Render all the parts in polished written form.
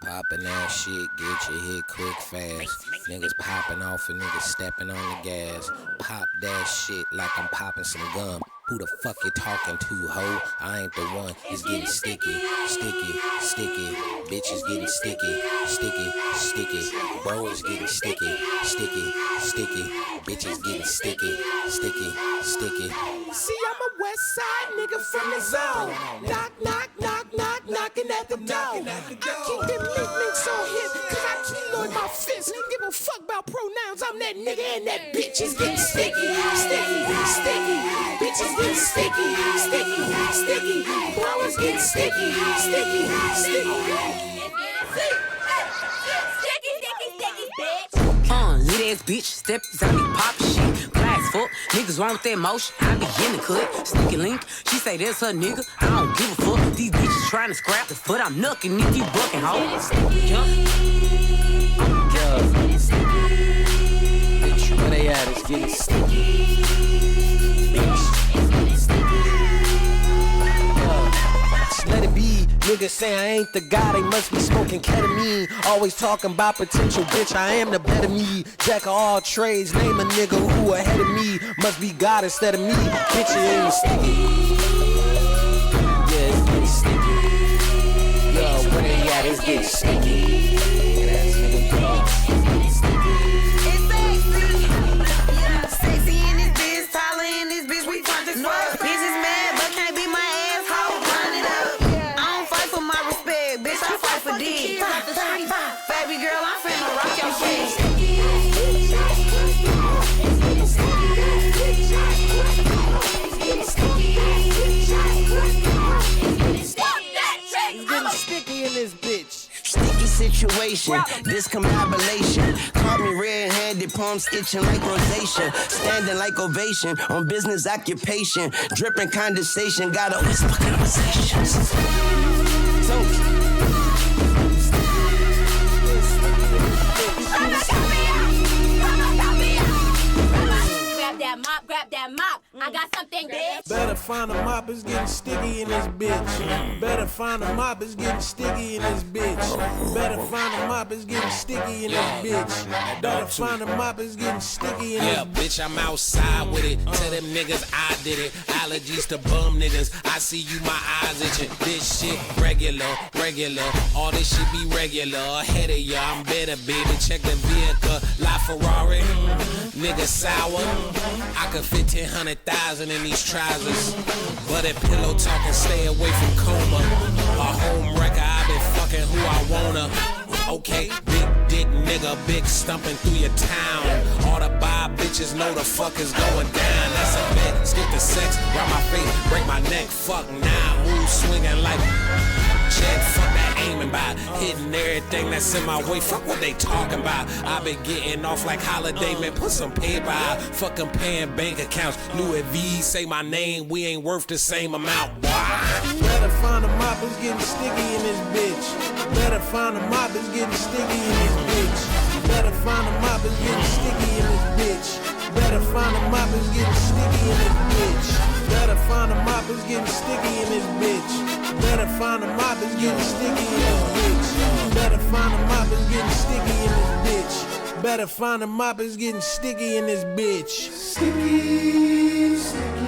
Poppin' that shit, get your hit quick fast. Niggas popping off and niggas stepping on the gas. Pop that shit like I'm popping some gum. Who the fuck you talking to, ho? I ain't the one. It's getting sticky, sticky, sticky. Bitch is getting sticky, sticky, sticky. Bro is getting sticky, sticky, sticky. Bitch is getting sticky, sticky, sticky. See, I'm a west side nigga from the zone. Knock, knock, knock, knock, knocking at the door. I keep them links on hip, cause I keloid my fist. Give a fuck about pronouns, I'm that nigga and that bitch is getting sticky, sticky, sticky. Bitch is getting sticky, sticky, sticky. Bro is getting sticky, sticky, sticky. Lit ass bitch, step inside me, pop shit. Blast fuck, niggas wrong with that motion. I be in the cut, sneaky link. She say that's her nigga, I don't give a fuck. These bitches trying to scrap the foot, I'm knucking if you bucking, ho. Bitch, where they at? It's getting sticky. Let it be, niggas say I ain't the guy, they must be smoking ketamine. Always talking about potential, bitch, I am the better me. Jack of all trades, name a nigga who ahead of me. Must be God instead of me, bitch, it ain't sticky. Yeah, it's getting sticky. Yo, where they at, it's getting sticky. That's nigga go. It's sexy in this bitch, taller in this bitch, we turn this fuck. Bitch is mad, but can't be my asshole, run it up. I don't fight for my respect, bitch, I fight for dick. Baby girl, I'm finna rock your shit. It's getting sticky in this bitch. Sticky situation, discombobulation. Caught me red-handed, palms itching like rosacea. Standing like ovation on business occupation. Dripping condensation, got a whisper conversations. Grab that mop. I got something, bitch. Better find a mop, it's getting sticky in this bitch. Better find a mop, it's getting sticky in this bitch. Better find a mop, it's getting sticky in this bitch. Better find a mop, it's getting sticky in this bitch. Bitch, I'm outside with it. Tell them niggas I did it. Allergies to bum niggas. I see you, my eyes itching. This shit regular. All this shit be regular. Ahead of ya, I'm better, baby. Check the vehicle. La Ferrari. Nigga sour. I could fit 10,000 in these trousers. But that pillow talking, stay away from coma. A home wrecker, I been fucking who I wanna. Okay, big dick nigga, big stumping through your town. All the bi bitches know the fuck is going down. That's a bet, skip the sex, grab my face, break my neck, fuck now. Move swinging like Chad, fuck that aiming by. Hitting everything that's in my way, fuck what they talking about. I been getting off like holiday, man, put some paper out. Fucking paying bank accounts, Louis V, say my name, we ain't worth the same amount. Better find a mop, it's getting sticky in this bitch. Better find a mop, it's getting sticky in this bitch. Better find a mop, it's getting sticky in this bitch. Better find a mop, it's getting sticky in this bitch. Better find a mop, it's getting sticky in this bitch. Better find a mop, it's getting sticky in this bitch. Better find a mop, it's getting sticky in this bitch. Better find a mop, it's getting sticky in this bitch. Sticky, sticky.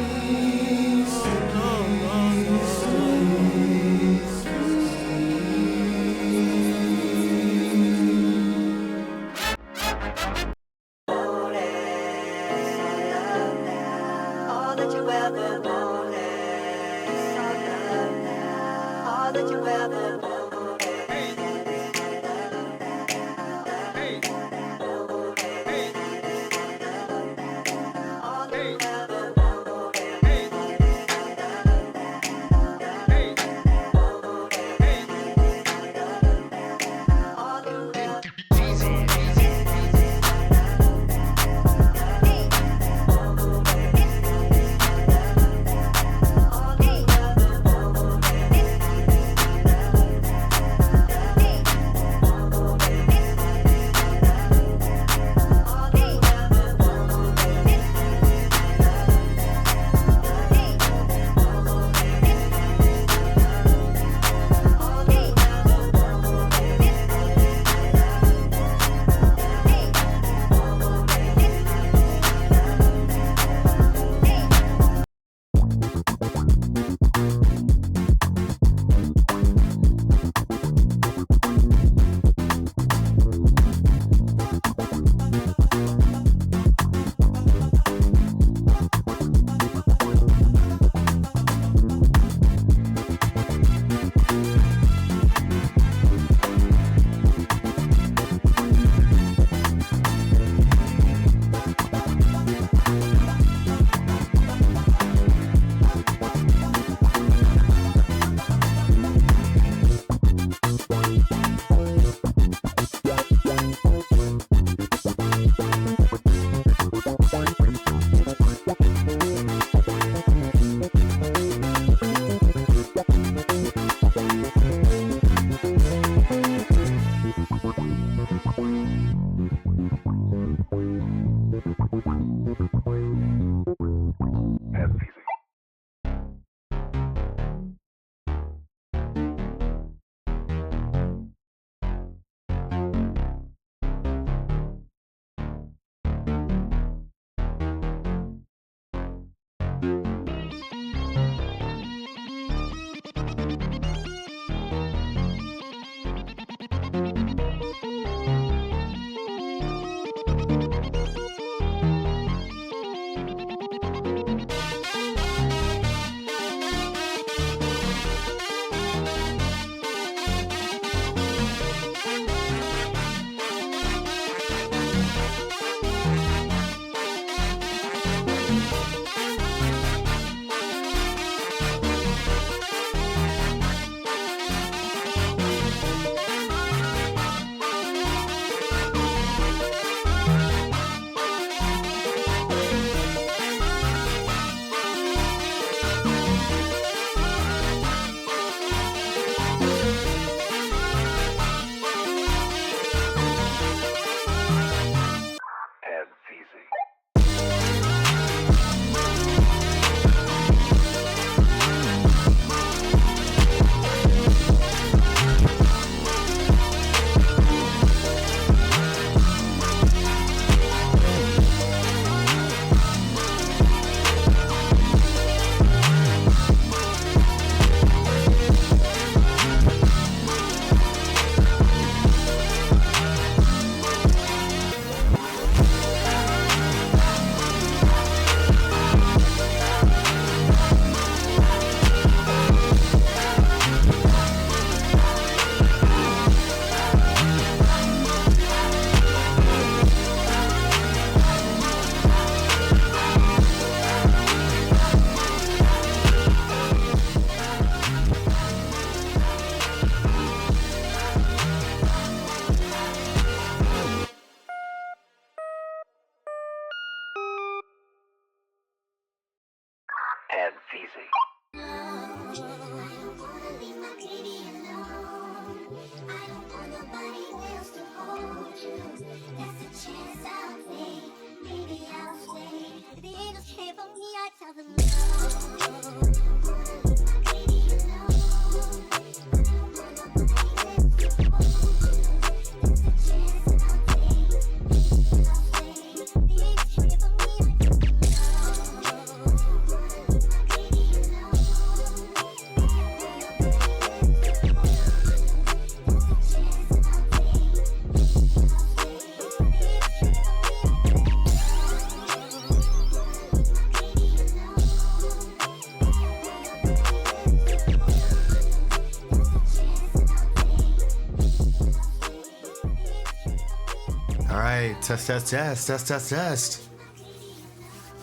Test.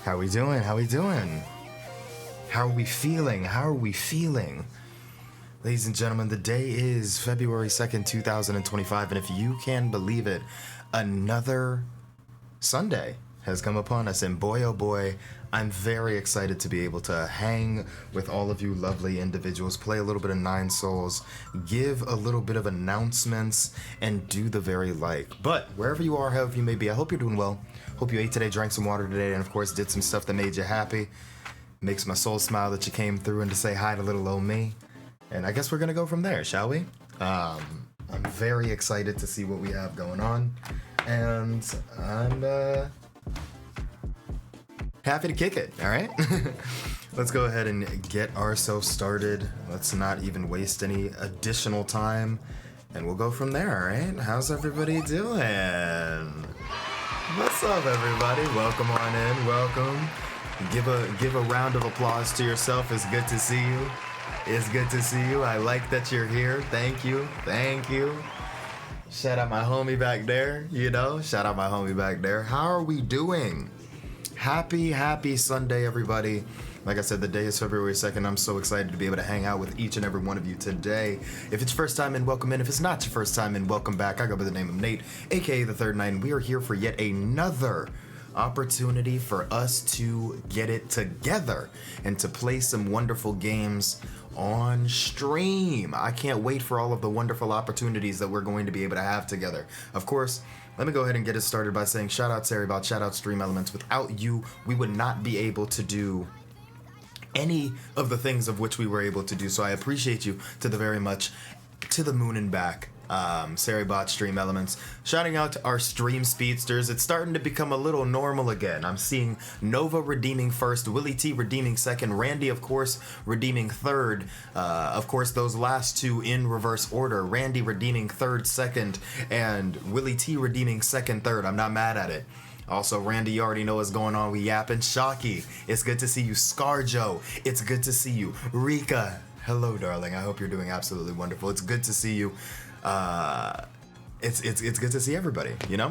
How we doing? How are we feeling? Ladies and gentlemen, the day is February 2nd, 2025, and if you can believe it, another Sunday has come upon us, and boy oh boy, I'm very excited to be able to hang with all of you lovely individuals, play a little bit of Nine Souls, give a little bit of announcements, and do the very like. But wherever you are, however you may be, I hope you're doing well. Hope you ate today, drank some water today, and of course did some stuff that made you happy. Makes my soul smile that you came through and to say hi to little old me. And I guess we're gonna go from there, shall we? I'm very excited to see what we have going on, and I'm happy to kick it, all right? Let's go ahead and get ourselves started. Let's not even waste any additional time, and we'll go from there, all right? How's everybody doing? What's up, everybody? Welcome on in, welcome. Give a round of applause to yourself. It's good to see you. It's good to see you. I like that you're here. Thank you. Shout out my homie back there, shout out my homie back there. How are we doing? Happy Sunday, everybody. Like I said, the day is February 2nd. I'm so excited to be able to hang out with each and every one of you today. If it's first time in, welcome in. If it's not your first time in, welcome back. I go by the name of Nate, aka The Third Night, and we are here for yet another opportunity for us to get it together and to play some wonderful games on stream. I can't wait for all of the wonderful opportunities that we're going to be able to have together. Of course, let me go ahead and get it started by saying shout out Saribot, shout out Stream Elements. Without you, we would not be able to do any of the things of which we were able to do. So I appreciate you to the very much, to the moon and back. Saribot, Stream Elements. Shouting out to our stream speedsters. It's starting to become a little normal again. I'm seeing Nova redeeming first, Willie T redeeming second, Randy, of course, redeeming third. Of course, those last two in reverse order. Randy redeeming third, second, and Willie T redeeming second, third. I'm not mad at it. Also, Randy, you already know what's going on. We yapping. Shocky, it's good to see you. Scarjo, it's good to see you. Rika, hello, darling. I hope you're doing absolutely wonderful. It's good to see you. It's good to see everybody, you know?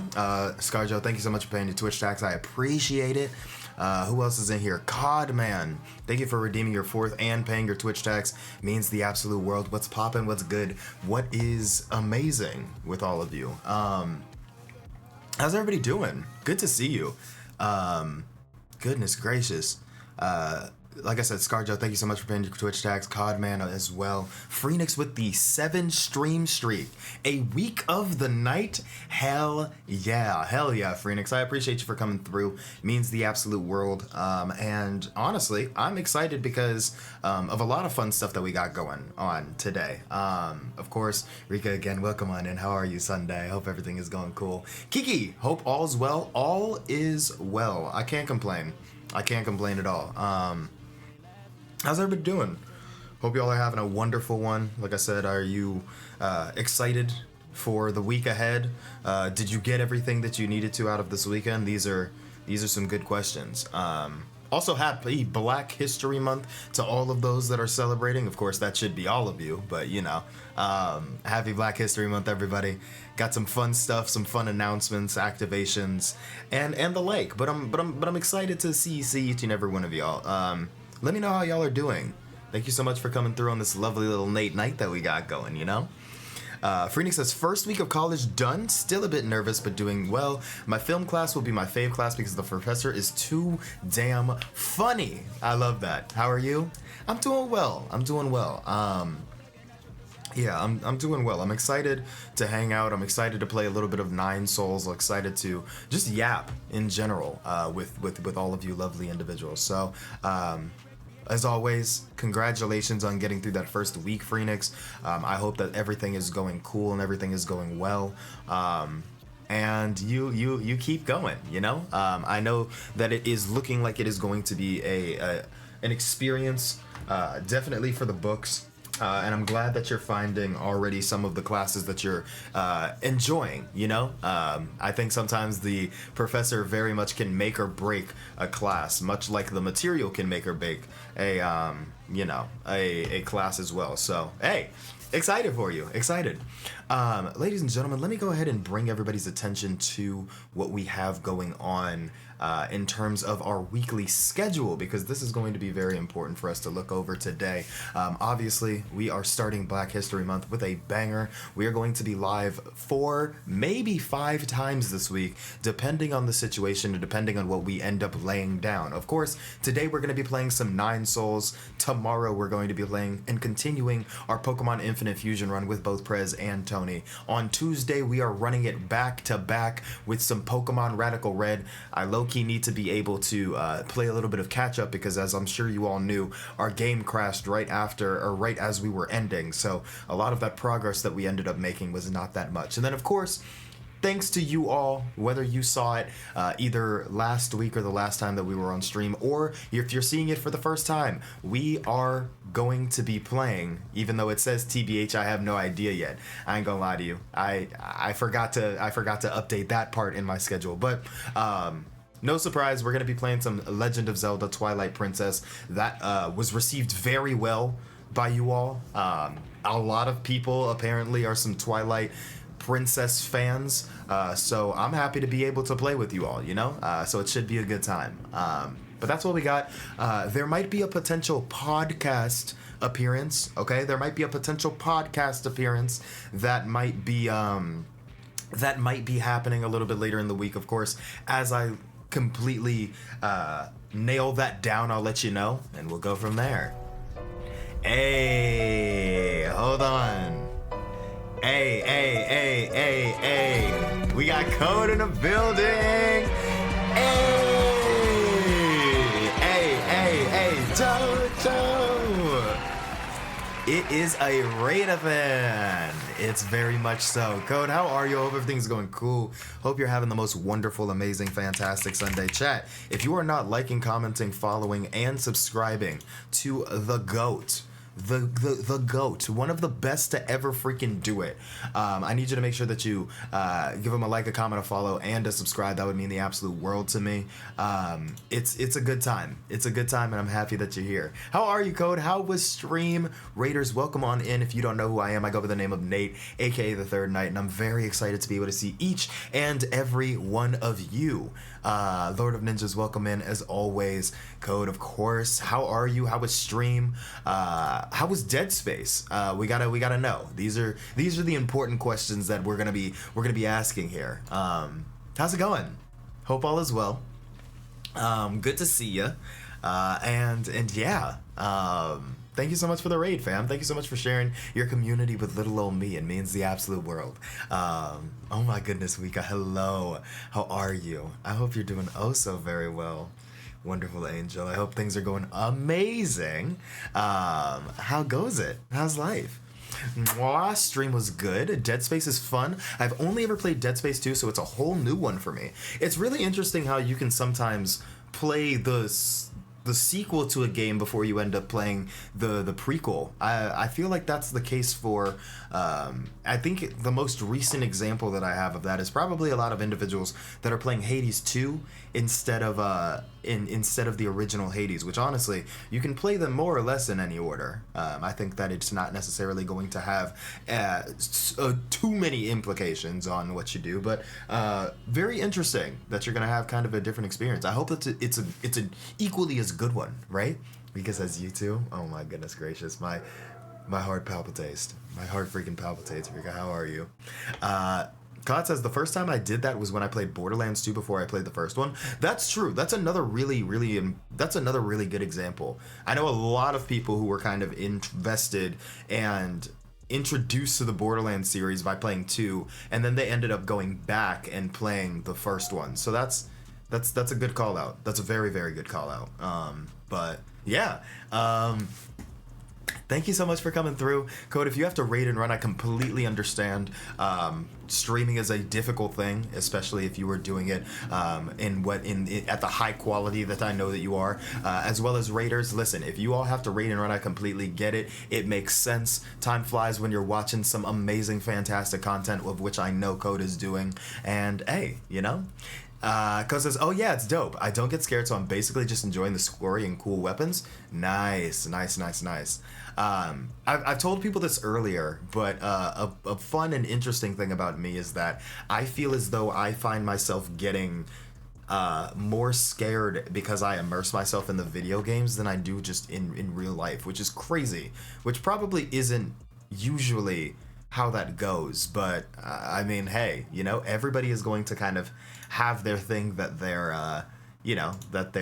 Scarjo, thank you so much for paying your Twitch tax. I appreciate it. Who else is in here? Codman, thank you for redeeming your fourth and paying your Twitch tax. Means the absolute world. What's poppin'? What's good? What is amazing with all of you? How's everybody doing? Good to see you. Goodness gracious. Like I said, Scarjo, thank you so much for paying your Twitch tax. Codman as well. Phoenix with the 7 stream streak. A week of the night? Hell yeah, Phoenix. I appreciate you for coming through. Means the absolute world. And honestly, I'm excited because of a lot of fun stuff that we got going on today. Of course, Rika, again, welcome on in. How are you Sunday? I hope everything is going cool. Kiki, hope all's well. All is well. I can't complain. I can't complain at all. How's everybody doing? Hope y'all are having a wonderful one. Like I said, are you excited for the week ahead? Did you get everything that you needed to out of this weekend? These are some good questions. Also, happy Black History Month to all of those that are celebrating. Of course, that should be all of you, but you know, happy Black History Month, everybody. Got some fun stuff, some fun announcements, activations, and the like. But I'm excited to see each and every one of y'all. Let me know how y'all are doing. Thank you so much for coming through on this lovely little Nate night that we got going, you know? Phoenix says, first week of college done, still a bit nervous, but doing well. My film class will be my fave class because the professor is too damn funny. I love that. How are you? I'm doing well. Yeah, I'm doing well. I'm excited to hang out. I'm excited to play a little bit of Nine Souls. I'm excited to just yap in general with all of you lovely individuals. So, as always, congratulations on getting through that first week, Phoenix. I hope that everything is going cool and everything is going well. And you keep going, you know? I know that it is looking like it is going to be an experience, definitely for the books. And I'm glad that you're finding already some of the classes that you're enjoying, you know? I think sometimes the professor very much can make or break a class, much like the material can make or break a class as well. So, hey, excited for you. Excited. Ladies and gentlemen, let me go ahead and bring everybody's attention to what we have going on in terms of our weekly schedule, because this is going to be very important for us to look over today. Obviously, we are starting Black History Month with a banger. We are going to be live 4, maybe 5 times this week, depending on the situation and depending on what we end up laying down. Of course, today we're going to be playing some Nine Souls. Tomorrow we're going to be playing and continuing our Pokemon Infinite Fusion run with both Prez and Tony. On Tuesday, we are running it back to back with some Pokemon Radical Red. I low-key need to be able to play a little bit of catch-up because, as I'm sure you all knew, our game crashed right as we were ending. So a lot of that progress that we ended up making was not that much. And then, of course, thanks to you all, whether you saw it either last week or the last time that we were on stream, or if you're seeing it for the first time, we are going to be playing, even though it says TBH, I have no idea yet. I ain't gonna lie to you. I forgot to update that part in my schedule, but no surprise, we're gonna be playing some Legend of Zelda Twilight Princess. That was received very well by you all. A lot of people apparently are some Twilight Princess fans, so I'm happy to be able to play with you all, you know? So it should be a good time. But that's what we got. There might be a potential podcast appearance, okay? There might be a potential podcast appearance that might be happening a little bit later in the week, of course. As I completely nail that down, I'll let you know, and we'll go from there. Hey, hold on. Hey. We got Code in the building. Hey, Jojo. It is a raid-a-thon. It's very much so. Code, how are you? Hope everything's going cool. Hope you're having the most wonderful, amazing, fantastic Sunday. Chat, if you are not liking, commenting, following, and subscribing to the GOAT, the GOAT, one of the best to ever freaking do it. I need you to make sure that you give him a like, a comment, a follow, and a subscribe. That would mean the absolute world to me. It's a good time. It's a good time, and I'm happy that you're here. How are you, Code? How was stream? Raiders, welcome on in. If you don't know who I am, I go by the name of Nate, aka the Third Knight, and I'm very excited to be able to see each and every one of you. Lord of Ninjas, welcome in as always. Code, of course. How are you? How was stream? How was Dead Space? We gotta know. These are the important questions that we're gonna be asking here. How's it going? Hope all is well. Good to see you. And yeah. Thank you so much for the raid, fam. Thank you so much for sharing your community with little old me. It means the absolute world. Oh my goodness, Wika, hello. How are you? I hope you're doing oh so very well. Wonderful angel. I hope things are going amazing. How goes it? How's life? Mwah, stream was good. Dead Space is fun. I've only ever played Dead Space 2, so it's a whole new one for me. It's really interesting how you can sometimes play the sequel to a game before you end up playing the prequel. I feel like that's the case for I think the most recent example that I have of that is probably a lot of individuals that are playing Hades 2 instead of the original Hades, which honestly you can play them more or less in any order. I think that it's not necessarily going to have too many implications on what you do, but very interesting that you're gonna have kind of a different experience. I hope that it's an equally as good one, right? Because as you two, oh my goodness gracious, my heart palpitates. My heart freaking palpitates. Rika, how are you? Cod says the first time I did that was when I played Borderlands 2 before I played the first one. That's true. That's another really good example. I know a lot of people who were kind of invested and introduced to the Borderlands series by playing 2, and then they ended up going back and playing the first one. So that's a good call out. That's a very, very good call out. But yeah. Thank you so much for coming through. Code, if you have to raid and run, I completely understand. Streaming is a difficult thing, especially if you were doing it at the high quality that I know that you are, as well as raiders. Listen, if you all have to raid and run, I completely get it. It makes sense. Time flies when you're watching some amazing, fantastic content, of which I know Code is doing. And hey, you know? Cause says, oh yeah, it's dope. I don't get scared, so I'm basically just enjoying the scory and cool weapons. Nice. I've told people this earlier, but a fun and interesting thing about me is that I feel as though I find myself getting more scared because I immerse myself in the video games than I do just in real life, which is crazy, which probably isn't usually how that goes, but I mean, hey, you know, everybody is going to kind of have their thing that they're that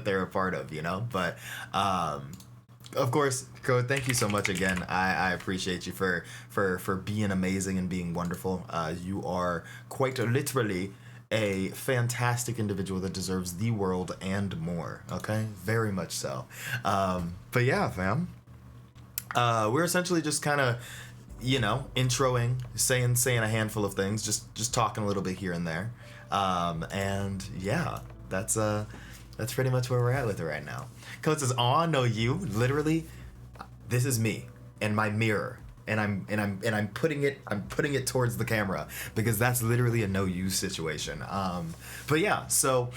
they're a part of, you know. But of course, Code, thank you so much again. I appreciate you for being amazing and being wonderful. You are quite literally a fantastic individual that deserves the world and more. Okay, very much so. But yeah, fam, we're essentially just kind of, you know, introing, saying a handful of things, just talking a little bit here and there, and yeah, that's pretty much where we're at with it right now. Code says, "Aw, no, you literally, this is me and my mirror, and I'm putting it towards the camera because that's literally a no you situation." But yeah, so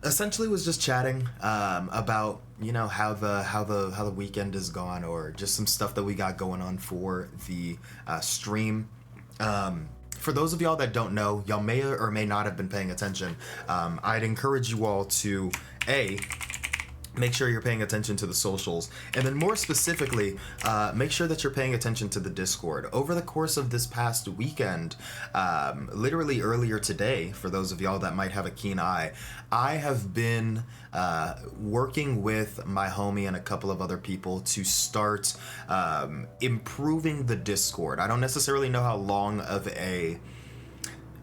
essentially was just chatting about, you know, how the weekend is gone, or just some stuff that we got going on for the stream. For those of y'all that don't know, y'all may or may not have been paying attention. I'd encourage you all to make sure you're paying attention to the socials, and then more specifically, make sure that you're paying attention to the Discord. Over the course of this past weekend, literally earlier today, for those of y'all that might have a keen eye, I have been working with my homie and a couple of other people to start improving the Discord. I don't necessarily know how long of a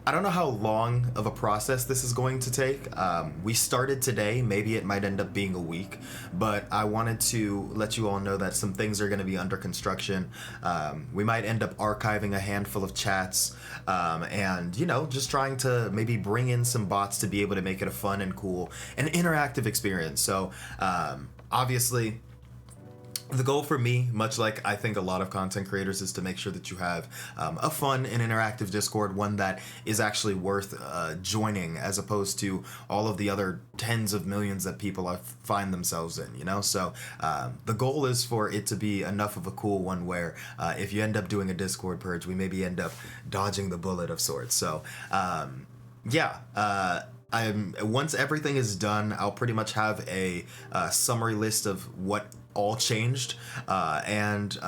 I don't know how long of a process this is going to take. We started today. Maybe it might end up being a week, but I wanted to let you all know that some things are going to be under construction. We might end up archiving a handful of chats, and, you know, just trying to maybe bring in some bots to be able to make it a fun and cool and interactive experience. So, obviously, the goal for me, much like I think a lot of content creators, is to make sure that you have a fun and interactive Discord, one that is actually worth joining, as opposed to all of the other tens of millions that people find themselves in, you know? So the goal is for it to be enough of a cool one where if you end up doing a Discord purge, we maybe end up dodging the bullet of sorts. So once everything is done, I'll pretty much have a summary list of what all changed, and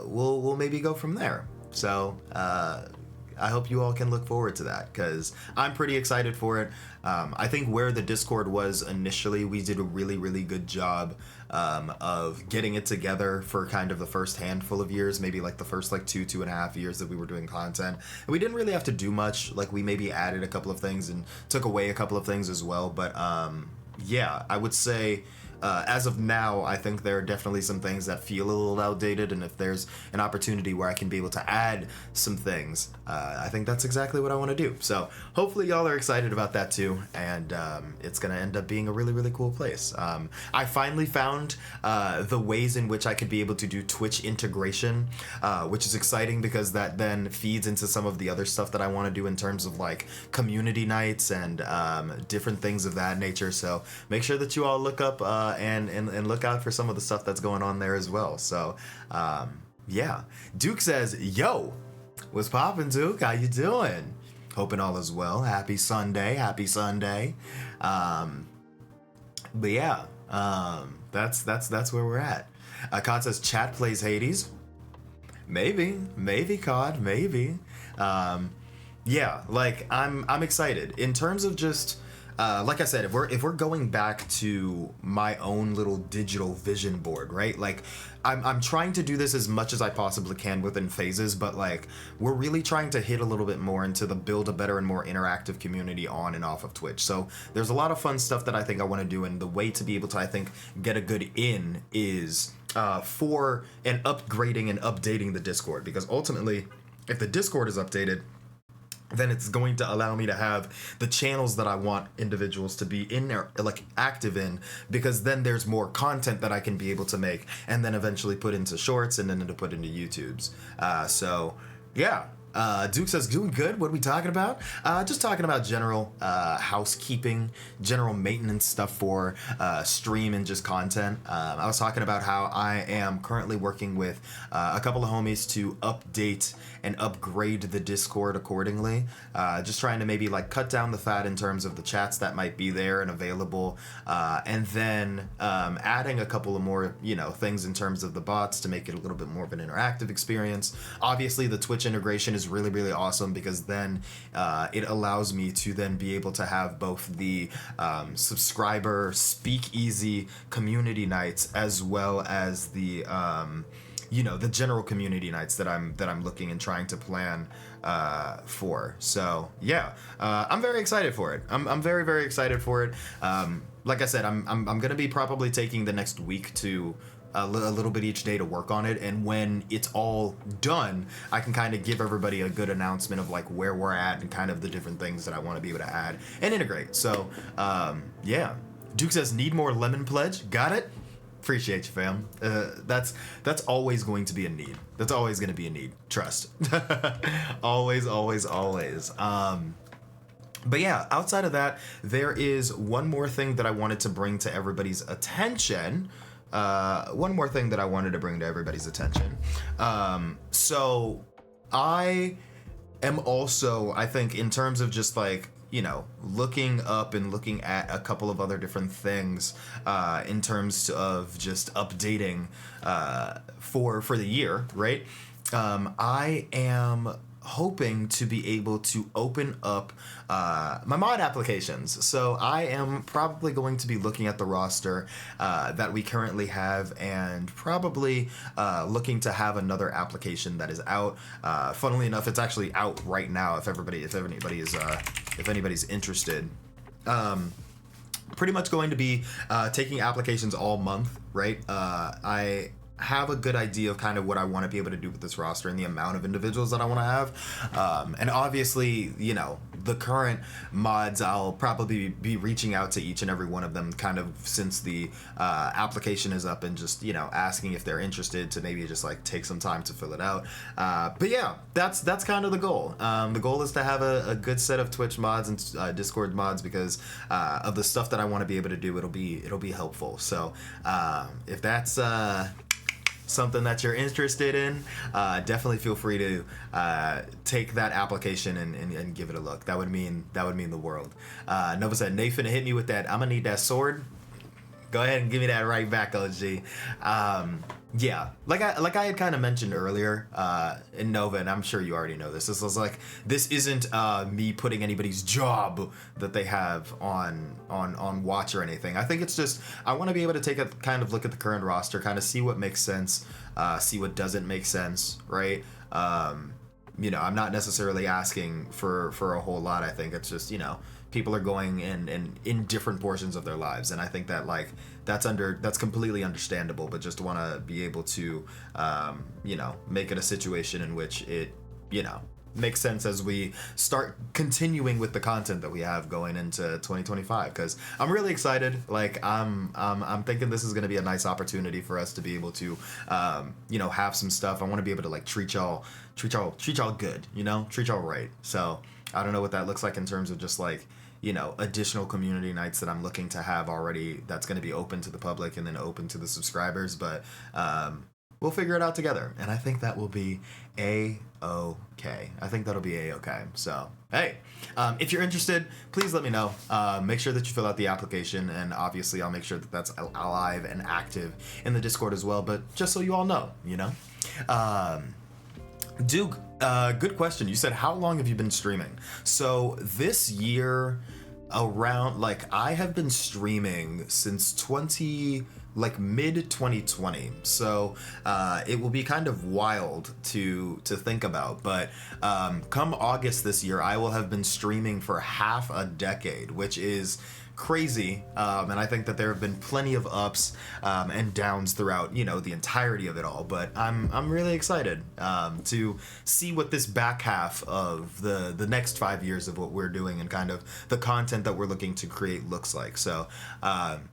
we'll maybe go from there. So I hope you all can look forward to that, because I'm pretty excited for it. I think where the Discord was initially, we did a really, really good job of getting it together for kind of the first handful of years, maybe like the first like 2.5 years that we were doing content. And we didn't really have to do much. Like, we maybe added a couple of things and took away a couple of things as well. But yeah, I would say as of now, I think there are definitely some things that feel a little outdated, and if there's an opportunity where I can be able to add some things, I think that's exactly what I want to do. So hopefully y'all are excited about that too, and it's going to end up being a really, really cool place. I finally found the ways in which I could be able to do Twitch integration, which is exciting because that then feeds into some of the other stuff that I want to do in terms of like community nights and different things of that nature. So make sure that you all look up and look out for some of the stuff that's going on there as well. So yeah, Duke says, yo, what's poppin', Duke? How you doing? Hoping all is well. Happy Sunday. But yeah, that's where we're at. Cod says chat plays Hades. Maybe Cod, maybe. Yeah, like I'm excited in terms of just like I said, if we're going back to my own little digital vision board, right? Like I'm trying to do this as much as I possibly can within phases, but like we're really trying to hit a little bit more into the build a better and more interactive community on and off of Twitch. So there's a lot of fun stuff that I think I want to do, and the way to be able to, I think, get a good in is for an upgrading and updating the Discord, because ultimately, if the Discord is updated, then it's going to allow me to have the channels that I want individuals to be in there, like active in, because then there's more content that I can be able to make and then eventually put into shorts and then to put into YouTubes. So yeah. Duke says, doing good. What are we talking about? Just talking about general housekeeping, general maintenance stuff for stream and just content. I was talking about how I am currently working with a couple of homies to update and upgrade the Discord accordingly. Just trying to maybe like cut down the fat in terms of the chats that might be there and available, and then adding a couple of more, you know, things in terms of the bots to make it a little bit more of an interactive experience. Obviously, the Twitch integration is really, really awesome, because then it allows me to then be able to have both the subscriber speakeasy community nights as well as the you know, the general community nights that I'm looking and trying to plan for. So yeah, I'm very excited for it. I'm very, very excited for it. Like I said, I'm gonna be probably taking the next week to a little bit each day to work on it, and when it's all done, I can kind of give everybody a good announcement of like where we're at and kind of the different things that I want to be able to add and integrate. So yeah, Duke says need more lemon pledge. Got it. Appreciate you, fam. That's always going to be a need. That's always going to be a need. Trust. Always. But yeah, outside of that, there is one more thing that I wanted to bring to everybody's attention. So I am also, I think, in terms of just like, you know, looking up and looking at a couple of other different things in terms of just updating for the year, right? I am hoping to be able to open up my mod applications. So I am probably going to be looking at the roster that we currently have, and probably looking to have another application that is out. Funnily enough, it's actually out right now. If anybody's interested. Pretty much going to be taking applications all month, right? I have a good idea of kind of what I want to be able to do with this roster and the amount of individuals that I want to have. And obviously, you know, the current mods, I'll probably be reaching out to each and every one of them kind of since the application is up, and just, you know, asking if they're interested to maybe just like take some time to fill it out. But yeah, that's kind of the goal. The goal is to have a good set of Twitch mods and Discord mods, because of the stuff that I want to be able to do. It'll be helpful. So if that's something that you're interested in, definitely feel free to take that application and give it a look. That would mean the world. Nova said, Nathan hit me with that. I'm gonna need that sword. Go ahead and give me that right back, OG. Yeah, like I had kind of mentioned earlier in Nova, and I'm sure you already know this. This was like, this isn't me putting anybody's job that they have on watch or anything. I think it's just, I want to be able to take a kind of look at the current roster, kind of see what makes sense, see what doesn't make sense, right? You know, I'm not necessarily asking for a whole lot. I think it's just, you know, people are going in different portions of their lives, and I think that like that's completely understandable, but just want to be able to you know, make it a situation in which it, you know, makes sense as we start continuing with the content that we have going into 2025, because I'm really excited. Like I'm thinking this is going to be a nice opportunity for us to be able to you know, have some stuff. I want to be able to like treat y'all good, you know, treat y'all right. So I don't know what that looks like in terms of just like, you know, additional community nights that I'm looking to have already, that's going to be open to the public and then open to the subscribers, but we'll figure it out together, and I think that will be a-okay. I think that'll be a-okay. So hey, if you're interested, please let me know. Make sure that you fill out the application, and obviously I'll make sure that that's alive and active in the Discord as well, but just so you all know, you know. Duke, good question. You said, how long have you been streaming? So this year, around, like, I have been streaming since mid 2020. So it will be kind of wild to think about, but come August this year, I will have been streaming for half a decade, which is crazy, and I think that there have been plenty of ups and downs throughout, you know, the entirety of it all, but I'm really excited to see what this back half of the next 5 years of what we're doing and kind of the content that we're looking to create looks like. So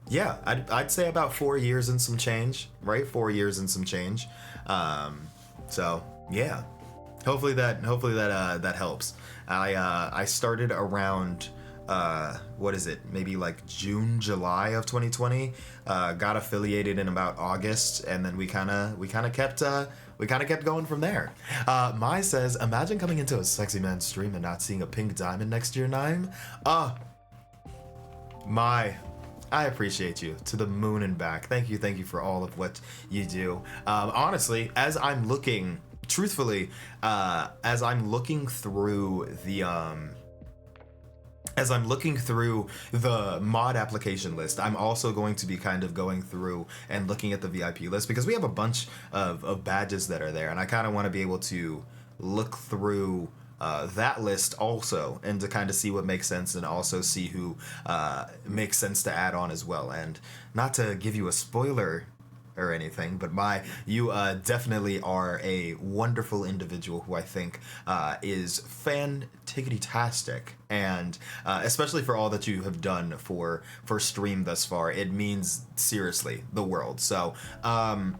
yeah, I'd say about 4 years and some change, right? 4 years and some change. So yeah, hopefully that helps. I started around what is it, maybe like June, July of 2020, got affiliated in about August, and then we kind of kept going from there. Mai says, imagine coming into a sexy man stream and not seeing a pink diamond next to your name. Mai, I appreciate you to the moon and back. Thank you for all of what you do. Honestly, as I'm looking through the mod application list, I'm also going to be kind of going through and looking at the VIP list, because we have a bunch of badges that are there, and I kind of want to be able to look through that list also, and to kind of see what makes sense, and also see who makes sense to add on as well. And not to give you a spoiler or anything, but you definitely are a wonderful individual who I think is fan-tiggity-tastic, and especially for all that you have done for stream thus far, it means seriously the world. So I'm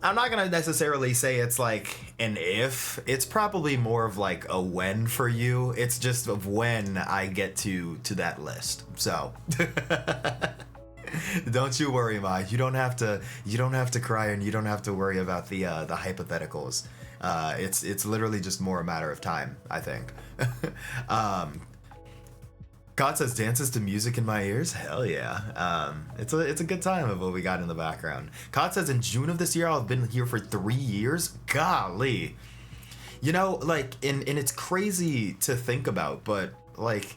not gonna necessarily say it's like an if, it's probably more of like a when for you. It's just of when I get to that list. So don't you worry, Mai. You don't have to cry, and you don't have to worry about the hypotheticals. It's literally just more a matter of time, I think. God says, dances to music in my ears. Hell yeah. It's a good time of what we got in the background. God says, in June of this year, I'll have been here for 3 years. Golly. You know, like, and it's crazy to think about, but like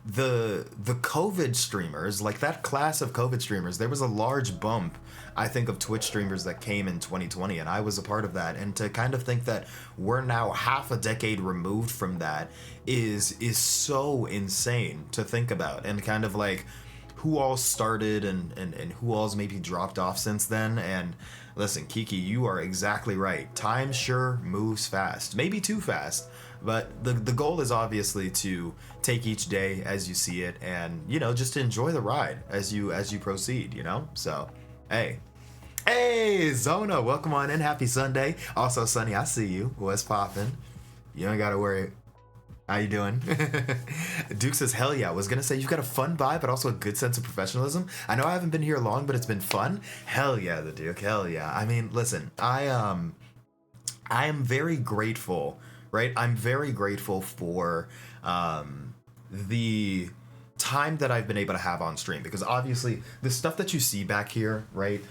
the COVID streamers, like that class of COVID streamers, there was a large bump, I think, of Twitch streamers that came in 2020, and I was a part of that. And to kind of think that we're now half a decade removed from that is so insane to think about, and kind of like who all started and who all's maybe dropped off since then. And listen, Kiki, you are exactly right. Time sure moves fast, maybe too fast, but the goal is obviously to take each day as you see it, and you know, just enjoy the ride as you proceed, you know. So hey Zona, welcome on in, happy Sunday. Also Sunny, I see you. What's poppin'? You ain't gotta worry. How you doing? Duke says, hell yeah. I was gonna say you've got a fun vibe, but also a good sense of professionalism. I know I haven't been here long, but it's been fun. Hell yeah, the Duke. Hell yeah. I mean, listen, I am very grateful, right? I'm very grateful for the time that I've been able to have on stream, because obviously the stuff that you see back here, right,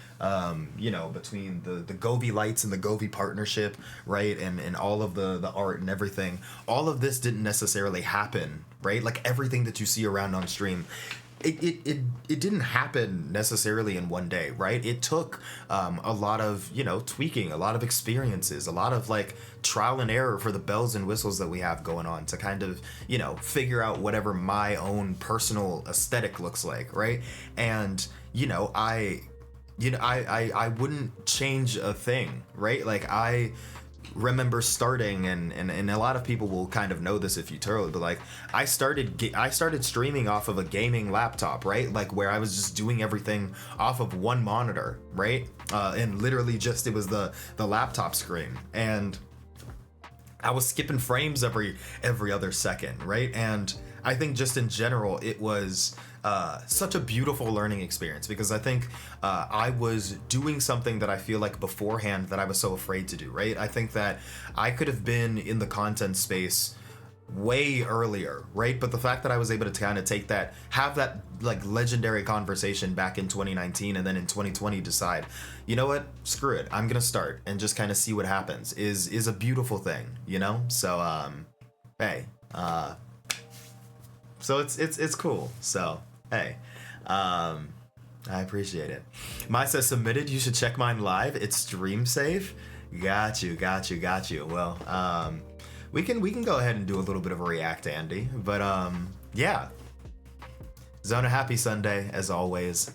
you know, between the Govi lights and the Govi partnership, right, and all of the art and everything, all of this didn't necessarily happen, right? Like everything that you see around on stream, it didn't happen necessarily in one day, right? It took a lot of, you know, tweaking, a lot of experiences, a lot of like trial and error for the bells and whistles that we have going on to kind of, you know, figure out whatever my own personal aesthetic looks like, right? And you know, I wouldn't change a thing, right? Like I remember starting, and a lot of people will kind of know this if you totally, but like I started streaming off of a gaming laptop, right? Like where I was just doing everything off of one monitor, right? And literally just, it was the laptop screen, and I was skipping frames every other second, right? And I think just in general, it was such a beautiful learning experience, because I think I was doing something that I feel like beforehand that I was so afraid to do, right? I think that I could have been in the content space way earlier, right? But the fact that I was able to kind of take that, have that like legendary conversation back in 2019, and then in 2020 decide, you know what, screw it, I'm gonna start and just kind of see what happens, is a beautiful thing, you know? So hey, so it's cool. So hey, I appreciate it. Mai says, submitted, you should check mine live, it's stream safe. Got you. Well, we can go ahead and do a little bit of a react, Andy, but yeah, Zona, happy Sunday as always.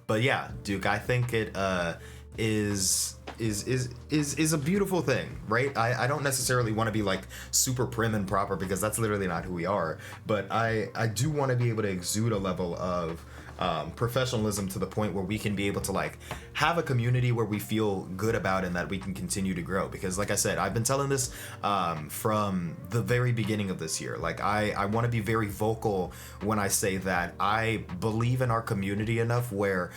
But yeah, Duke, I think it is a beautiful thing, right? I don't necessarily want to be like super prim and proper, because that's literally not who we are, but I do want to be able to exude a level of professionalism to the point where we can be able to like have a community where we feel good about and that we can continue to grow. Because like I said, I've been telling this from the very beginning of this year. Like I want to be very vocal when I say that I believe in our community enough where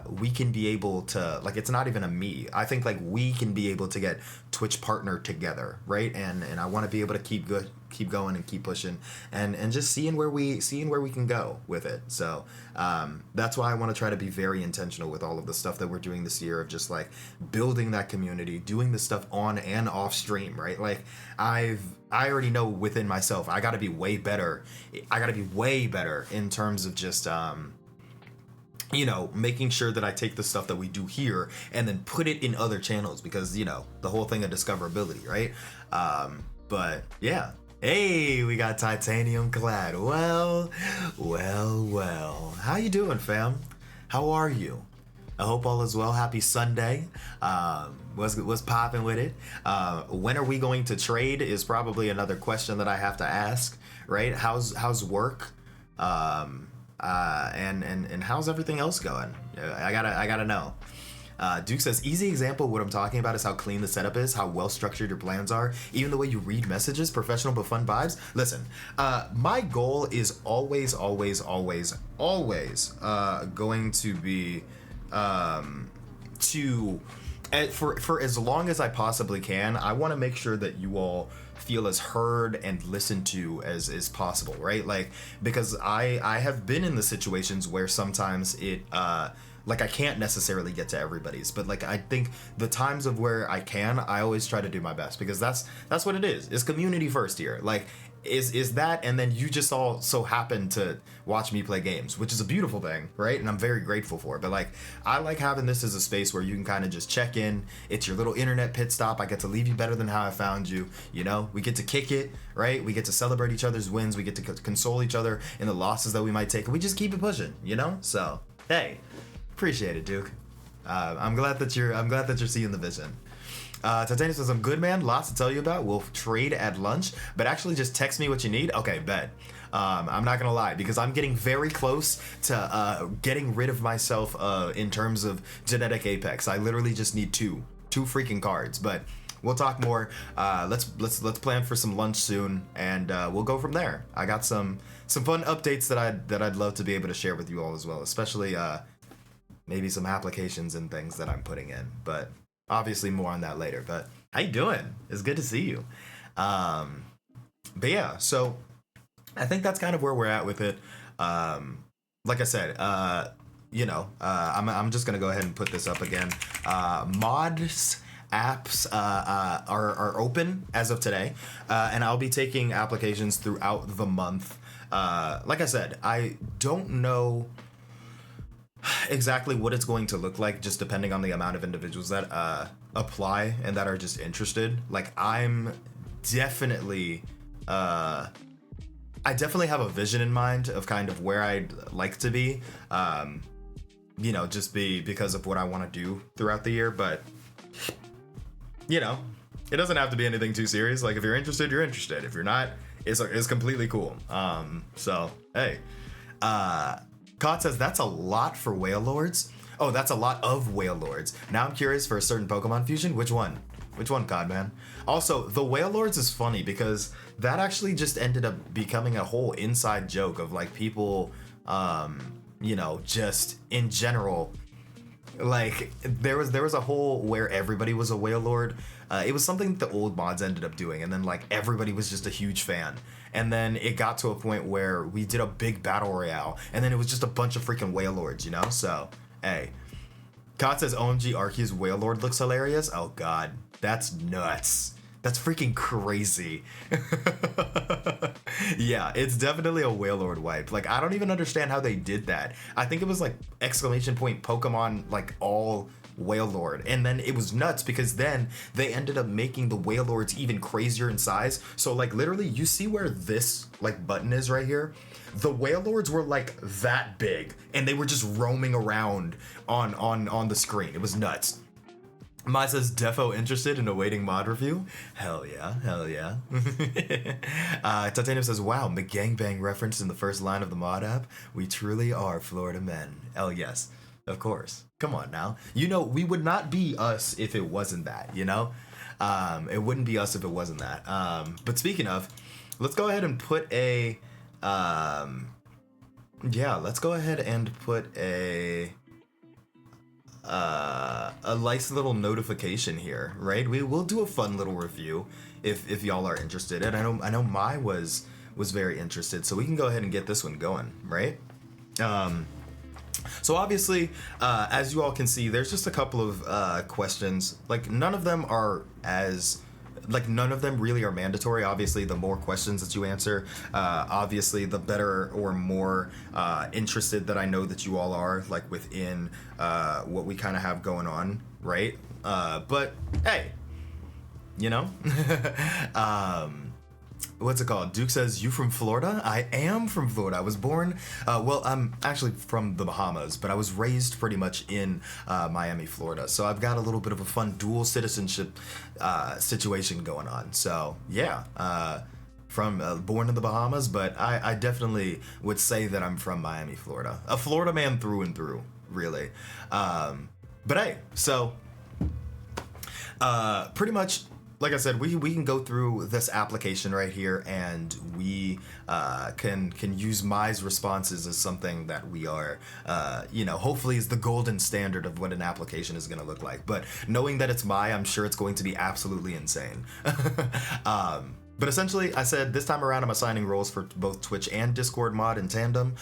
we can be able to, like, it's not even a me. I think like we can be able to get Twitch partnered together, right? And I want to be able to keep going and keep pushing and just seeing where we can go with it. So that's why I want to try to be very intentional with all of the stuff that we're doing this year, of just like building that community, doing this stuff on and off stream, right? Like I already know within myself, I got to be way better in terms of just you know, making sure that I take the stuff that we do here and then put it in other channels, because, you know, the whole thing of discoverability, right? But yeah. Hey, we got Titanium Clad. Well. How you doing, fam? How are you? I hope all is well. Happy Sunday. What's popping with it? When are we going to trade is probably another question that I have to ask, right? How's work? And how's everything else going? I gotta know. Duke says, easy example of what I'm talking about is how clean the setup is, how well structured your plans are, even the way you read messages, professional but fun vibes. Listen, my goal is always going to be for as long as I possibly can. I want to make sure that you all feel as heard and listened to as possible, right? Like, because I have been in the situations where sometimes it like I can't necessarily get to everybody's, but like I think the times of where I can, I always try to do my best, because that's what it is. It's community first here. Like is that, and then you just all so happen to watch me play games, which is a beautiful thing, right? And I'm very grateful for it. But like I like having this as a space where you can kind of just check in. It's your little internet pit stop. I get to leave you better than how I found you. You know, we get to kick it, right? We get to celebrate each other's wins. We get to console each other in the losses that we might take, and we just keep it pushing, you know? So hey, appreciate it, Duke. I'm glad that you're seeing the vision. Titania says, I'm good, man. Lots to tell you about. We'll trade at lunch, but actually just text me what you need. Okay, bet. I'm not going to lie, because I'm getting very close to getting rid of myself in terms of genetic apex. I literally just need two freaking cards, but we'll talk more. Let's plan for some lunch soon, and we'll go from there. I got some fun updates that I'd love to be able to share with you all as well, especially maybe some applications and things that I'm putting in, but obviously more on that later. But how you doing? It's good to see you. But yeah, so I think that's kind of where we're at with it. Like I said, I'm just gonna go ahead and put this up again. Mods apps are open as of today, and I'll be taking applications throughout the month. Like I said, I don't know exactly what it's going to look like, just depending on the amount of individuals that apply and that are just interested. Like I'm definitely I definitely have a vision in mind of kind of where I'd like to be, just because of what I want to do throughout the year. But it doesn't have to be anything too serious. Like if you're interested, you're interested. If you're not, it's completely cool. So hey, Cod says, that's a lot for Whale Lords. Oh, that's a lot of Whale Lords. Now I'm curious for a certain Pokemon fusion. Which one? Which one, Cod, man? Also, the Whale Lords is funny because that actually just ended up becoming a whole inside joke of like people, just in general. Like there was a whole where everybody was a Whale Lord. It was something that the old mods ended up doing, and then like everybody was just a huge fan. And then it got to a point where we did a big battle royale, and then it was just a bunch of freaking Whale Lords, So, hey. Kot says, OMG, Arceus Whale Lord looks hilarious. Oh god, that's nuts. That's freaking crazy. Yeah, it's definitely a Whale Lord wipe. Like, I don't even understand how they did that. I think it was like exclamation point Pokemon, like all Whale Lord, and then it was nuts because then they ended up making the Whale Lords even crazier in size. So like literally you see where this like button is right here? The Whale Lords were like that big, and they were just roaming around on the screen. It was nuts. Mai says, defo interested in awaiting mod review? Hell yeah, hell yeah. Titanium says, wow, McGangbang referenced in the first line of the mod app. We truly are Florida men. Hell yes, of course. Come on now. We would not be us if it wasn't that, It wouldn't be us if it wasn't that. But speaking of, let's go ahead and put a... let's go ahead and put a nice little notification here, right? We'll do a fun little review if y'all are interested. And I know Mai was very interested, so we can go ahead and get this one going, right? So obviously, as you all can see, there's just a couple of questions. Like none of them really are mandatory. Obviously, the more questions that you answer, obviously the better or more interested that I know that you all are, like within what we kind of have going on, right? But hey, what's it called? Duke says, you from Florida? I am from Florida. I was born, I'm actually from the Bahamas, but I was raised pretty much in Miami, Florida. So I've got a little bit of a fun dual citizenship situation going on. So yeah, born in the Bahamas, but I definitely would say that I'm from Miami, Florida. A Florida man through and through, really. But hey, so pretty much, like I said, we can go through this application right here, and we can use Mai's responses as something that we are, hopefully is the golden standard of what an application is going to look like. But knowing that it's Mai, I'm sure it's going to be absolutely insane. But essentially, I said this time around I'm assigning roles for both Twitch and Discord mod in tandem.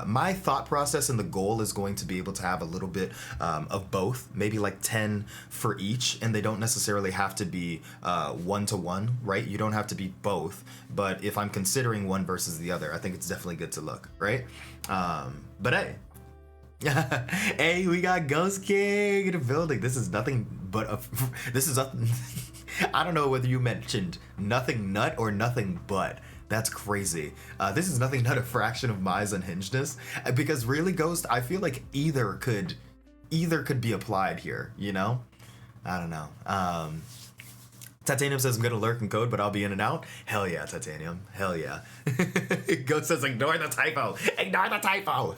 My thought process and the goal is going to be able to have a little bit of both, maybe like 10 for each, and they don't necessarily have to be one-to-one, right? You don't have to be both, but if I'm considering one versus the other, I think it's definitely good to look, right? But hey. Hey, we got Ghost King in the building. This is nothing but this is a I don't know whether you mentioned nothing nut or nothing but. That's crazy. This is nothing but a fraction of my unhingedness, because really, Ghost, I feel like either could be applied here, you know? I don't know. Titanium says, I'm gonna lurk and code, but I'll be in and out. Hell yeah, Titanium. Hell yeah. Ghost says, ignore the typo. Ignore the typo.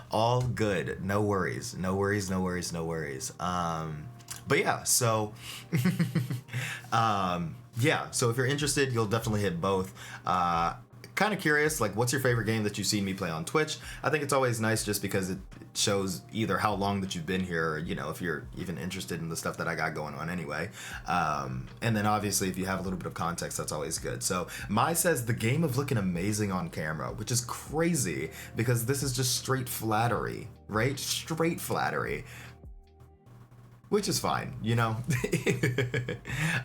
All good. No worries. No worries, no worries, no worries. But yeah, so yeah, so if you're interested, you'll definitely hit both. Kind of curious, like, what's your favorite game that you've seen me play on Twitch? I think it's always nice just because it shows either how long that you've been here, or, you know, if you're even interested in the stuff that I got going on anyway. And then obviously if you have a little bit of context, that's always good. So Mai says the game of looking amazing on camera, which is crazy because this is just straight flattery, right? Straight flattery. Which is fine, you know?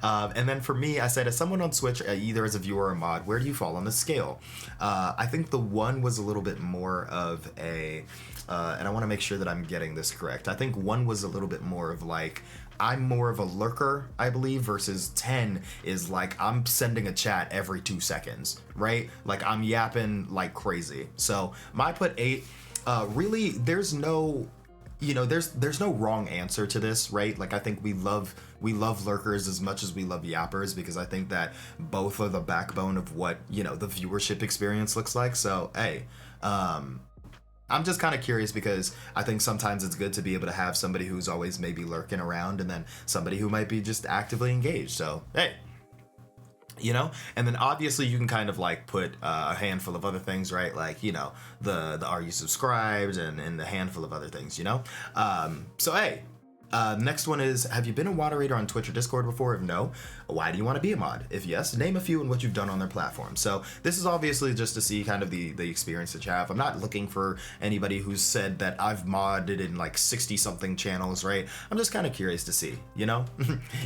And then for me, I said, as someone on Switch, either as a viewer or a mod, where do you fall on the scale? I think the one was a little bit more of a, and I want to make sure that I'm getting this correct. I think one was a little bit more of like, I'm more of a lurker, I believe, versus 10 is like, I'm sending a chat every 2 seconds, right? Like, I'm yapping like crazy. So, my put 8, really, there's no... You know, there's no wrong answer to this, right? Like, I think we love lurkers as much as we love yappers, because I think that both are the backbone of what, you know, the viewership experience looks like. So, hey, I'm just kind of curious because I think sometimes it's good to be able to have somebody who's always maybe lurking around and then somebody who might be just actively engaged. So, hey. You know, and then obviously you can kind of like put a handful of other things, right? Like, you know, the are you subscribed and a handful of other things, you know? So, hey, next one is, have you been a moderator on Twitch or Discord before? If no, why do you want to be a mod? If yes, name a few and what you've done on their platform. So this is obviously just to see kind of the experience that you have. I'm not looking for anybody who's said that I've modded in like 60 something channels, right? I'm just kind of curious to see, you know?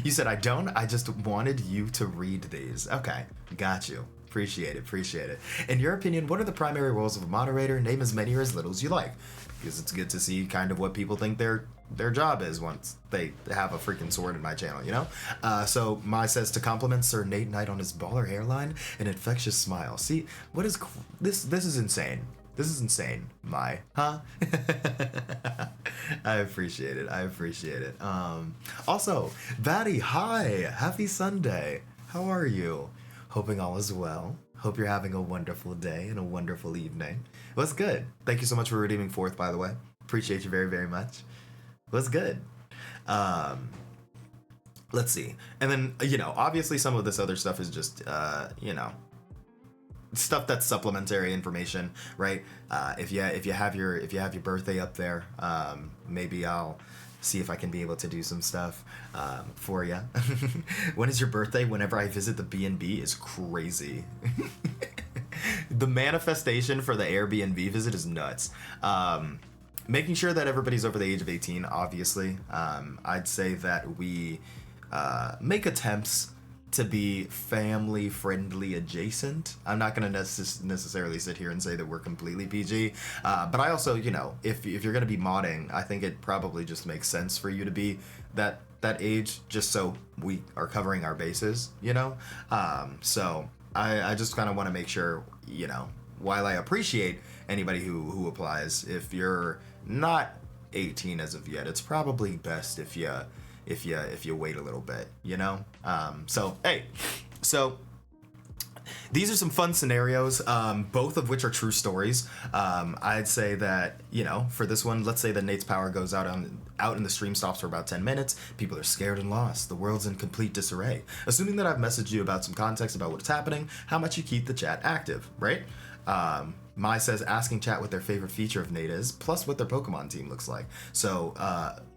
You said I don't, I just wanted you to read these. Okay, got you. Appreciate it. In your opinion, what are the primary roles of a moderator? Name as many or as little as you like, because it's good to see kind of what people think their job is once they have a freaking sword in my channel, you know? So Mai says, to compliment Sir Nate Knight on his baller hairline and infectious smile. See, what is this? This is insane. This is insane, Mai. Huh? I appreciate it. Also, Batty, hi. Happy Sunday. How are you? Hoping all is well. Hope you're having a wonderful day and a wonderful evening. What's good? Thank you so much for redeeming Fourth, by the way. Appreciate you very, very much. What's good? Let's see. And then, you know, obviously some of this other stuff is just, you know, stuff that's supplementary information, right? If you have your birthday up there, maybe I'll see if I can be able to do some stuff for you. When is your birthday? Whenever I visit the B&B is crazy. The manifestation for the Airbnb visit is nuts. Making sure that everybody's over the age of 18, obviously. I'd say that we make attempts to be family friendly adjacent. I'm not going to necessarily sit here and say that we're completely PG, but I also, you know, if you're going to be modding, I think it probably just makes sense for you to be that age, just so we are covering our bases, you know? So I just kind of want to make sure, you know, while I appreciate anybody who applies, if you're not 18 as of yet, it's probably best if you wait a little bit, you know? So, hey, so these are some fun scenarios, both of which are true stories. I'd say that, you know, for this one, let's say that Nate's power goes out and the stream stops for about 10 minutes. People are scared and lost. The world's in complete disarray. Assuming that I've messaged you about some context about what's happening, how much you keep the chat active, right? Mai says asking chat what their favorite feature of Nate is, plus what their Pokemon team looks like. So,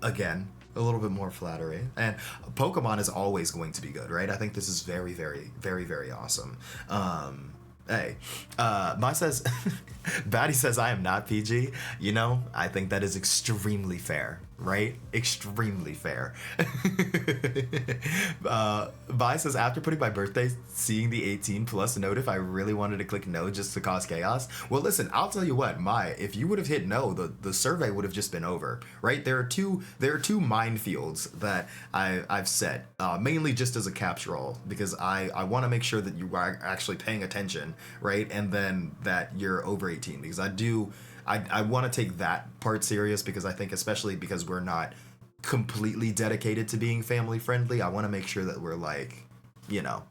again, A little bit more flattery. And Pokemon is always going to be good, right? I think this is very, very, very, very awesome. Hey, Mai says, Batty says I am not PG. You know, I think that is extremely fair, right? Extremely fair. Vi says, after putting my birthday, seeing the 18 plus note if I really wanted to click no just to cause chaos. Well, listen, I'll tell you what, Mai, if you would have hit no, the survey would have just been over, right? There are two minefields that I've set, mainly just as a capture all, because I want to make sure that you are actually paying attention, right? And then that you're over 18, because I want to take that part serious, because I think, especially because we're not completely dedicated to being family friendly, I want to make sure that we're like, you know,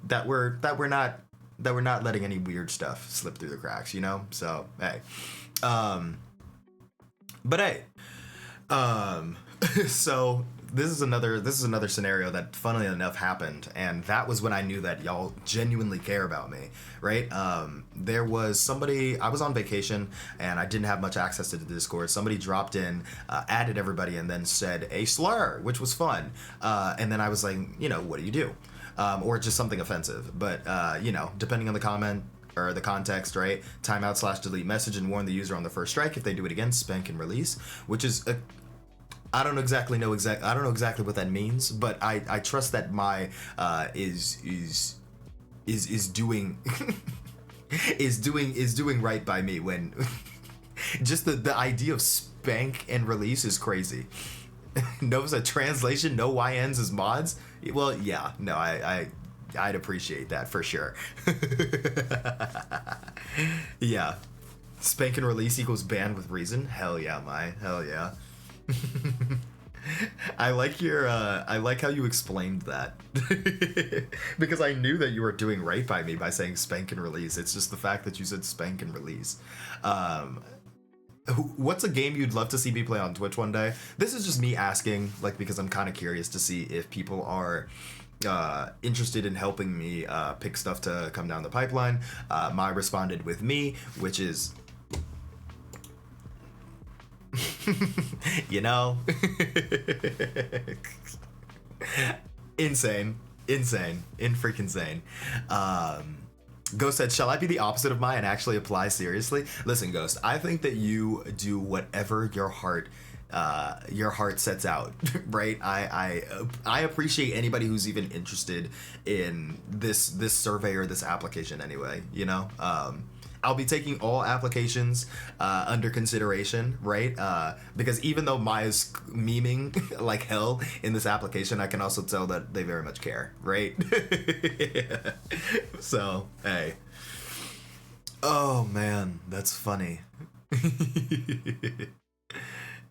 that we're not letting any weird stuff slip through the cracks, you know? So, hey. But hey, so this is another scenario that, funnily enough, happened, and that was when I knew that y'all genuinely care about me, right? There was somebody, I was on vacation and I didn't have much access to the Discord. Somebody dropped in, added everybody, and then said a slur, which was fun. And then I was like, you know, what do you do? Or just something offensive, but you know, depending on the comment or the context, right? Timeout/delete message and warn the user on the first strike. If they do it again, spank and release, which is I don't know exactly what that means, but I trust that my is doing is doing right by me when just the idea of spank and release is crazy. Knows a translation, no YNs as mods. Well, yeah, no, I'd appreciate that for sure. Yeah, spank and release equals ban with reason. Hell yeah, hell yeah. I like how you explained that. Because I knew that you were doing right by me by saying spank and release. It's just the fact that you said spank and release. What's a game you'd love to see me play on Twitch one day? This is just me asking, like, because I'm kind of curious to see if people are interested in helping me pick stuff to come down the pipeline. Mai responded with me, which is you know, insane, freaking insane. Ghost said, shall I be the opposite of Mai and actually apply seriously? Listen, Ghost, I think that you do whatever your heart sets out, right? I appreciate anybody who's even interested in this survey or this application anyway, you know? I'll be taking all applications under consideration, right? Because even though Maya's memeing like hell in this application, I can also tell that they very much care, right? So, hey. Oh man, that's funny.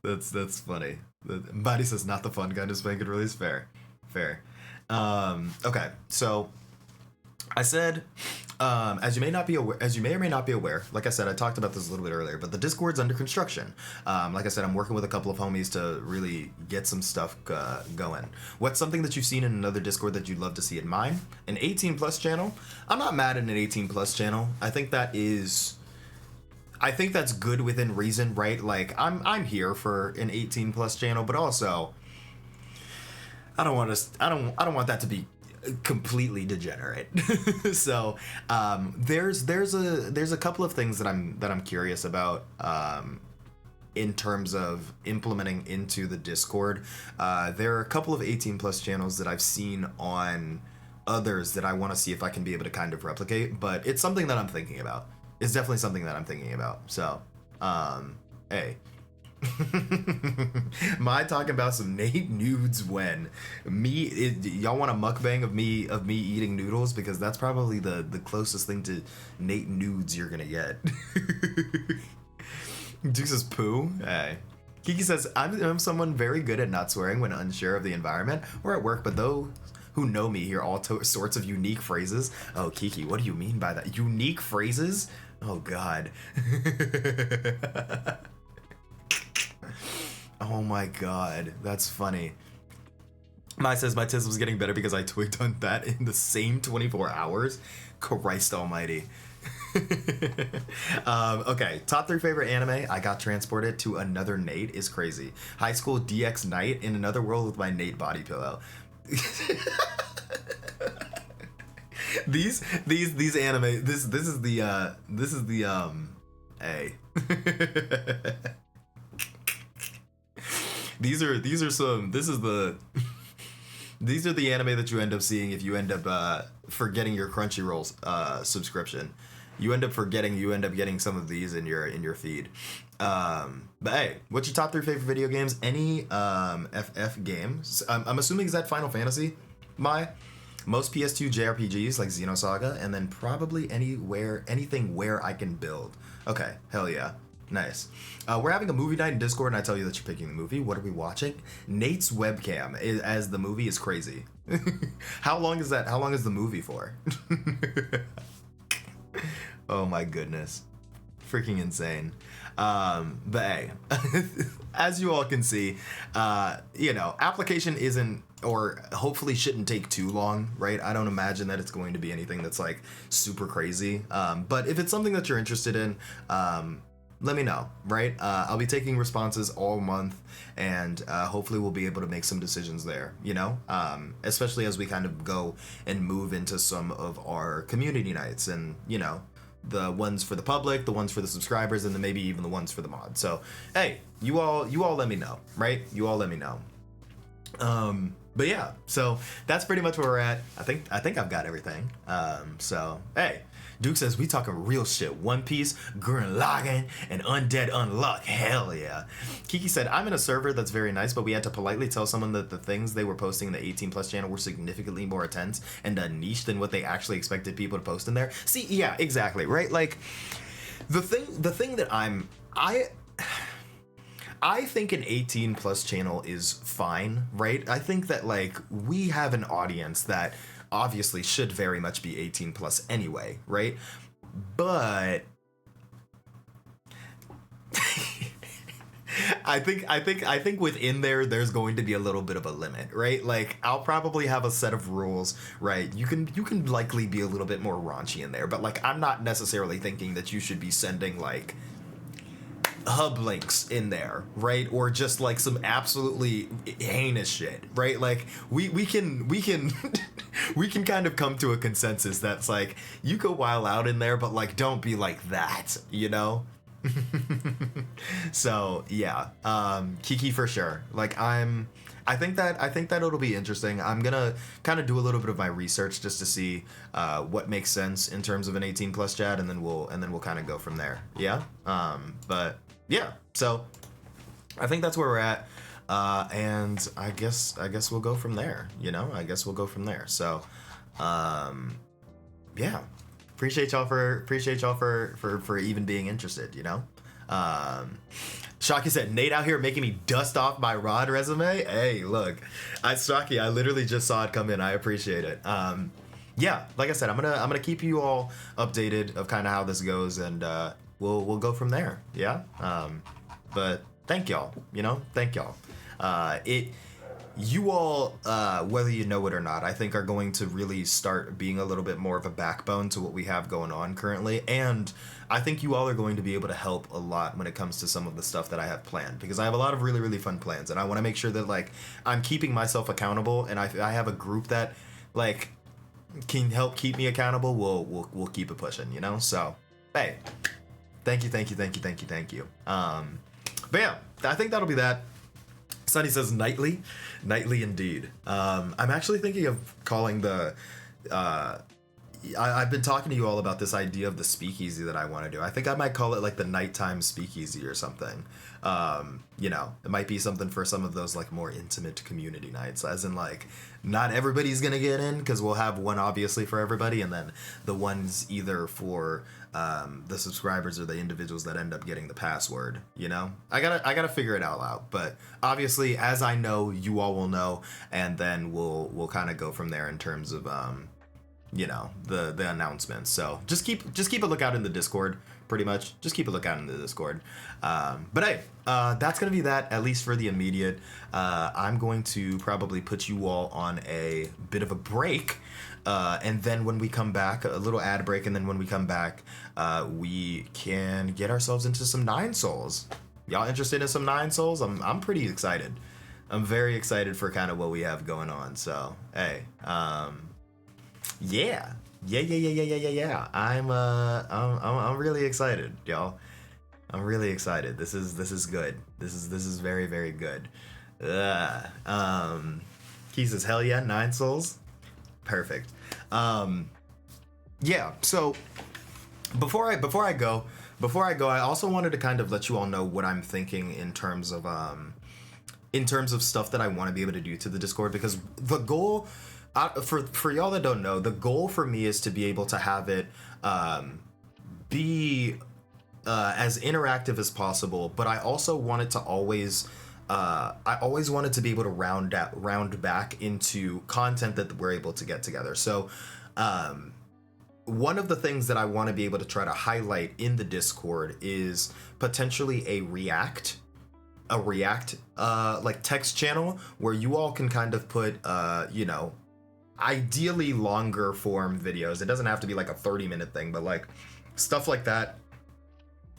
That's funny. Body says not the fun kind of spank and release. Fair. Okay, so I said, as you may or may not be aware, like I said, I talked about this a little bit earlier, but the Discord's under construction. Like I said, I'm working with a couple of homies to really get some stuff going. What's something that you've seen in another Discord that you'd love to see in mine? An 18 plus channel? I'm not mad at an 18 plus channel. I think that's good within reason, right? Like I'm here for an 18 plus channel, but also I don't want that to be completely degenerate. So there's a couple of things that I'm curious about in terms of implementing into the Discord. There are a couple of 18 plus channels that I've seen on others that I want to see if I can be able to kind of replicate, but it's something that I'm thinking about. It's definitely something that I'm thinking about. So hey. My talking about some Nate nudes when y'all want a mukbang of me eating noodles, because that's probably the closest thing to Nate nudes you're gonna get. Duke says poo. Hey. Kiki says I'm someone very good at not swearing when unsure of the environment or at work, but those who know me hear all sorts of unique phrases. Oh, Kiki, what do you mean by that? Unique phrases? Oh God. Oh my God, that's funny. Mai says my tits was getting better because I twigged on that in the same 24 hours. Christ almighty. Okay, top 3 favorite anime. I got transported to another Nate is crazy. High school DX night in another world with my Nate body pillow. these anime. This is the hey. These are the anime that you end up seeing if you end up forgetting your Crunchyroll subscription. You end up getting some of these in your feed. But hey, what's your top 3 favorite video games? Any FF games? I'm assuming is that Final Fantasy? Most PS2 JRPGs like Xenosaga, and then probably anything where I can build. Okay, hell yeah. Nice. We're having a movie night in Discord, and I tell you that you're picking the movie. What are we watching? Nate's webcam as the movie is crazy. How long is that? How long is the movie for? Oh my goodness. Freaking insane. But hey, as you all can see, application isn't, or hopefully shouldn't take too long, right? I don't imagine that it's going to be anything that's like super crazy. But if it's something that you're interested in, let me know, right? I'll be taking responses all month, and hopefully we'll be able to make some decisions there, especially as we kind of go and move into some of our community nights, and, the ones for the public, the ones for the subscribers, and then maybe even the ones for the mod. So, hey, you all let me know, right? You all let me know. But yeah, so that's pretty much where we're at. I think I've got everything. So, hey. Duke says, we talking real shit. One Piece, Gurren Lagann, and Undead Unluck. Hell yeah. Kiki said, I'm in a server that's very nice, but we had to politely tell someone that the things they were posting in the 18 plus channel were significantly more intense and niche than what they actually expected people to post in there. See, yeah, exactly, right? Like, the thing that I think an 18 plus channel is fine, right? I think that, like, we have an audience that obviously should very much be 18 plus anyway, right? But I think within there's going to be a little bit of a limit, right? Like, I'll probably have a set of rules, right? You can likely be a little bit more raunchy in there, but like, I'm not necessarily thinking that you should be sending like hub links in there, right? Or just like some absolutely heinous shit, right? Like, we can we can kind of come to a consensus that's like, you go wild out in there, but like, don't be like that, So yeah, Kiki for sure. Like, I think that it'll be interesting. I'm gonna kind of do a little bit of my research just to see what makes sense in terms of an 18 plus chat, and then we'll kind of go from there. Yeah. But yeah, so I think that's where we're at. And I guess we'll go from there. I guess we'll go from there. So, yeah. Appreciate y'all for even being interested. Shocky said, Nate out here making me dust off my rod resume. Hey, look, Shocky, I literally just saw it come in. I appreciate it. Yeah, like I said, I'm gonna keep you all updated of kind of how this goes, and we'll go from there. Yeah. But thank y'all. Thank y'all. You all, whether you know it or not, I think are going to really start being a little bit more of a backbone to what we have going on currently. And I think you all are going to be able to help a lot when it comes to some of the stuff that I have planned, because I have a lot of really, really fun plans, and I want to make sure that like I'm keeping myself accountable, and I have a group that like can help keep me accountable. We'll keep it pushing, So, hey, thank you. But yeah, I think that'll be that. Sunny says nightly indeed. I'm actually thinking of calling the I've been talking to you all about this idea of the speakeasy that I want to do. I think I might call it like the nighttime speakeasy or something. It might be something for some of those like more intimate community nights, as in like not everybody's gonna get in, because we'll have one obviously for everybody, and then the ones either for the subscribers or the individuals that end up getting the password. I gotta figure it all out, but obviously, as I know, you all will know, and then we'll kind of go from there in terms of the announcements. So just keep a lookout in the Discord. pretty much. Just keep a lookout in the Discord. But hey, that's going to be that, at least for the immediate. I'm going to probably put you all on a bit of a break. And then when we come back, a little ad break, and then when we come back, we can get ourselves into some Nine Souls. Y'all interested in some Nine Souls? I'm pretty excited. I'm very excited for kind of what we have going on. So, hey, yeah. I'm really excited, y'all. I'm really excited. This is good. This is very, very good. He says, hell yeah, Nine Souls. Perfect. Yeah, so before I go, I also wanted to kind of let you all know what I'm thinking in terms of stuff that I want to be able to do to the Discord, because the goal, for y'all that don't know, the goal for me is to be able to have it be as interactive as possible, but I also want it to always want it to be able to round back into content that we're able to get together. So one of the things that I want to be able to try to highlight in the Discord is potentially a React like text channel where you all can kind of put ideally longer form videos. It doesn't have to be like a 30-minute thing, but like stuff like that,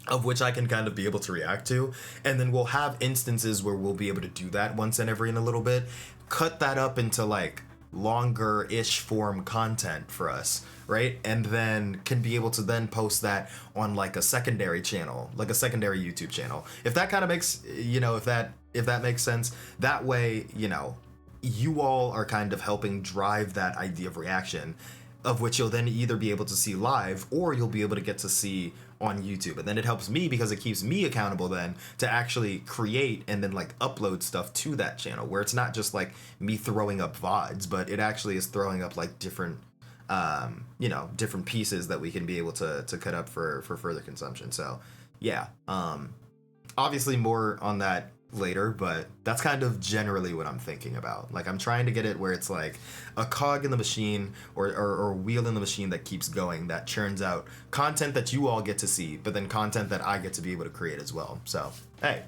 of which I can kind of be able to react to. And then we'll have instances where we'll be able to do that once in a little bit, cut that up into like longer-ish form content for us, right? And then can be able to then post that on like a secondary channel, like a secondary YouTube channel. If that kind of makes, if that makes sense, that way, you all are kind of helping drive that idea of reaction, of which you'll then either be able to see live or you'll be able to get to see on YouTube. And then it helps me because it keeps me accountable then to actually create and then like upload stuff to that channel, where it's not just like me throwing up VODs, but it actually is throwing up like different different pieces that we can be able to cut up for further consumption. So yeah, obviously more on that later, but that's kind of generally what I'm thinking about. Like, I'm trying to get it where it's like a cog in the machine or wheel in the machine that keeps going, that churns out content that you all get to see, but then content that I get to be able to create as well. So, hey,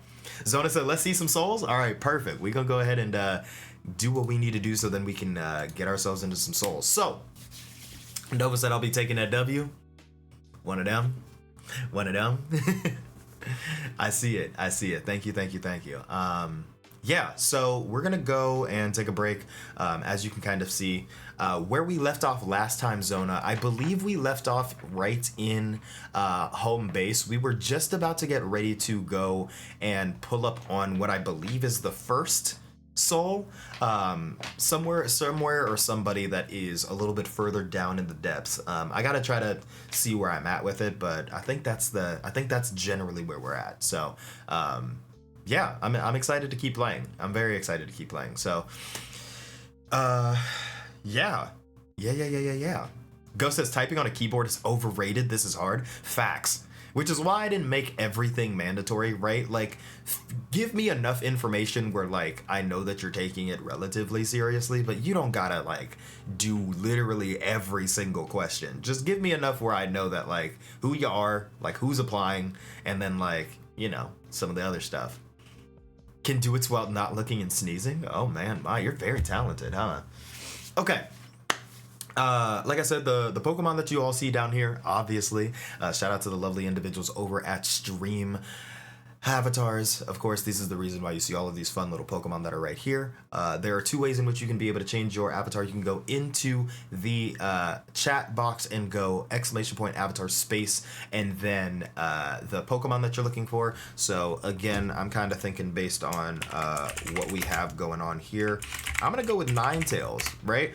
Zona said, let's see some souls. All right, perfect. We're going to go ahead and do what we need to do so then we can get ourselves into some souls. So, Nova said, I'll be taking that W. One of them. I see it. Thank you. Yeah, so we're gonna go and take a break. As you can kind of see, where we left off last time, Zona, I believe we left off right in home base. We were just about to get ready to go and pull up on what I believe is the first soul, somewhere or somebody that is a little bit further down in the depths. I gotta try to see where I'm at with it, but I think that's generally where we're at. So yeah, I'm excited to keep playing. I'm very excited to keep playing. So yeah. Ghost says typing on a keyboard is overrated. This is hard. Facts. Which is why I didn't make everything mandatory, right? Like, give me enough information where, like, I know that you're taking it relatively seriously, but you don't gotta, like, do literally every single question. Just give me enough where I know that, like, who you are, like, who's applying, and then, like, some of the other stuff. Can do it while not looking and sneezing? Oh, man, my, you're very talented, huh? Okay. Like I said, the Pokemon that you all see down here, obviously, shout out to the lovely individuals over at Stream Avatars. Of course, this is the reason why you see all of these fun little Pokemon that are right here. There are two ways in which you can be able to change your avatar. You can go into the chat box and go ! Avatar space, and then the Pokemon that you're looking for. So again, I'm kind of thinking based on what we have going on here. I'm going to go with Ninetales, right?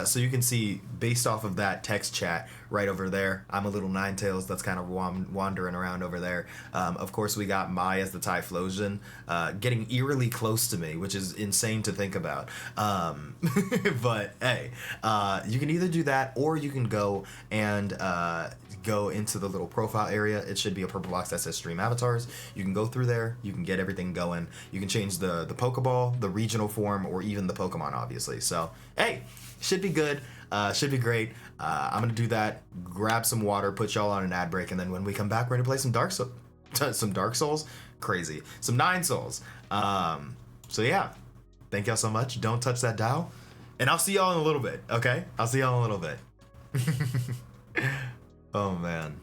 So you can see based off of that text chat right over there, I'm a little Ninetales that's kind of wandering around over there. Of course, we got Mai as the Typhlosion, getting eerily close to me, which is insane to think about. But hey, you can either do that or you can go and go into the little profile area. It should be a purple box that says Stream Avatars. You can go through there. You can get everything going. You can change the Pokeball, the regional form, or even the Pokemon, obviously. So, hey, should be good. Should be great. I'm gonna do that. Grab some water, put y'all on an ad break, and then when we come back, we're gonna play some Dark Souls. Crazy. Some 9 Souls. So yeah. Thank y'all so much. Don't touch that dial. And I'll see y'all in a little bit, okay? I'll see y'all in a little bit. Oh, man.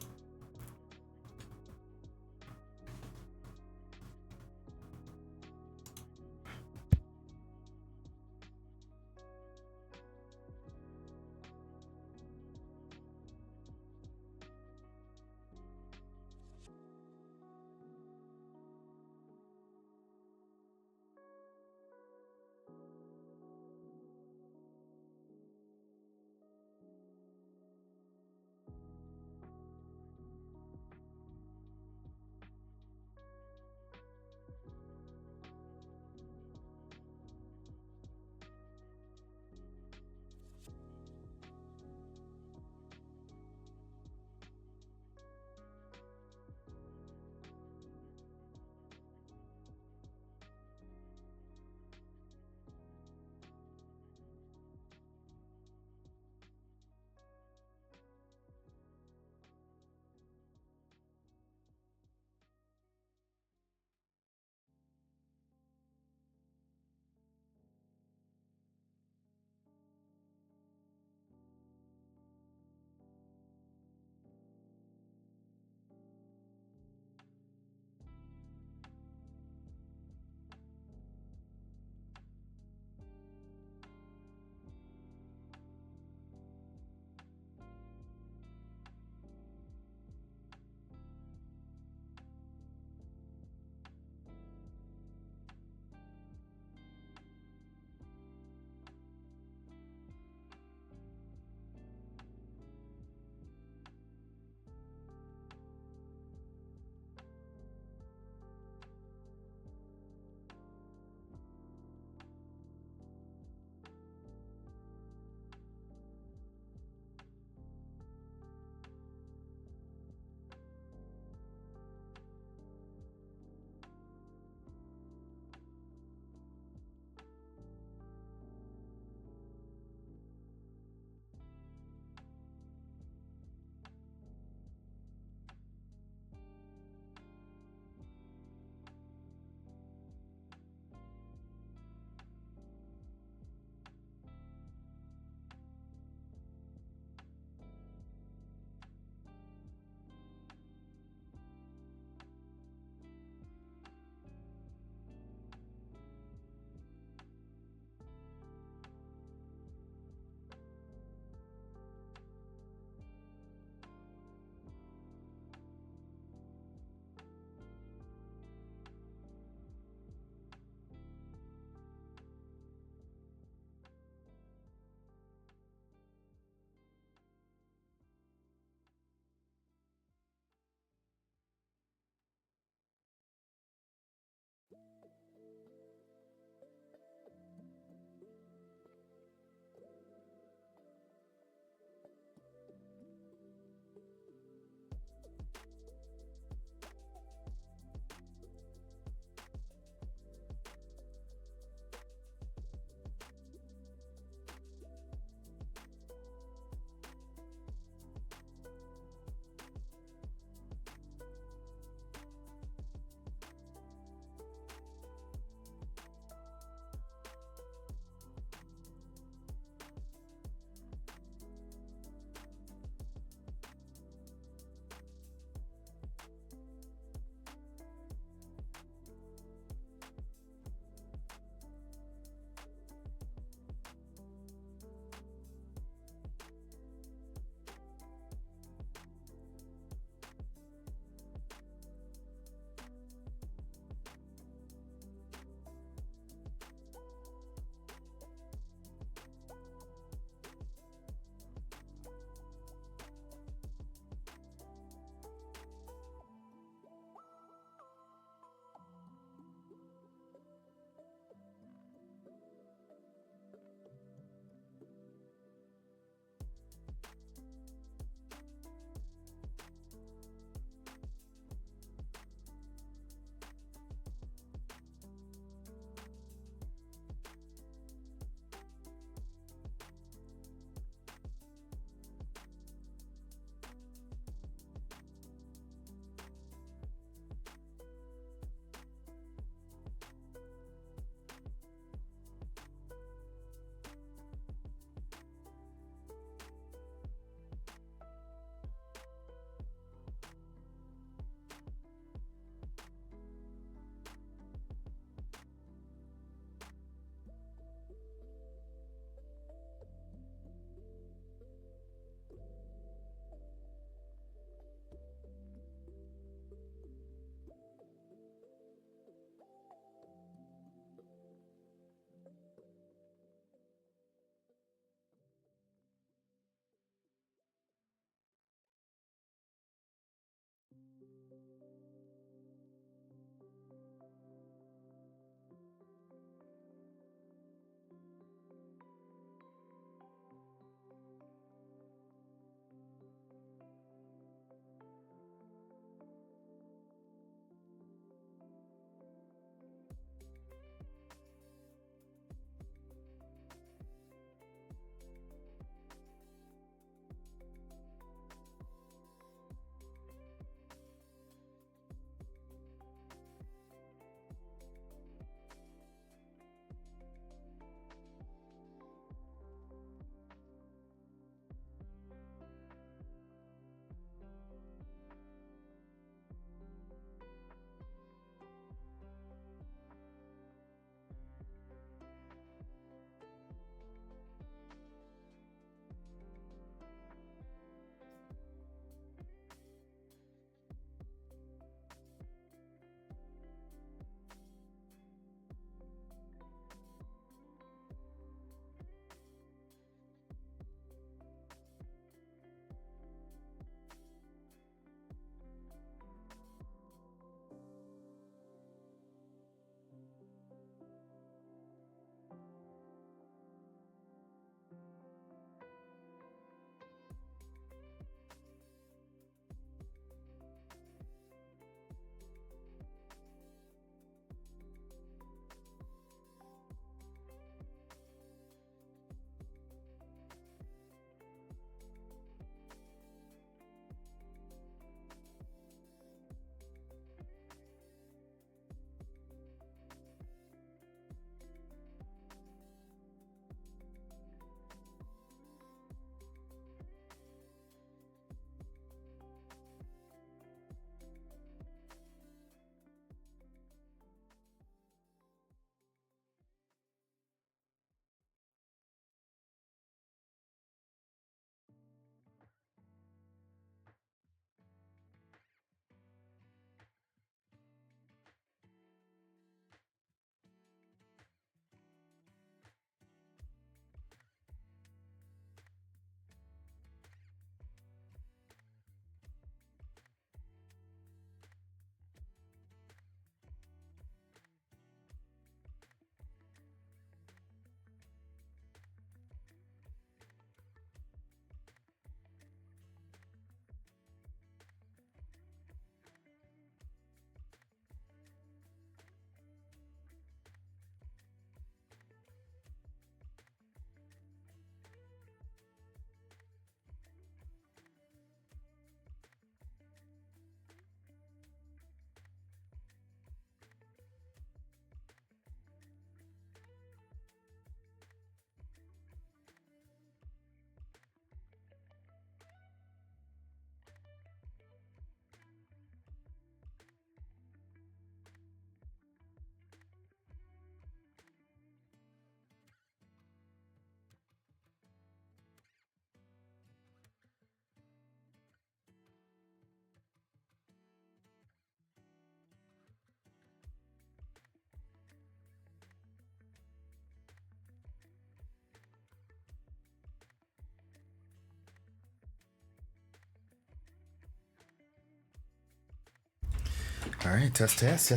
All right, test.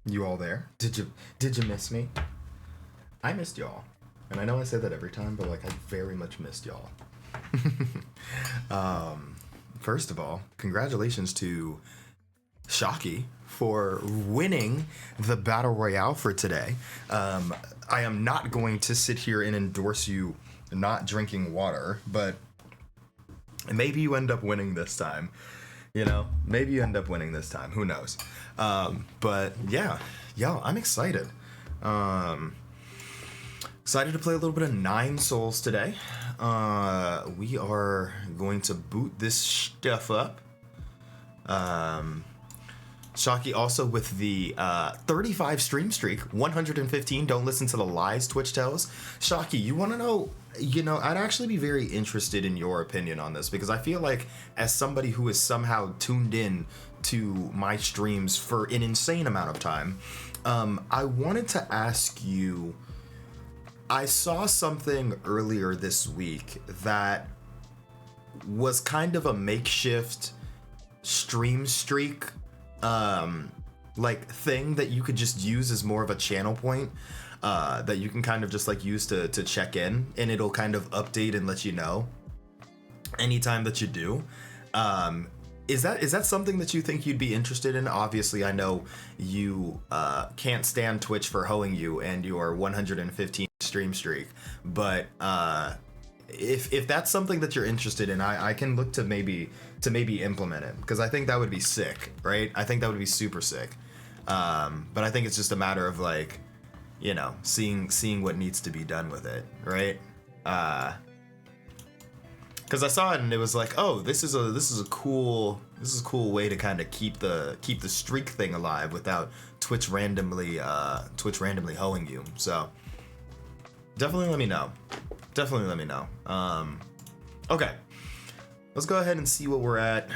You all there? Did you miss me? I missed y'all. And I know I say that every time, but like I very much missed y'all. First of all, congratulations to Shocky for winning the Battle Royale for today. I am not going to sit here and endorse you not drinking water, but maybe you end up winning this time. You know, maybe you end up winning this time. Who knows? But yeah, yo, I'm excited. Excited to play a little bit of Nine Souls today. We are going to boot this stuff up. Shocky also with the 35 stream streak, 115 don't listen to the lies Twitch tells. Shocky, you want to know, I'd actually be very interested in your opinion on this, because I feel like as somebody who is somehow tuned in to my streams for an insane amount of time, I wanted to ask you, I saw something earlier this week that was kind of a makeshift stream streak like thing that you could just use as more of a channel point that you can kind of just like use to check in, and it'll kind of update and let you know anytime that you do. Is that something that you think you'd be interested in? Obviously, I know you can't stand Twitch for hoeing you and your 115 stream streak, but if that's something that you're interested in, I can look to maybe implement it, because I think that would be sick, right? I think that would be super sick. But I think it's just a matter of like, seeing what needs to be done with it, right? Because I saw it and it was like, oh, this is a cool way to kind of keep the streak thing alive without Twitch randomly hoeing you. So definitely let me know. Okay, let's go ahead and see what we're at.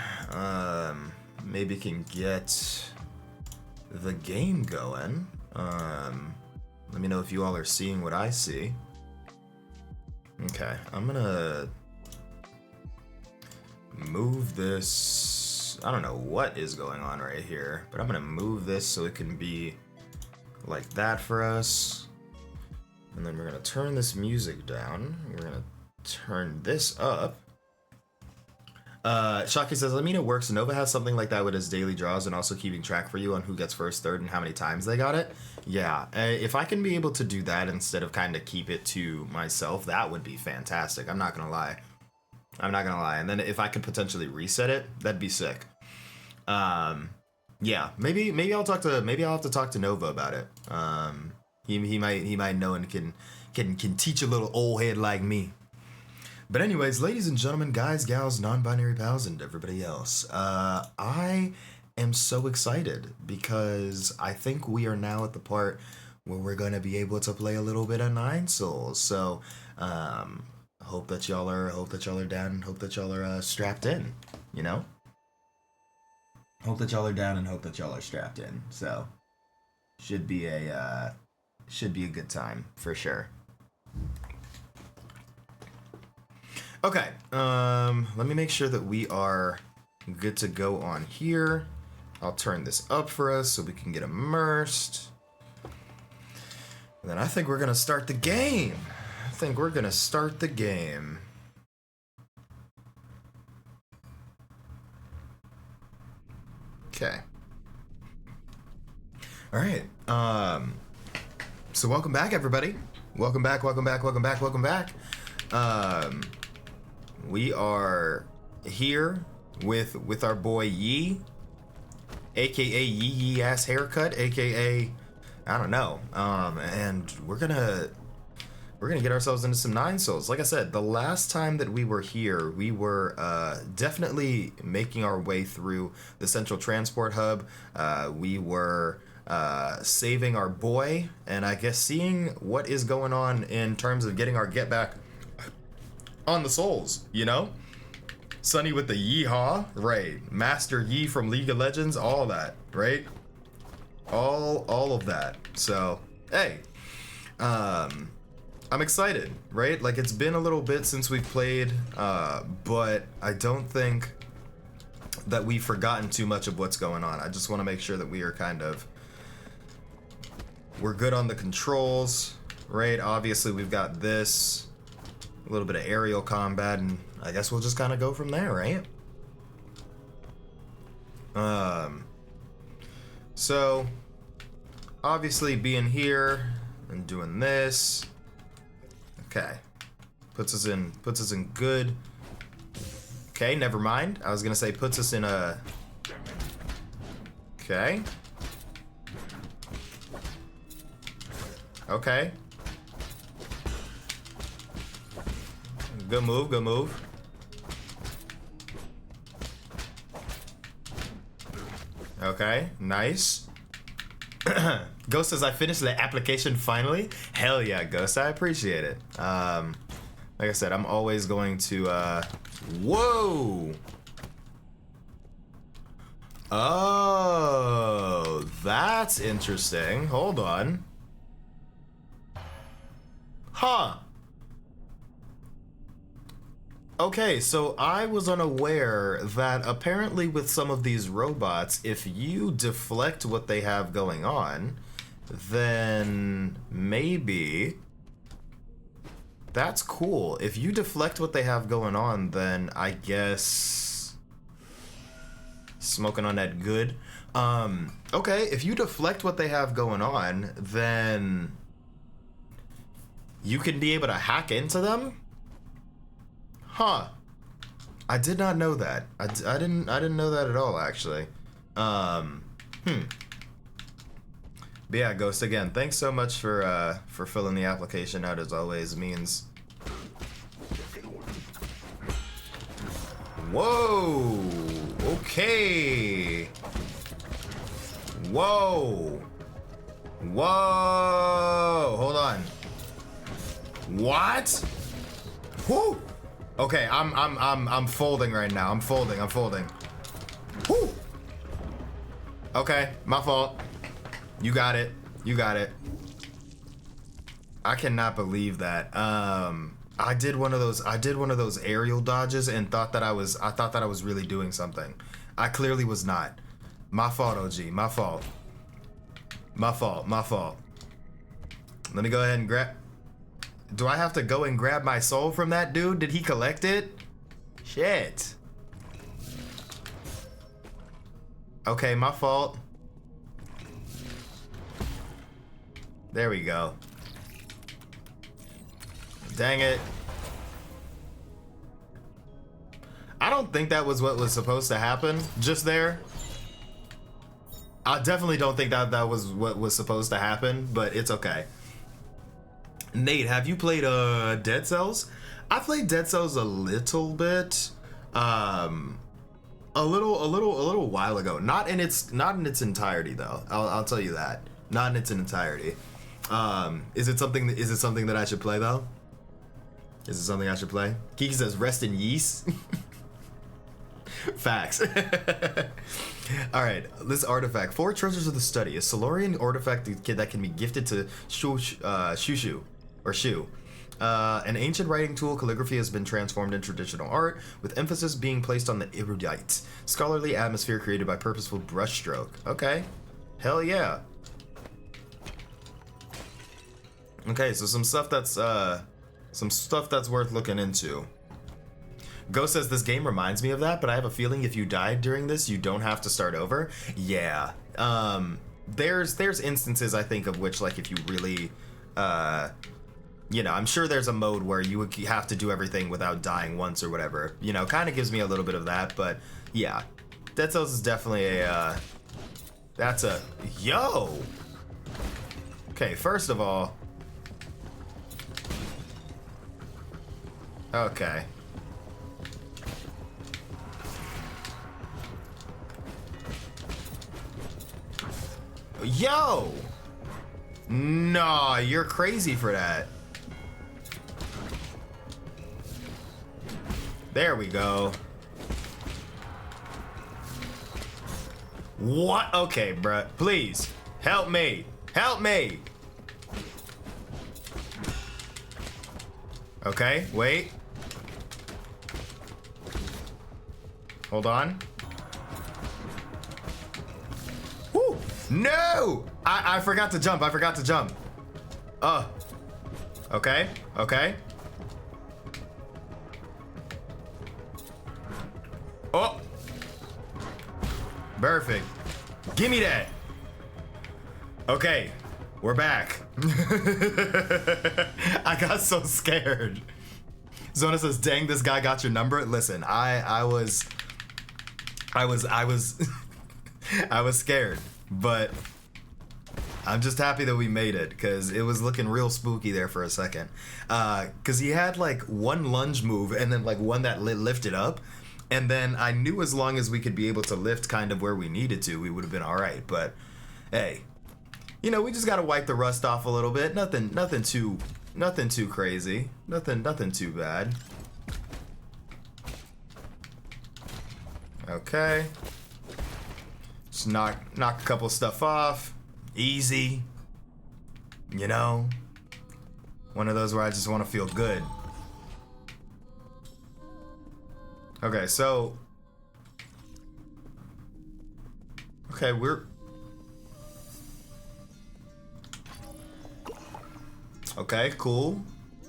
Maybe can get the game going. Let me know if you all are seeing what I see. Okay, I'm gonna move this. I don't know what is going on right here, but I'm gonna move this so it can be like that for us. And then we're gonna turn this music down. We're gonna turn this up. Shocky says, let me know works. Nova has something like that with his daily draws and also keeping track for you on who gets first, third, and how many times they got it. Yeah, if I can be able to do that instead of kind of keep it to myself, that would be fantastic. I'm not gonna lie. And then if I could potentially reset it, that'd be sick. Yeah, maybe I'll have to talk to Nova about it. He might know and can teach a little old head like me. But anyways, ladies and gentlemen, guys, gals, non-binary pals, and everybody else, I am so excited because I think we are now at the part where we're going to be able to play a little bit of Nine Souls. So, hope that y'all are down, hope that y'all are strapped in, Hope that y'all are down and hope that y'all are strapped in. So, should be a good time for sure. Okay, let me make sure that we are good to go on here. I'll turn this up for us so we can get immersed. And then I think we're gonna start the game. Okay. All right. So welcome back, everybody. Welcome back. We are here with our boy Yee, aka Yee ass haircut, aka I don't know. And we're gonna get ourselves into some Nine Souls. Like I said, the last time that we were here, we were definitely making our way through the Central Transport Hub. We were saving our boy, and I guess seeing what is going on in terms of getting our get back on the souls, Sunny with the yeehaw, right? Master Yi from League of Legends, all that, right? All of that. So, hey, I'm excited, right? Like, it's been a little bit since we've played, but I don't think that we've forgotten too much of what's going on. I just want to make sure that we are we're good on the controls, right? Obviously, we've got this, a little bit of aerial combat, and I guess we'll just kind of go from there, right? So, obviously being here and doing this, okay, puts us in good. Okay, never mind. I was gonna say puts us in a. Okay. Okay. Good move, good move. Okay, nice. Ghost says, I finished the application finally. Hell yeah, Ghost, I appreciate it. Like I said, I'm always going to, whoa! Oh, that's interesting. Hold on. Huh. Okay, so I was unaware that apparently with some of these robots, if you deflect what they have going on, then maybe that's cool. If you deflect what they have going on, then I guess smoking on that good. Okay, if you deflect what they have going on, then you can be able to hack into them? Huh. I did not know that. I didn't know that at all, actually. But yeah, Ghost, again, thanks so much for filling the application out, as always. Means. Whoa. Okay. Whoa. Whoa. Hold on. What? Whoo. Okay, I'm folding right now. I'm folding. Whoo. Okay, my fault. You got it. I cannot believe that. I did one of those aerial dodges and thought that I was really doing something. I clearly was not. My fault, OG. My fault. Let me go ahead and grab. Do I have to go and grab my soul from that dude? Did he collect it? Shit. Okay, my fault. There we go. Dang it. I don't think that was what was supposed to happen just there. I definitely don't think that was what was supposed to happen, but it's okay. Nate, have you played Dead Cells? I played Dead Cells a little bit, a little while ago. Not in its entirety though. I'll tell you that. Not in its entirety. Is it something that I should play though? Is it something I should play? Kiki says rest in yeast. Facts. All right, this artifact. 4 treasures of the study. A Solarian artifact that can be gifted to Shushu. An ancient writing tool, calligraphy has been transformed into traditional art, with emphasis being placed on the erudite, scholarly atmosphere created by purposeful brushstroke. Okay, hell yeah. Okay, so some stuff that's worth looking into. Ghost says this game reminds me of that, but I have a feeling if you died during this, you don't have to start over. Yeah. There's instances I think of which, like, if you really I'm sure there's a mode where you would have to do everything without dying once or whatever. Kind of gives me a little bit of that, but yeah. Dead Cells is definitely yo! Okay, first of all. Okay. Yo! Nah, you're crazy for that. There we go. What? Okay, bruh. Please. Help me. Help me. Okay, wait. Hold on. Woo! No! I forgot to jump. I forgot to jump. Okay. Okay. Oh! Perfect. Give me that. Okay. We're back. I got so scared. Zona says, dang, this guy got your number. Listen, I was I was scared, but I'm just happy that we made it, because it was looking real spooky there for a second. Because he had like one lunge move and then like one that lifted up. And then I knew as long as we could be able to lift kind of where we needed to, we would have been all right. But hey, you know, we just got to wipe the rust off a little bit. Nothing too crazy. Nothing too bad. Okay. Just knock a couple stuff off. Easy. You know, one of those where I just want to feel good. Okay, so okay, okay, cool.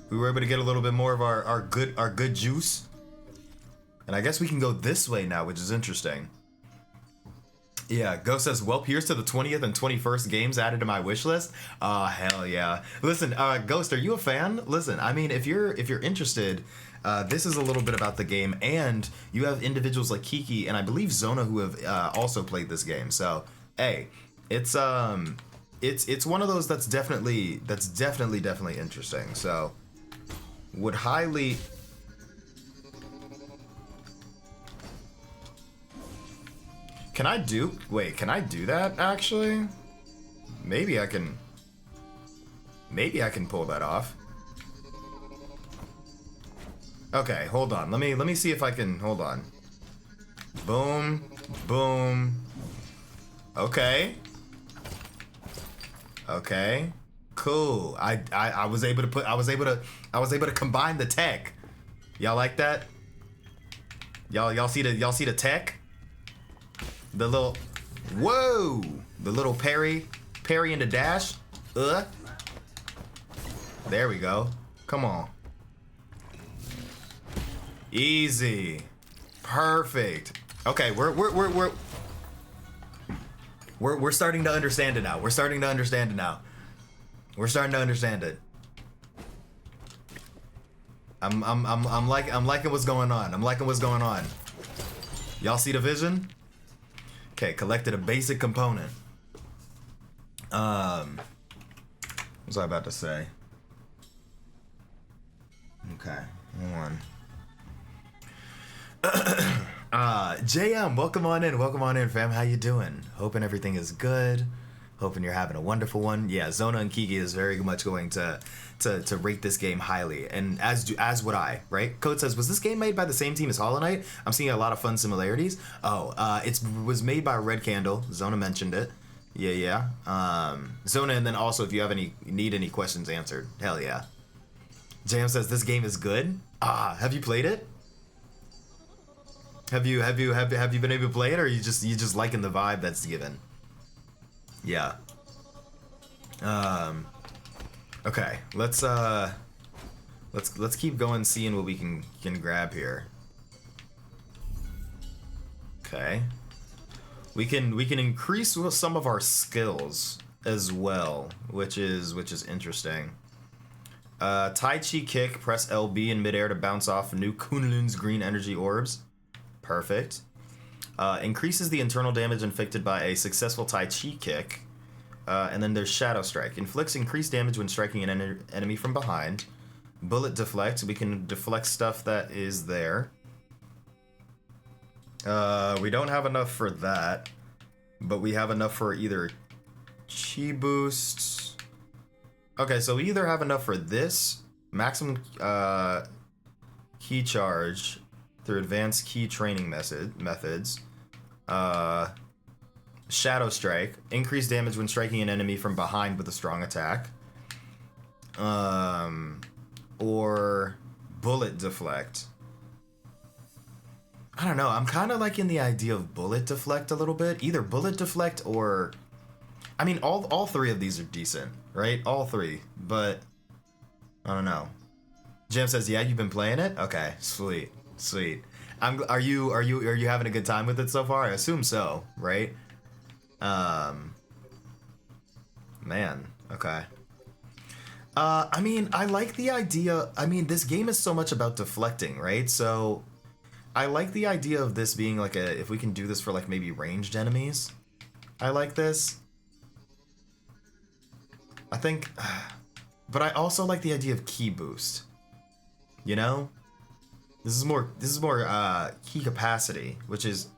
We were able to get a little bit more of our good juice. And I guess we can go this way now, which is interesting. Yeah, Ghost says, well, here's to the 20th and 21st games added to my wish list. Hell yeah. Listen, Ghost, are you a fan? Listen, I mean, if you're interested, this is a little bit about the game, and you have individuals like Kiki and I believe Zona who have also played this game. So, hey, it's one of those that's definitely interesting. So, would highly. Can I do that actually? Maybe I can pull that off. Okay, hold on. Let me see if I can, hold on. Boom, boom. Okay. Okay. Cool. I was able to combine the tech. Y'all like that? Y'all see the tech? The little, whoa! The little parry into dash. There we go. Come on. Easy. Perfect. Okay, we're starting to understand it now. We're starting to understand it. I'm liking what's going on. Y'all see the vision? Okay, collected a basic component. What was I about to say? Okay, hold on. JM, welcome on in, fam. How you doing? Hoping everything is good. Hoping you're having a wonderful one. Yeah, Zona and Kiki is very much going to rate this game highly, and as would I, right? Code says, was this game made by the same team as Hollow Knight? I'm seeing a lot of fun similarities. Oh, it was made by Red Candle. Zona mentioned it. Yeah. Zona, and then also if you have need any questions answered, hell yeah. JM says this game is good. Have you played it? Have you been able to play it, or you just liking the vibe that's given? Yeah. Okay, let's keep going, seeing what we can grab here. Okay. We can increase some of our skills as well, which is interesting. Tai Chi kick, press LB in midair to bounce off new Kunlun's green energy orbs. Perfect. Increases the internal damage inflicted by a successful Tai Chi kick. And then there's Shadow Strike. Inflicts increased damage when striking an enemy from behind. Bullet Deflect. We can deflect stuff that is there. We don't have enough for that. But we have enough for either Chi Boosts. Okay, so we either have enough for this. Maximum Key Charge through advanced key training methods. Shadow Strike, increased damage when striking an enemy from behind with a strong attack. Or bullet deflect. I don't know. I'm kind of liking the idea of bullet deflect a little bit. Either bullet deflect or... I mean, all three of these are decent, right? All three, but I don't know. Jam says, "Yeah, you've been playing it? Okay, sweet. Are you having a good time with it so far? I assume so, right? Man, okay. I mean, I like the idea. I mean, this game is so much about deflecting, right? So I like the idea of this being like if we can do this for like maybe ranged enemies. I like this. I think, but I also like the idea of key boost. You know, this is more key capacity, which is,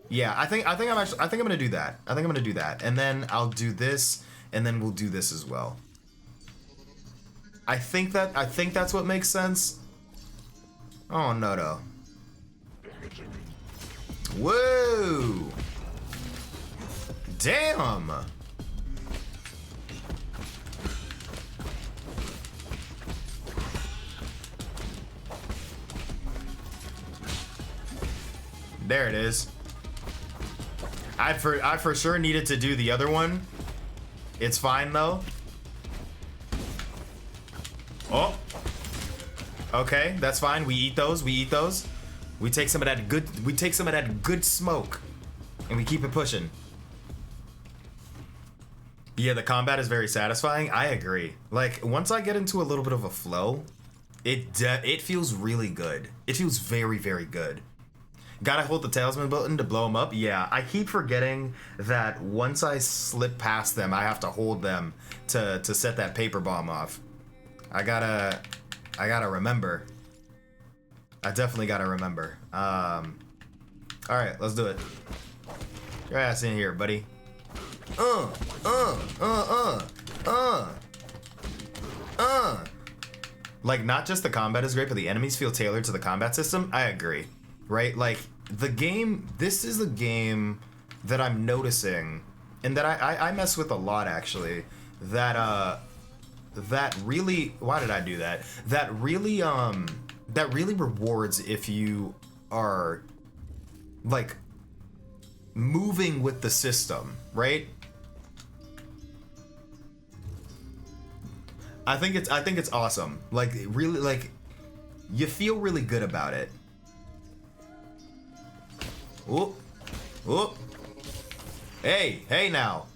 yeah. I think I'm gonna do that. I think I'm gonna do that, and then I'll do this, and then we'll do this as well. I think that's what makes sense. Oh no, no. Whoa! Damn! There it is. I for sure needed to do the other one. It's fine though. Oh. Okay, that's fine. We eat those. We take some of that good smoke and we keep it pushing. Yeah, the combat is very satisfying. I agree. Like once I get into a little bit of a flow, it feels really good. It feels very, very good. Gotta hold the talisman button to blow them up? Yeah, I keep forgetting that once I slip past them, I have to hold them to set that paper bomb off. I gotta remember. I definitely gotta remember. Alright, let's do it. Your ass in here, buddy. Like, not just the combat is great, but the enemies feel tailored to the combat system. I agree. Right? Like, the game, this is a game that I'm noticing, and that I mess with a lot, actually, that really, why did I do that? That really rewards if you are, like, moving with the system, right? I think it's awesome. Like, really, like, you feel really good about it. Whoop. Whoop. Hey now.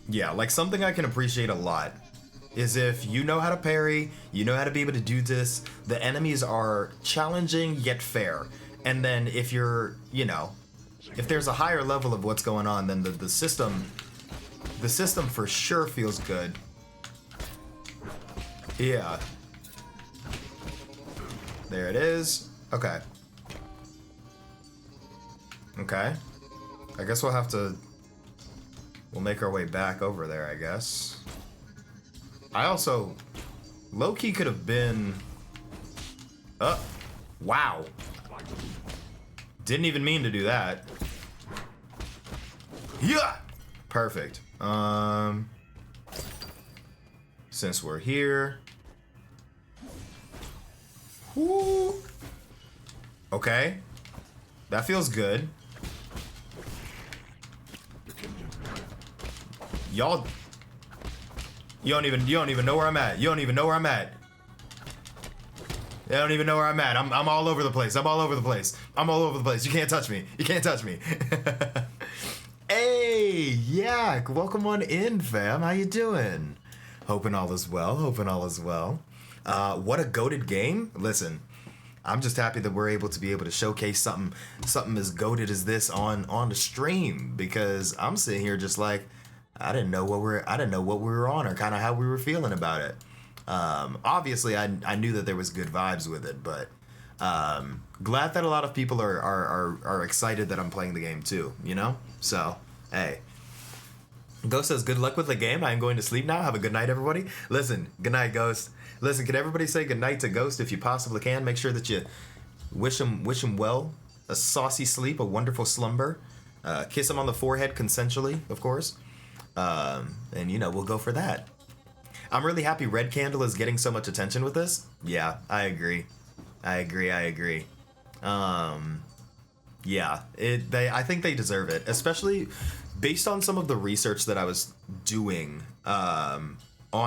Yeah, like something I can appreciate a lot is if you know how to parry, you know how to be able to do this, the enemies are challenging yet fair. And then if you're, you know, if there's a higher level of what's going on, then the system for sure feels good. Yeah. There it is. Okay. Okay. I guess we'll make our way back over there, I guess. I also low-key could have been wow. Didn't even mean to do that. Yeah. Perfect. Since we're here. Woo. Okay. That feels good. Y'all, you don't even know where I'm at. You don't even know where I'm at. You don't even know where I'm at. I'm all over the place. I'm all over the place. I'm all over the place. You can't touch me. You can't touch me. Hey, Yak, welcome on in, fam. How you doing? Hoping all is well. Hoping all is well. What a goated game. Listen, I'm just happy that we're able to showcase something as goated as this on the stream, because I'm sitting here just like, I didn't know what we were on or kind of how we were feeling about it. Obviously, I knew that there was good vibes with it, but glad that a lot of people are excited that I'm playing the game too. You know, so hey. Ghost says, good luck with the game. I am going to sleep now. Have a good night, everybody. Listen, good night, Ghost. Listen, can everybody say good night to Ghost if you possibly can? Make sure that you wish him well, a saucy sleep, a wonderful slumber. Kiss him on the forehead consensually, of course. And you know, we'll go for that. I'm really happy Red Candle is getting so much attention with this. Yeah, I agree. I agree. Yeah, I think they deserve it, especially based on some of the research that I was doing on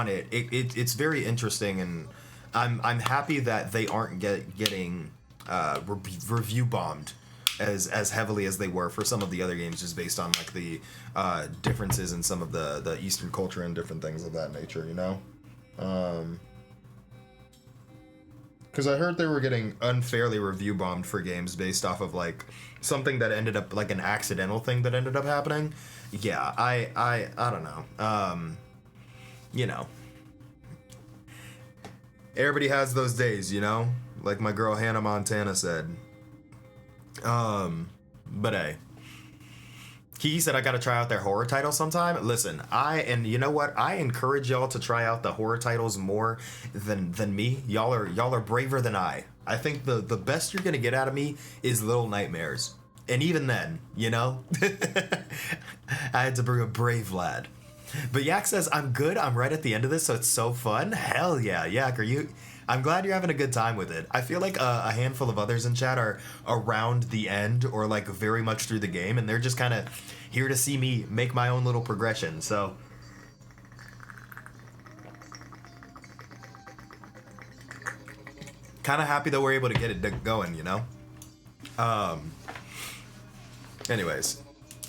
it. It's very interesting, and I'm happy that they aren't getting review bombed as heavily as they were for some of the other games, just based on like the differences in some of the Eastern culture and different things of that nature, you know. Because I heard they were getting unfairly review bombed for games based off of like something that ended up like an accidental thing that ended up happening. Yeah, I don't know. You know, everybody has those days, you know, like my girl Hannah Montana said. But hey, Kiki said I gotta try out their horror titles sometime. Listen, and you know what? I encourage y'all to try out the horror titles more than me. Y'all are braver than I. I think the best you're gonna get out of me is Little Nightmares. And even then, you know, I had to bring a brave lad. But Yak says, I'm good. I'm right at the end of this, so it's so fun. Hell yeah, Yak, I'm glad you're having a good time with it. I feel like a handful of others in chat are around the end or like very much through the game, and they're just kind of here to see me make my own little progression. So kind of happy that we're able to get it going, you know? Anyways.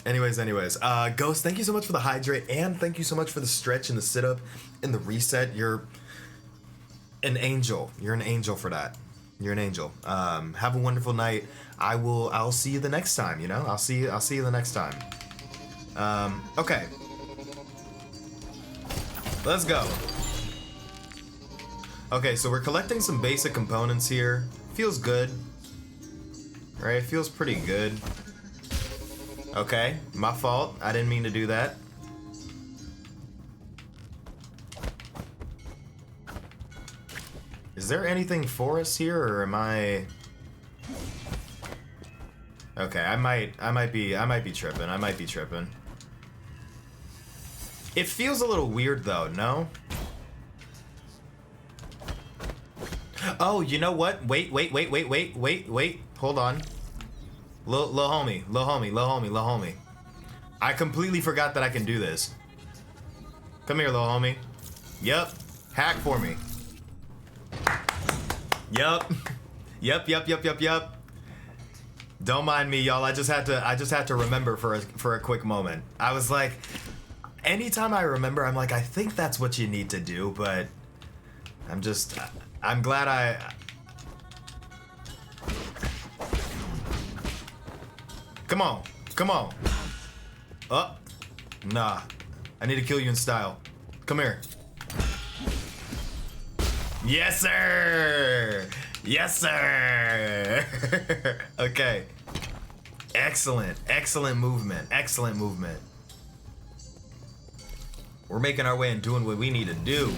Ghost, thank you so much for the hydrate, and thank you so much for the stretch and the sit-up and the reset. You're an angel. You're an angel for that. You're an angel. Have a wonderful night. I'll see you the next time, you know? I'll see you the next time. Okay. Let's go. Okay, so we're collecting some basic components here. Feels good. Right? Feels pretty good. Okay, my fault. I didn't mean to do that. Is there anything for us here, or am I? Okay, I might be tripping. It feels a little weird though, no? Oh, you know what? Wait. Hold on. Lil homie. I completely forgot that I can do this. Come here, lil homie. Yup. Hack for me. Yup. Yup. Don't mind me, y'all. I just had to remember for a quick moment. I was like, anytime I remember, I'm like, I think that's what you need to do, but I'm glad I. Come on. Oh, nah. I need to kill you in style. Come here. Yes, sir. Okay. Excellent movement. We're making our way and doing what we need to do.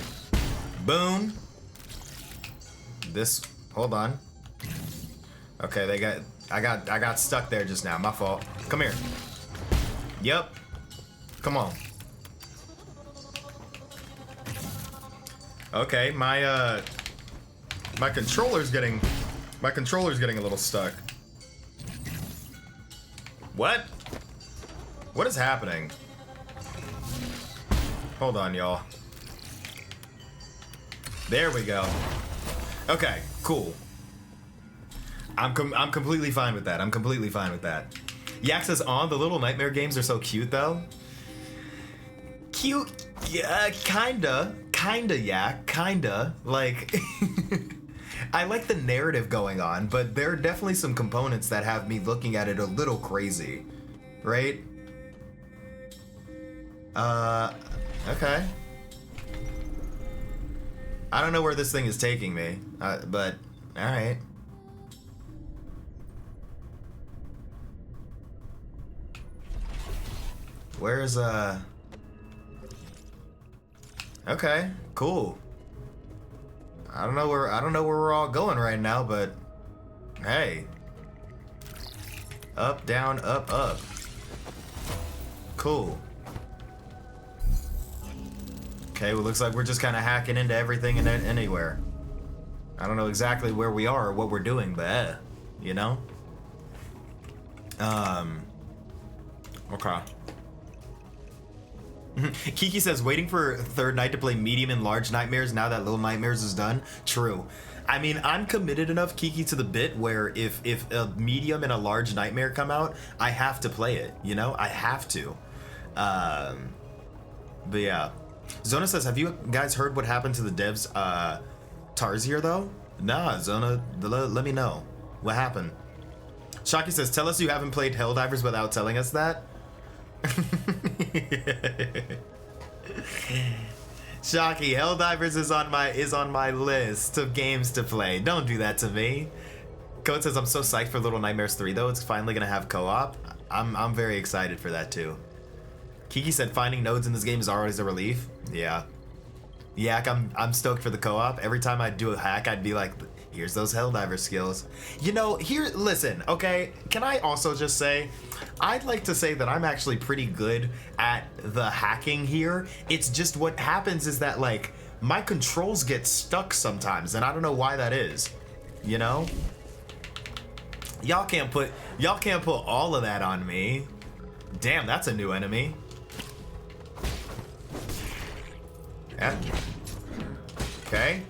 Boom. Hold on. Okay, I got stuck there just now. My fault. Come here. Yep. Come on. Okay, my controller's getting a little stuck. What? What is happening? Hold on, y'all. There we go. Okay, cool. I'm completely fine with that. Yak says, the Little Nightmare games are so cute though. Cute? Yeah, kinda, Yak, kinda. Like, I like the narrative going on, but there are definitely some components that have me looking at it a little crazy, right? Okay. I don't know where this thing is taking me, but alright. Where's, okay, cool. I don't know where we're all going right now, but hey. Up, down, up, up. Cool. Okay, well, looks like we're just kind of hacking into everything and anywhere. I don't know exactly where we are or what we're doing, but you know? Okay. Kiki says, waiting for third night to play medium and large nightmares now that little nightmares is done. True. I mean, I'm committed enough, Kiki, to the bit where if a medium and a large nightmare come out, I have to play it, you know? I have to. But yeah. Zona says, have you guys heard what happened to the devs Tarsier though? Nah, Zona, let me know. What happened? Shaki says, tell us you haven't played Helldivers without telling us that. Shocky, Helldivers is on my list of games to play. Don't do that to me. Code says I'm so psyched for Little Nightmares 3 though. It's finally gonna have co-op. I'm very excited for that too. Kiki said finding nodes in this game is always a relief. Yeah. Yak, I'm stoked for the co-op. Every time I do a hack, I'd be like, here's those Helldiver skills. You know, listen, okay? Can I also just say, I'd like to say that I'm actually pretty good at the hacking here. It's just what happens is that, like, my controls get stuck sometimes, and I don't know why that is. You know? Y'all can't put all of that on me. Damn, that's a new enemy. Yeah. Okay.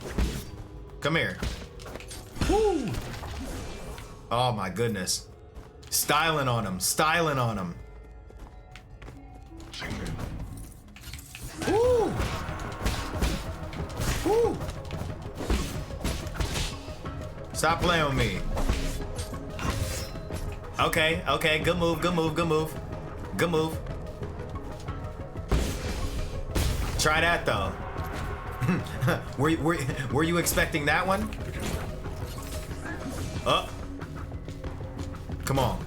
Come here. Woo! Oh my goodness. Styling on him. Styling on him. Woo! Woo! Stop playing with me. Okay, okay, good move, good move, good move. Good move. Try that though. Were you expecting that one? Oh. Come on.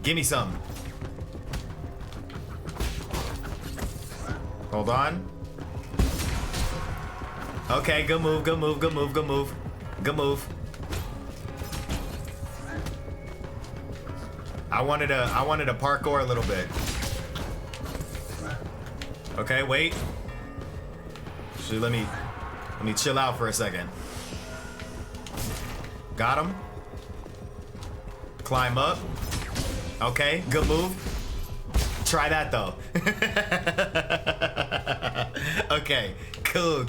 Give me some. Hold on. Okay, good move, good move, good move, good move. Good move. I wanted to parkour a little bit. Okay, wait. Actually, let me chill out for a second. Got him. Climb up. Okay, good move. Try that though. Okay, cool.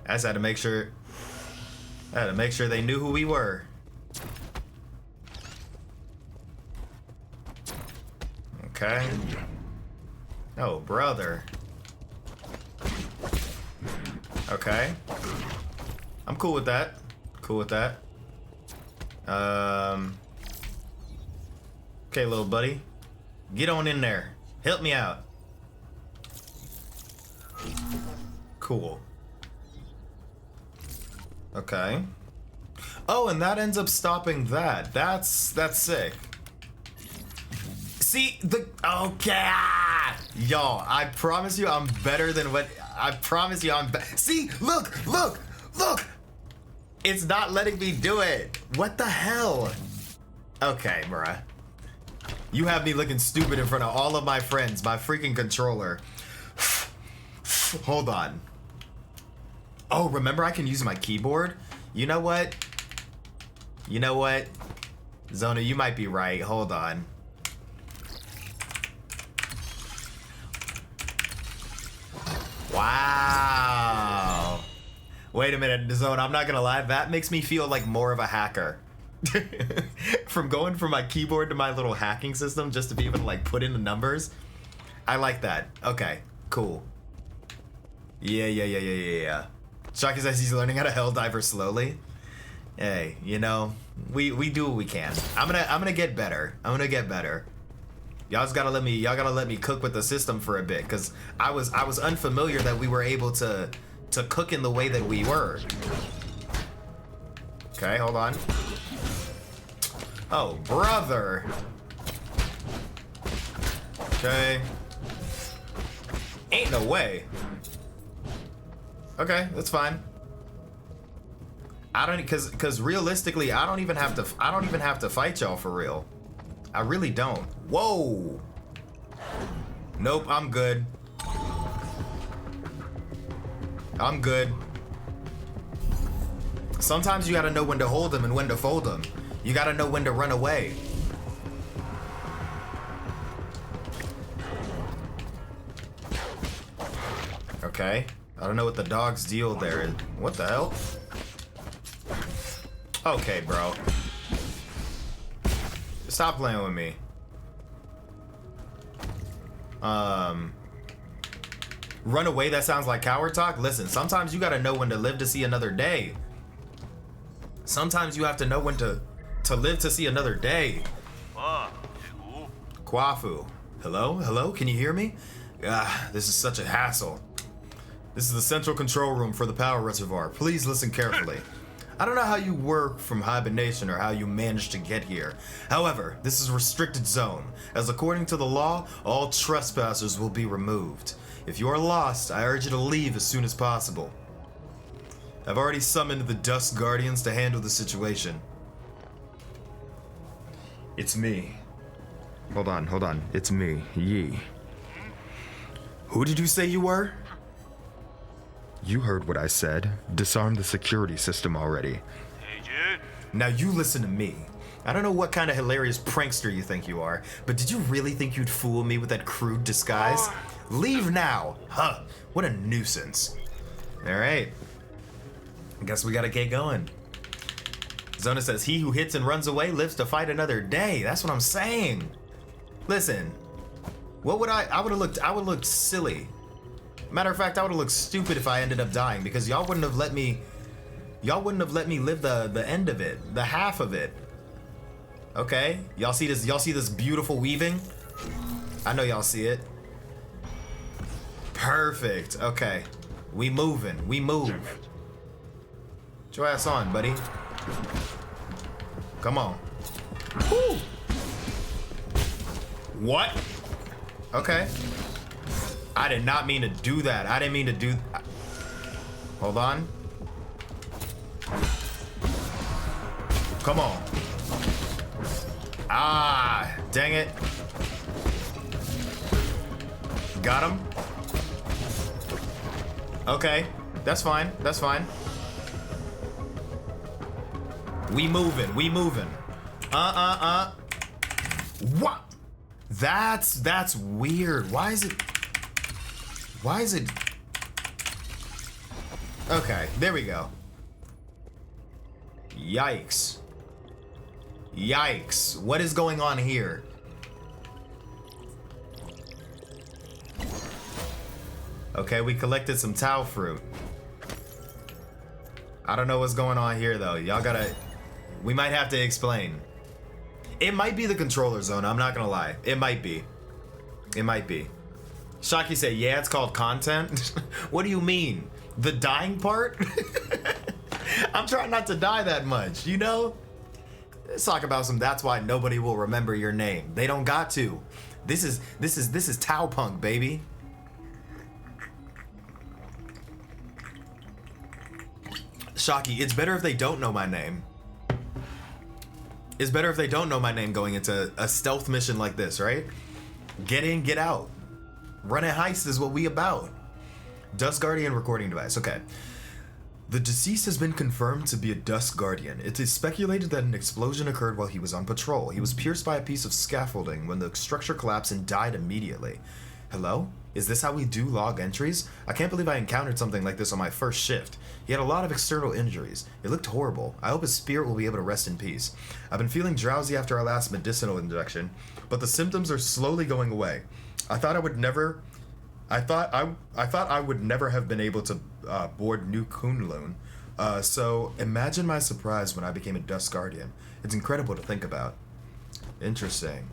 I just had to make sure. I had to make sure they knew who we were. Okay. Oh, brother. Okay. I'm cool with that. Cool with that. Okay, little buddy. Get on in there. Help me out. Cool. Okay. Oh, and that ends up stopping that. That's sick. See, okay. Y'all, I promise you I'm better than what, I promise you I'm see, look. It's not letting me do it. What the hell? Okay, bruh. You have me looking stupid in front of all of my friends, my freaking controller. Hold on. Oh, remember I can use my keyboard? You know what? Zona, you might be right. Hold on. Wow. Wait a minute, Zona, I'm not gonna lie, that makes me feel like more of a hacker. From going from my keyboard to my little hacking system just to be able to like put in the numbers. I like that. Okay, cool. Yeah. Shaki says he's learning how to Helldiver slowly. Hey, you know, we do what we can. I'm gonna get better. Y'all gotta let me cook with the system for a bit, cause I was unfamiliar that we were able to cook in the way that we were. Okay, hold on. Oh, brother. Okay. Ain't no way. Okay, that's fine. I don't, cause realistically, I don't even have to fight y'all for real. I really don't. Whoa. Nope, I'm good. I'm good. Sometimes you gotta know when to hold them and when to fold them. You gotta know when to run away. Okay. I don't know what the dog's deal there is. What the hell? Okay, bro. Stop playing with me. Run away, that sounds like coward talk. Listen, sometimes you gotta know when to live to see another day. Sometimes you have to know when to live to see another day. Kuafu. Hello? Hello? Can you hear me? This is such a hassle. This is the central control room for the power reservoir. Please listen carefully. I don't know how you work from hibernation or how you managed to get here. However, this is a restricted zone, as according to the law, all trespassers will be removed. If you are lost, I urge you to leave as soon as possible. I've already summoned the Dust Guardians to handle the situation. It's me. Hold on. It's me, Yi. Who did you say you were? You heard what I said. Disarm the security system already. Now you listen to me. I don't know what kind of hilarious prankster you think you are, but did you really think you'd fool me with that crude disguise? Leave now! Huh, what a nuisance. Alright. I guess we gotta get going. Zona says, he who hits and runs away lives to fight another day. That's what I'm saying. Listen, what would I would have looked silly. Matter of fact, I would have looked stupid if I ended up dying because y'all wouldn't have let me live the end of it, the half of it. Okay, y'all see this beautiful weaving? I know y'all see it. Perfect. Okay, we move. Get your ass on, buddy. Come on. Woo. What? Okay. I did not mean to do that. I didn't mean to do... Hold on. Come on. Ah, dang it. Got him. Okay, that's fine. We moving. What? That's weird. Why is it? Okay, there we go. Yikes. What is going on here? Okay, we collected some Tao fruit. I don't know what's going on here though. We might have to explain. It might be the controller zone, I'm not gonna lie. It might be. Shaki said, yeah, it's called content. What do you mean? The dying part? I'm trying not to die that much, you know? Let's talk about that's why nobody will remember your name. They don't got to. This is Taopunk, baby. Shaki, it's better if they don't know my name. It's better if they don't know my name going into a stealth mission like this, right? Get in, get out. Run a heist is what we about. Dust Guardian recording device. Okay. The deceased has been confirmed to be a Dust Guardian. It is speculated that an explosion occurred while he was on patrol. He was pierced by a piece of scaffolding when the structure collapsed and died immediately. Hello? Is this how we do log entries? I can't believe I encountered something like this on my first shift. He had a lot of external injuries. It looked horrible. I hope his spirit will be able to rest in peace. I've been feeling drowsy after our last medicinal injection, but the symptoms are slowly going away. I thought I would never have been able to board New Kunlun. So imagine my surprise when I became a Dust Guardian. It's incredible to think about. Interesting.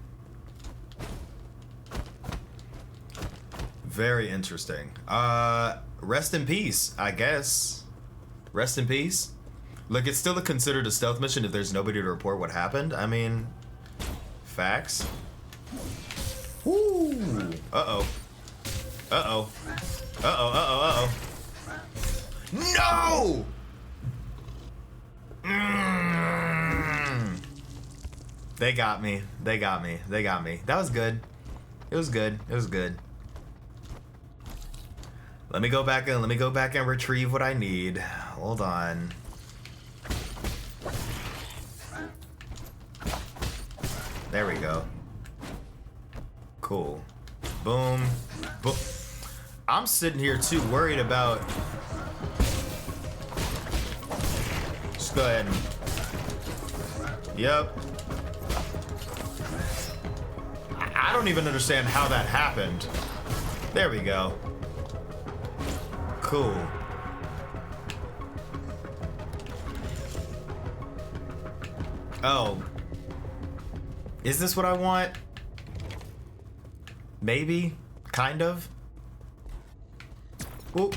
Very interesting. Rest in peace, I guess. Rest in peace. Look, it's still considered a stealth mission if there's nobody to report what happened. I mean, facts. Ooh. Uh-oh. No! They got me. That was good. It was good. Let me go back and retrieve what I need. Hold on. There we go. Cool. Boom. Boom. I'm sitting here too worried about... Just go ahead and... Yep. I don't even understand how that happened. There we go. Cool. Oh. Is this what I want? Maybe? Kind of? Ooh.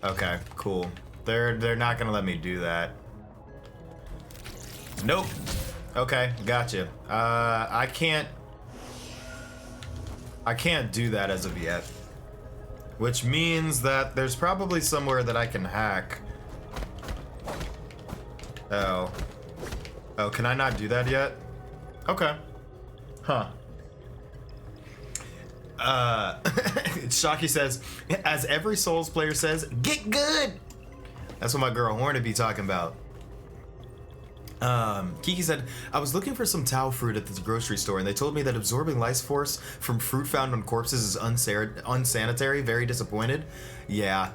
Okay, cool. They're not gonna let me do that. Nope. Okay, gotcha. I can't do that as of yet. Which means that there's probably somewhere that I can hack. Oh. Oh, can I not do that yet? Okay. Huh. Shocky says, as every Souls player says, get good! That's what my girl Horn would be talking about. Kiki said, I was looking for some Tao fruit at the grocery store and they told me that absorbing life force from fruit found on corpses is unsanitary. Very disappointed. Yeah.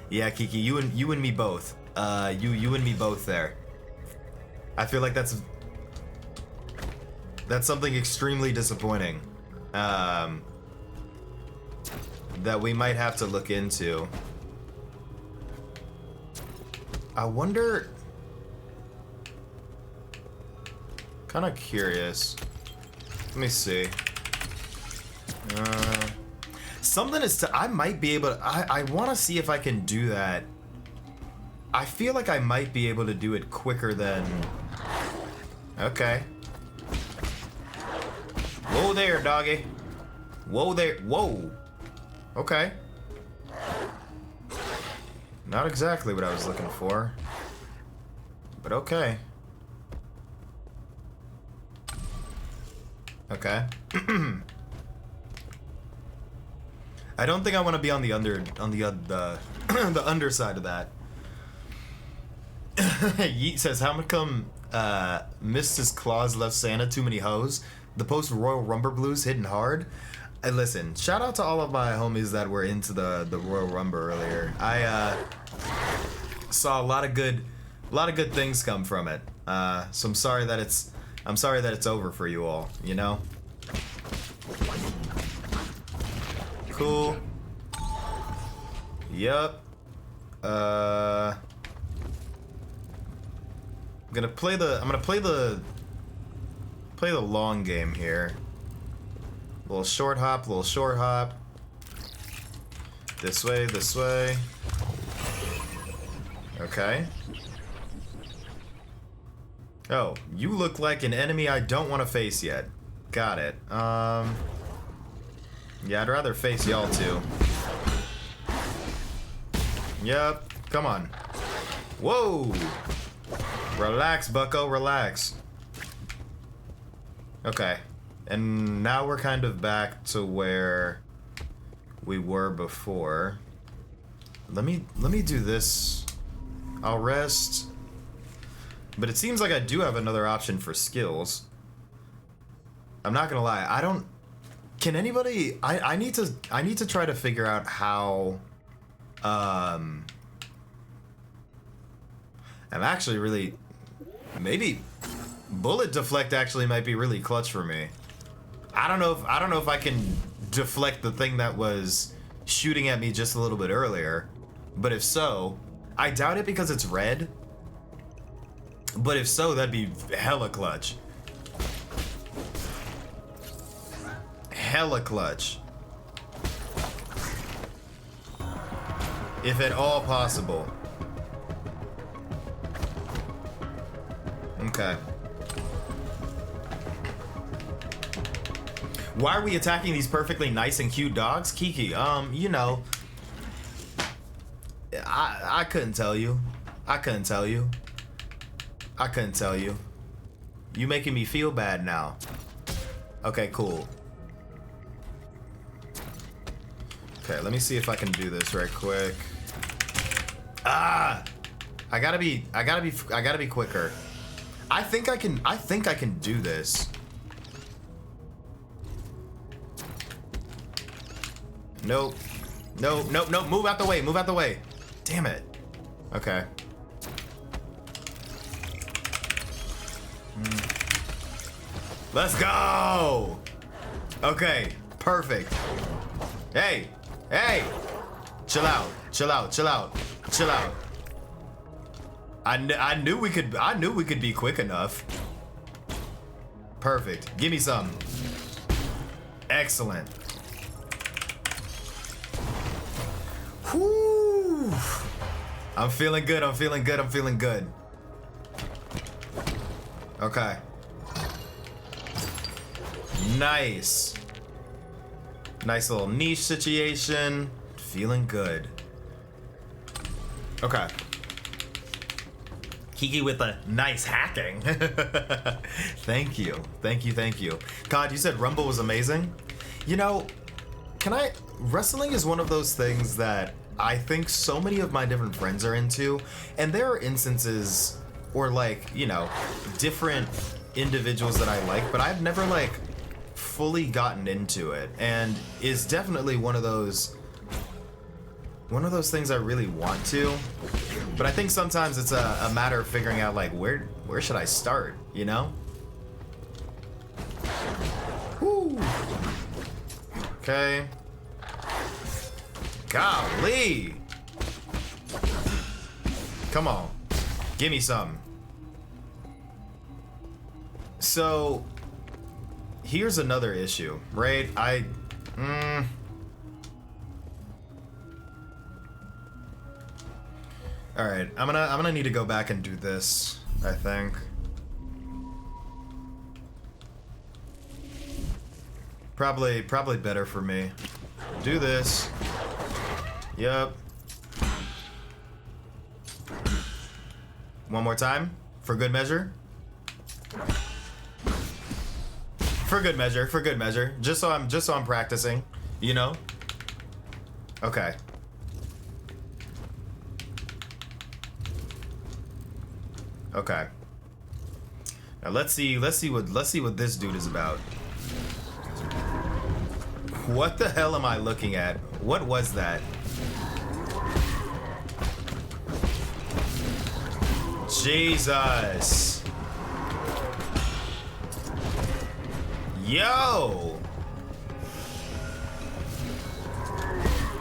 Yeah, Kiki, you and me both. You and me both there. I feel like that's something extremely disappointing. That we might have to look into. I wonder... Kind of curious. Let me see. Something is I might be able to... I want to see if I can do that. I feel like I might be able to do it quicker than... Okay. Whoa there, doggy. Whoa there. Whoa. Okay. Not exactly what I was looking for. But okay. Okay. I don't think I want to be on the the underside of that. Yeet says, how come Mrs. Claus left Santa too many hoes? The post Royal Rumble blues hitting hard. And listen, shout out to all of my homies that were into the Royal Rumble earlier. I saw a lot of good things come from it. So I'm sorry that it's over for you all, you know? Cool. Yep. I'm gonna play the long game here. Little short hop. This way. Okay. Oh, you look like an enemy I don't want to face yet. Got it. Yeah, I'd rather face y'all too. Yep, come on. Whoa! Relax, bucko, relax. Okay. And now we're kind of back to where we were before. Let me do this. I'll rest. But it seems like I do have another option for skills. I'm not gonna lie, I don't... Can anybody... I need to try to figure out how... I'm actually really... Maybe... Bullet deflect actually might be really clutch for me. I don't know if I can deflect the thing that was shooting at me just a little bit earlier. But if so... I doubt it because it's red. But if so, that'd be hella clutch. Hella clutch. If at all possible. Okay. Why are we attacking these perfectly nice and cute dogs? Kiki, you know. I couldn't tell you. I couldn't tell you. You making me feel bad now. Okay, cool. Okay, let me see if I can do this right quick. Ah! I gotta be quicker. I think I can do this. Nope. Nope, nope, nope. Move out the way, move out the way. Damn it. Okay. Let's go! Okay, perfect. Hey, hey! Chill out, chill out, chill out, chill out. I knew we could be quick enough. Perfect. Give me some. Excellent. Whoo! I'm feeling good. I'm feeling good. I'm feeling good. Okay. Nice. Nice little niche situation. Feeling good. Okay. Kiki with a nice hacking. Thank you. Thank you. Thank you. God, you said Rumble was amazing. You know, wrestling is one of those things that I think so many of my different friends are into, and there are instances or like, you know, different individuals that I like, but I've never like fully gotten into it, and is definitely one of those things I really want to, but I think sometimes it's a matter of figuring out like where should I start, you know? Woo. Okay. Golly! Come on. Give me some. So, here's another issue, right? Alright, I'm gonna need to go back and do this, I think. Probably better for me. Do this. Yep. One more time, for good measure. For good measure, for good measure. Just so I'm practicing, you know? Okay. Okay. Now let's see what this dude is about. What the hell am I looking at? What was that? Jesus. Yo.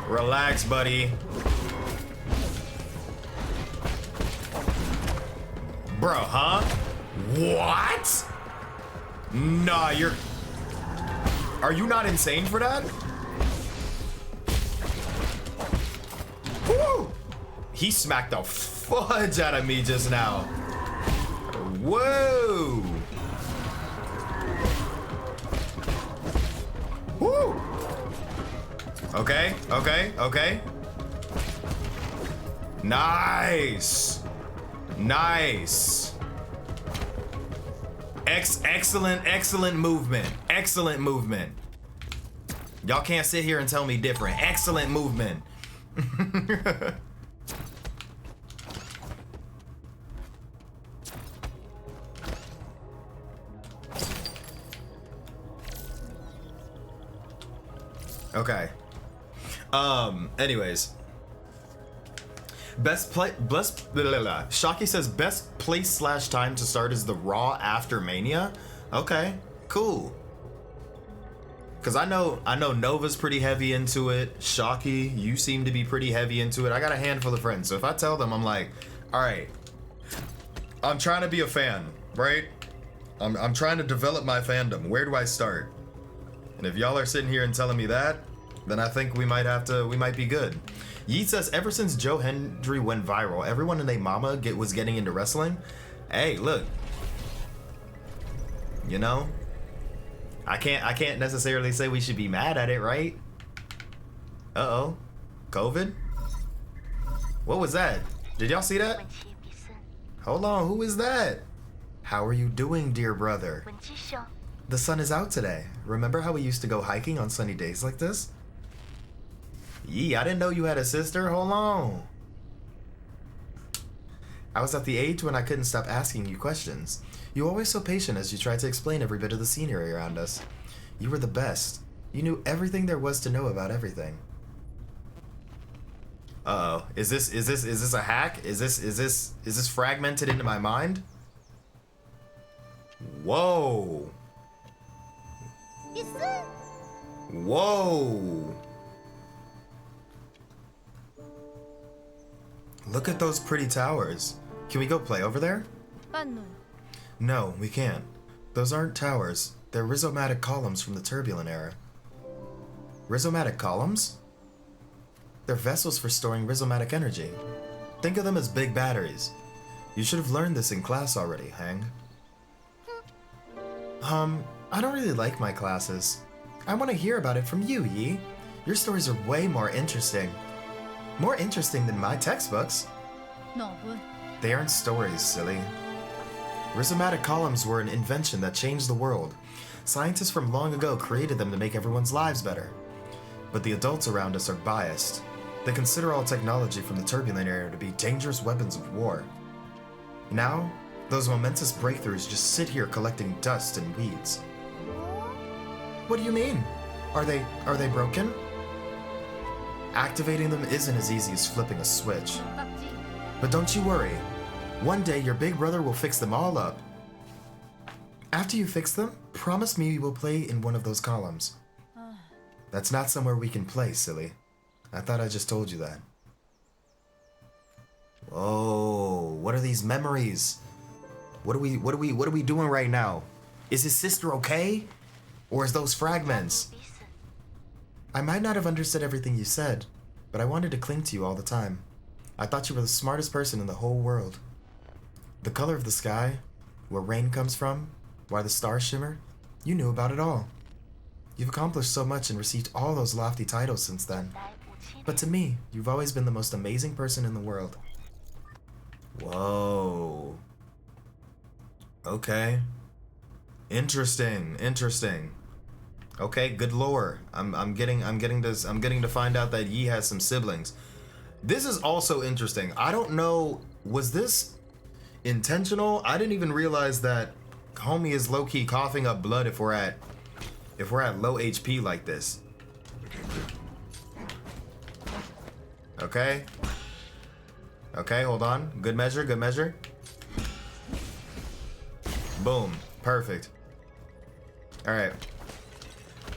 Relax, buddy. Bro, huh? What? Nah, are you not insane for that? Woo! He smacked the fudge out of me just now. Whoa! Woo! Okay, okay, okay. Nice. Nice. Excellent movement. Excellent movement. Y'all can't sit here and tell me different. Excellent movement. Okay. Anyways. Shocky says best place / time to start is the Raw after Mania. Okay, cool. Cause I know Nova's pretty heavy into it. Shocky, you seem to be pretty heavy into it. I got a handful of friends, so if I tell them, I'm like, all right, I'm trying to be a fan, right? I'm trying to develop my fandom. Where do I start? And if y'all are sitting here and telling me that, then I think we might be good. Yeet says, ever since Joe Hendry went viral, everyone and their mama was getting into wrestling. Hey, look. You know? I can't necessarily say we should be mad at it, right? Uh-oh. COVID? What was that? Did y'all see that? Hold on, who is that? How are you doing, dear brother? The sun is out today. Remember how we used to go hiking on sunny days like this? Yee, I didn't know you had a sister. Hold on. I was at the age when I couldn't stop asking you questions. You were always so patient as you tried to explain every bit of the scenery around us. You were the best. You knew everything there was to know about everything. Uh-oh. Is this a hack? Is this fragmented into my mind? Whoa. Whoa. Look at those pretty towers. Can we go play over there? No, we can't. Those aren't towers. They're rhizomatic columns from the turbulent era. Rhizomatic columns? They're vessels for storing rhizomatic energy. Think of them as big batteries. You should have learned this in class already, Hang. I don't really like my classes. I want to hear about it from you, Yi. Your stories are way more interesting. More interesting than my textbooks. They aren't stories, silly. Rhizomatic columns were an invention that changed the world. Scientists from long ago created them to make everyone's lives better. But the adults around us are biased. They consider all technology from the turbulent era to be dangerous weapons of war. Now, those momentous breakthroughs just sit here collecting dust and weeds. What do you mean? Are they broken? Activating them isn't as easy as flipping a switch. But don't you worry. One day your big brother will fix them all up. After you fix them, promise me you will play in one of those columns. That's not somewhere we can play, silly. I thought I just told you that. Whoa, what are these memories? What are we doing right now? Is his sister okay? Or is those fragments? I might not have understood everything you said, but I wanted to cling to you all the time. I thought you were the smartest person in the whole world. The color of the sky, where rain comes from, why the stars shimmer, you knew about it all. You've accomplished so much and received all those lofty titles since then. But to me, you've always been the most amazing person in the world. Whoa. Okay. Interesting. Okay, good lore. I'm getting to find out that Yi has some siblings. This is also interesting. I don't know, was this intentional? I didn't even realize that homie is low-key coughing up blood if we're at low HP like this. Okay. Okay, hold on. Good measure. Boom. Perfect. Alright.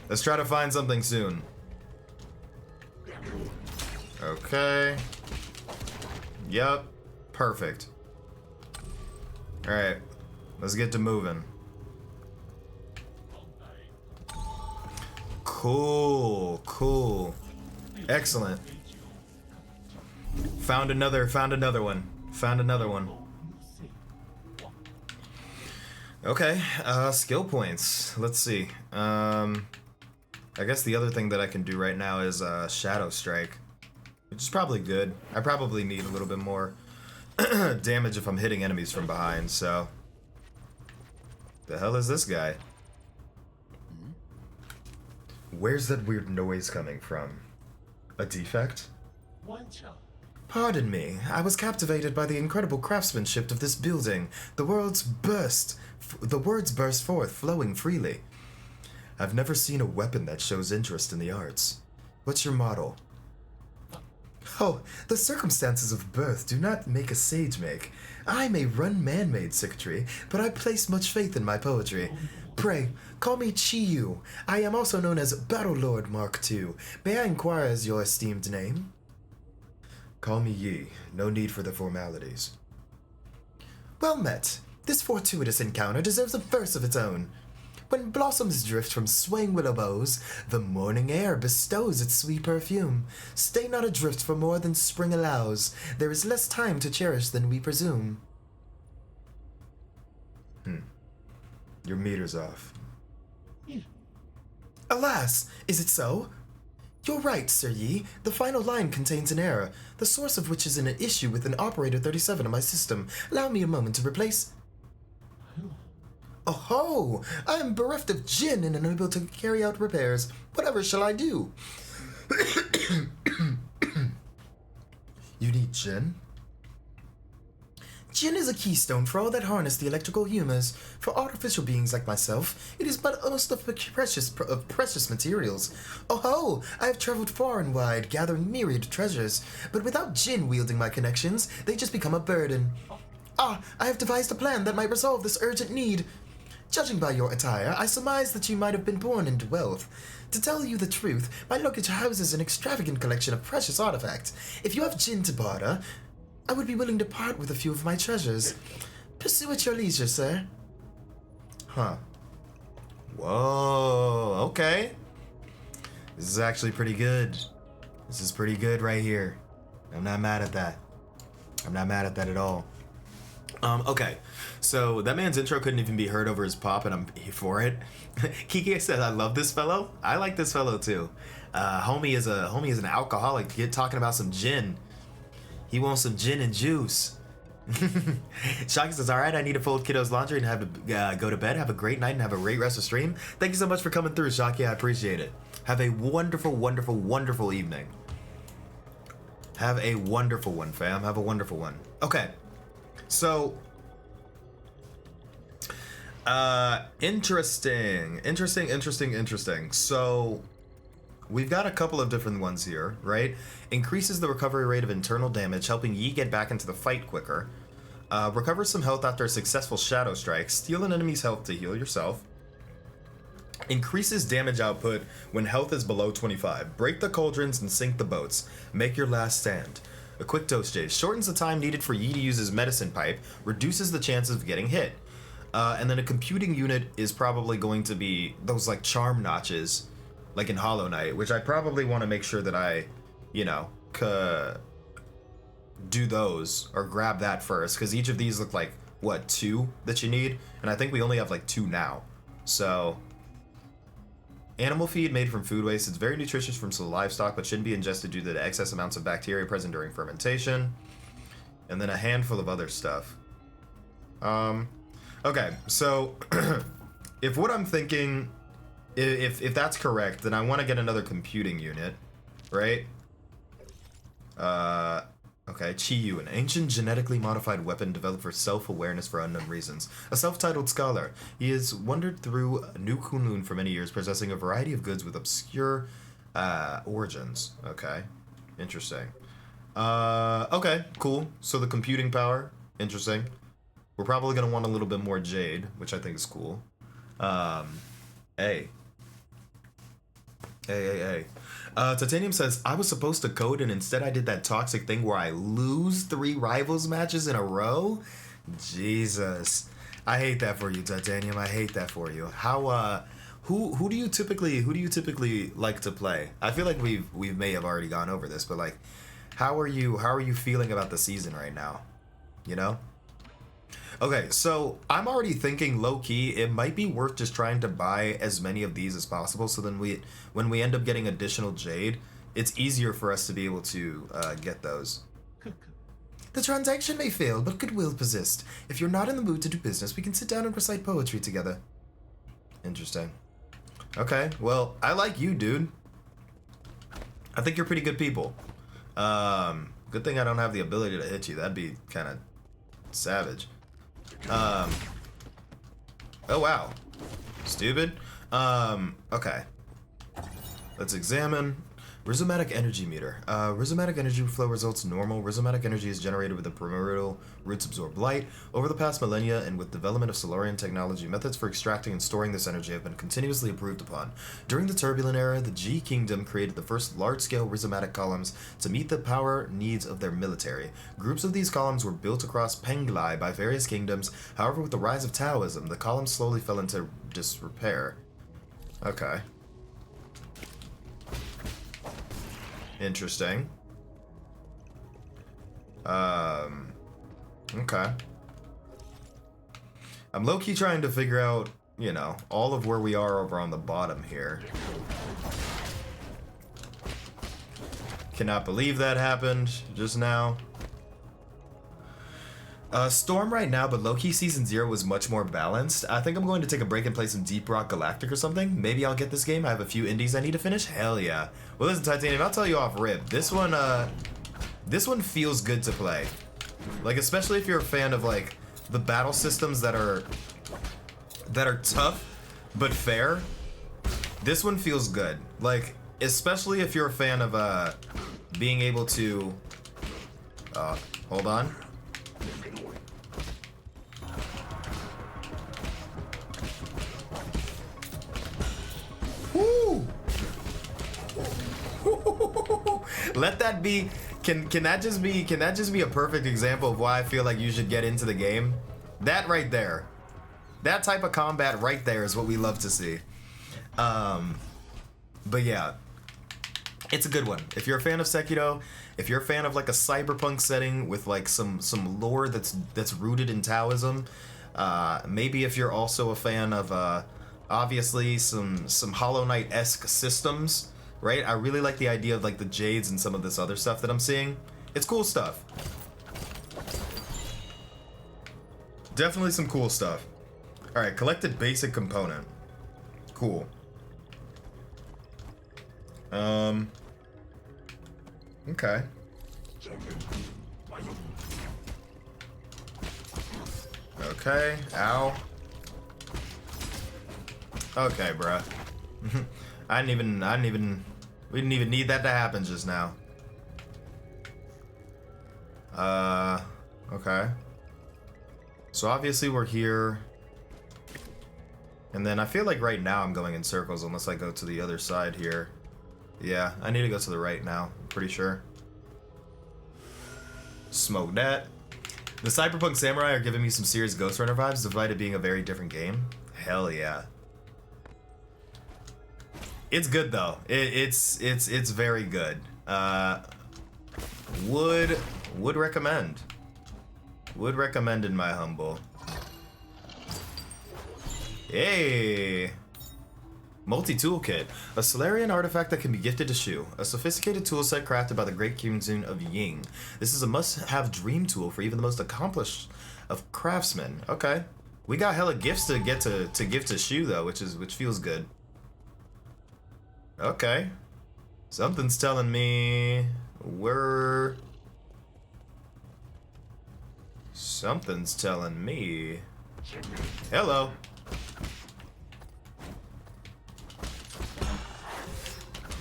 Let's try to find something soon. Okay. Yep. Perfect. Alright. Let's get to moving. Cool. Excellent. Found another one. Okay, skill points. Let's see. I guess the other thing that I can do right now is Shadow Strike, which is probably good. I probably need a little bit more damage if I'm hitting enemies from behind, so. The hell is this guy? Where's that weird noise coming from? A defect? Pardon me, I was captivated by the incredible craftsmanship of this building. The words burst forth, flowing freely. I've never seen a weapon that shows interest in the arts. What's your model? Oh, the circumstances of birth do not make a sage make. I may run man-made circuitry, but I place much faith in my poetry. Pray, call me Chiyu. I am also known as Battle Lord Mark II. May I inquire as your esteemed name? Call me Yi. No need for the formalities. Well met. This fortuitous encounter deserves a verse of its own. When blossoms drift from swaying willow boughs, the morning air bestows its sweet perfume. Stay not adrift for more than spring allows. There is less time to cherish than we presume. Your meter's off. Alas, is it so? You're right, Sir Yi. The final line contains an error, the source of which is an issue with an operator 37 in my system. Allow me a moment to replace... Oh ho! I am bereft of Jin and unable to carry out repairs. Whatever shall I do? You need gin? Gin is a keystone for all that harness the electrical humors. For artificial beings like myself, it is but a most of precious materials. Oh ho! I have traveled far and wide, gathering myriad treasures, but without gin wielding my connections, they just become a burden. Ah, I have devised a plan that might resolve this urgent need. Judging by your attire, I surmise that you might have been born into wealth. To tell you the truth, my luggage houses an extravagant collection of precious artifacts. If you have gin to barter, I would be willing to part with a few of my treasures. Pursue at your leisure, sir. Huh. Whoa, okay. This is actually pretty good. This is pretty good right here. I'm not mad at that. I'm not mad at that at all. Okay, so that man's intro couldn't even be heard over his pop, and I'm here for it. Kiki said, "I love this fellow." I like this fellow too. Homie is an alcoholic. Get talking about some gin. He wants some gin and juice. Shaki says, "All right, I need to fold kiddo's laundry and have to go to bed. Have a great night and have a great rest of stream." Thank you so much for coming through, Shaki. I appreciate it. Have a wonderful, wonderful, wonderful evening. Have a wonderful one, fam. Have a wonderful one. Okay. So, interesting. So, we've got a couple of different ones here, right? Increases the recovery rate of internal damage, helping Yi get back into the fight quicker. Recovers some health after a successful shadow strike. Steal an enemy's health to heal yourself. Increases damage output when health is below 25. Break the cauldrons and sink the boats. Make your last stand. A quick dose J shortens the time needed for Yi to use his medicine pipe, reduces the chances of getting hit. And then a computing unit is probably going to be those like charm notches, like in Hollow Knight, which I probably want to make sure that I, do those or grab that first, because each of these look like, what, 2 that you need? And I think we only have like 2 now. So, animal feed made from food waste. It's very nutritious from some livestock, but shouldn't be ingested due to the excess amounts of bacteria present during fermentation. And then a handful of other stuff. Okay, so if what I'm thinking, if that's correct, then I want to get another computing unit, right? Okay, Chiyu, an ancient genetically modified weapon developed for self-awareness for unknown reasons. A self-titled scholar, he has wandered through New Kunlun for many years, possessing a variety of goods with obscure origins. Okay, interesting. Okay, cool. So the computing power, interesting. We're probably gonna want a little bit more jade, which I think is cool. Hey. Titanium says, "I was supposed to code and instead I did that toxic thing where I lose 3 rivals matches in a row." Jesus. I hate that for you, Titanium. I hate that for you. How, who do you typically like to play? I feel like we may have already gone over this, but like, how are you feeling about the season right now? You know? Okay, so I'm already thinking low-key, it might be worth just trying to buy as many of these as possible, so then when we end up getting additional jade, it's easier for us to be able to get those. The transaction may fail, but goodwill persists. If you're not in the mood to do business, we can sit down and recite poetry together. Interesting. Okay, well, I like you, dude. I think you're pretty good people. Good thing I don't have the ability to hit you. That'd be kind of savage. Oh wow. Stupid. Okay. Let's examine. Rhizomatic energy meter. Rhizomatic energy flow results normal. Rhizomatic energy is generated with the primordial roots absorb light. Over the past millennia, and with development of Solarian technology, methods for extracting and storing this energy have been continuously improved upon. During the Turbulent Era, the G Kingdom created the first large-scale rhizomatic columns to meet the power needs of their military. Groups of these columns were built across Penglai by various kingdoms. However, with the rise of Taoism, the columns slowly fell into disrepair. Okay. Interesting. Okay. I'm low-key trying to figure out, all of where we are over on the bottom here. Cannot believe that happened just now. Storm right now, but low-key Season 0 was much more balanced. I think I'm going to take a break and play some Deep Rock Galactic or something. Maybe I'll get this game. I have a few indies I need to finish. Hell yeah. Well, listen, Titanium, I'll tell you off rip. This one feels good to play. Like, especially if you're a fan of, like, the battle systems that are tough but fair. This one feels good. Like, especially if you're a fan of, being able to... hold on. Woo! Let that be. Can that just be a perfect example of why I feel like you should get into the game? That right there. That type of combat right there is what we love to see. But yeah. It's a good one. If you're a fan of Sekiro, if you're a fan of like a cyberpunk setting with like some lore that's rooted in Taoism, maybe if you're also a fan of obviously some Hollow Knight-esque systems, right? I really like the idea of like the jades and some of this other stuff that I'm seeing. It's cool stuff. Definitely some cool stuff. All right, collected basic component. Cool. Okay. Okay, ow. Okay, bruh. we didn't even need that to happen just now. Okay. So obviously we're here. And then I feel like right now I'm going in circles unless I go to the other side here. Yeah, I need to go to the right now, I'm pretty sure. Smoke that. The Cyberpunk Samurai are giving me some serious Ghost Runner vibes, despite it being a very different game. Hell yeah. It's good though. It's very good. Would recommend. Would recommend in my humble. Hey. Multi-toolkit. A Solarian artifact that can be gifted to Shu. A sophisticated tool set crafted by the great Kingsman of Ying. This is a must-have dream tool for even the most accomplished of craftsmen. Okay. We got hella gifts to get to give to Shu though, which feels good. Okay. Something's telling me we're... Something's telling me... Hello.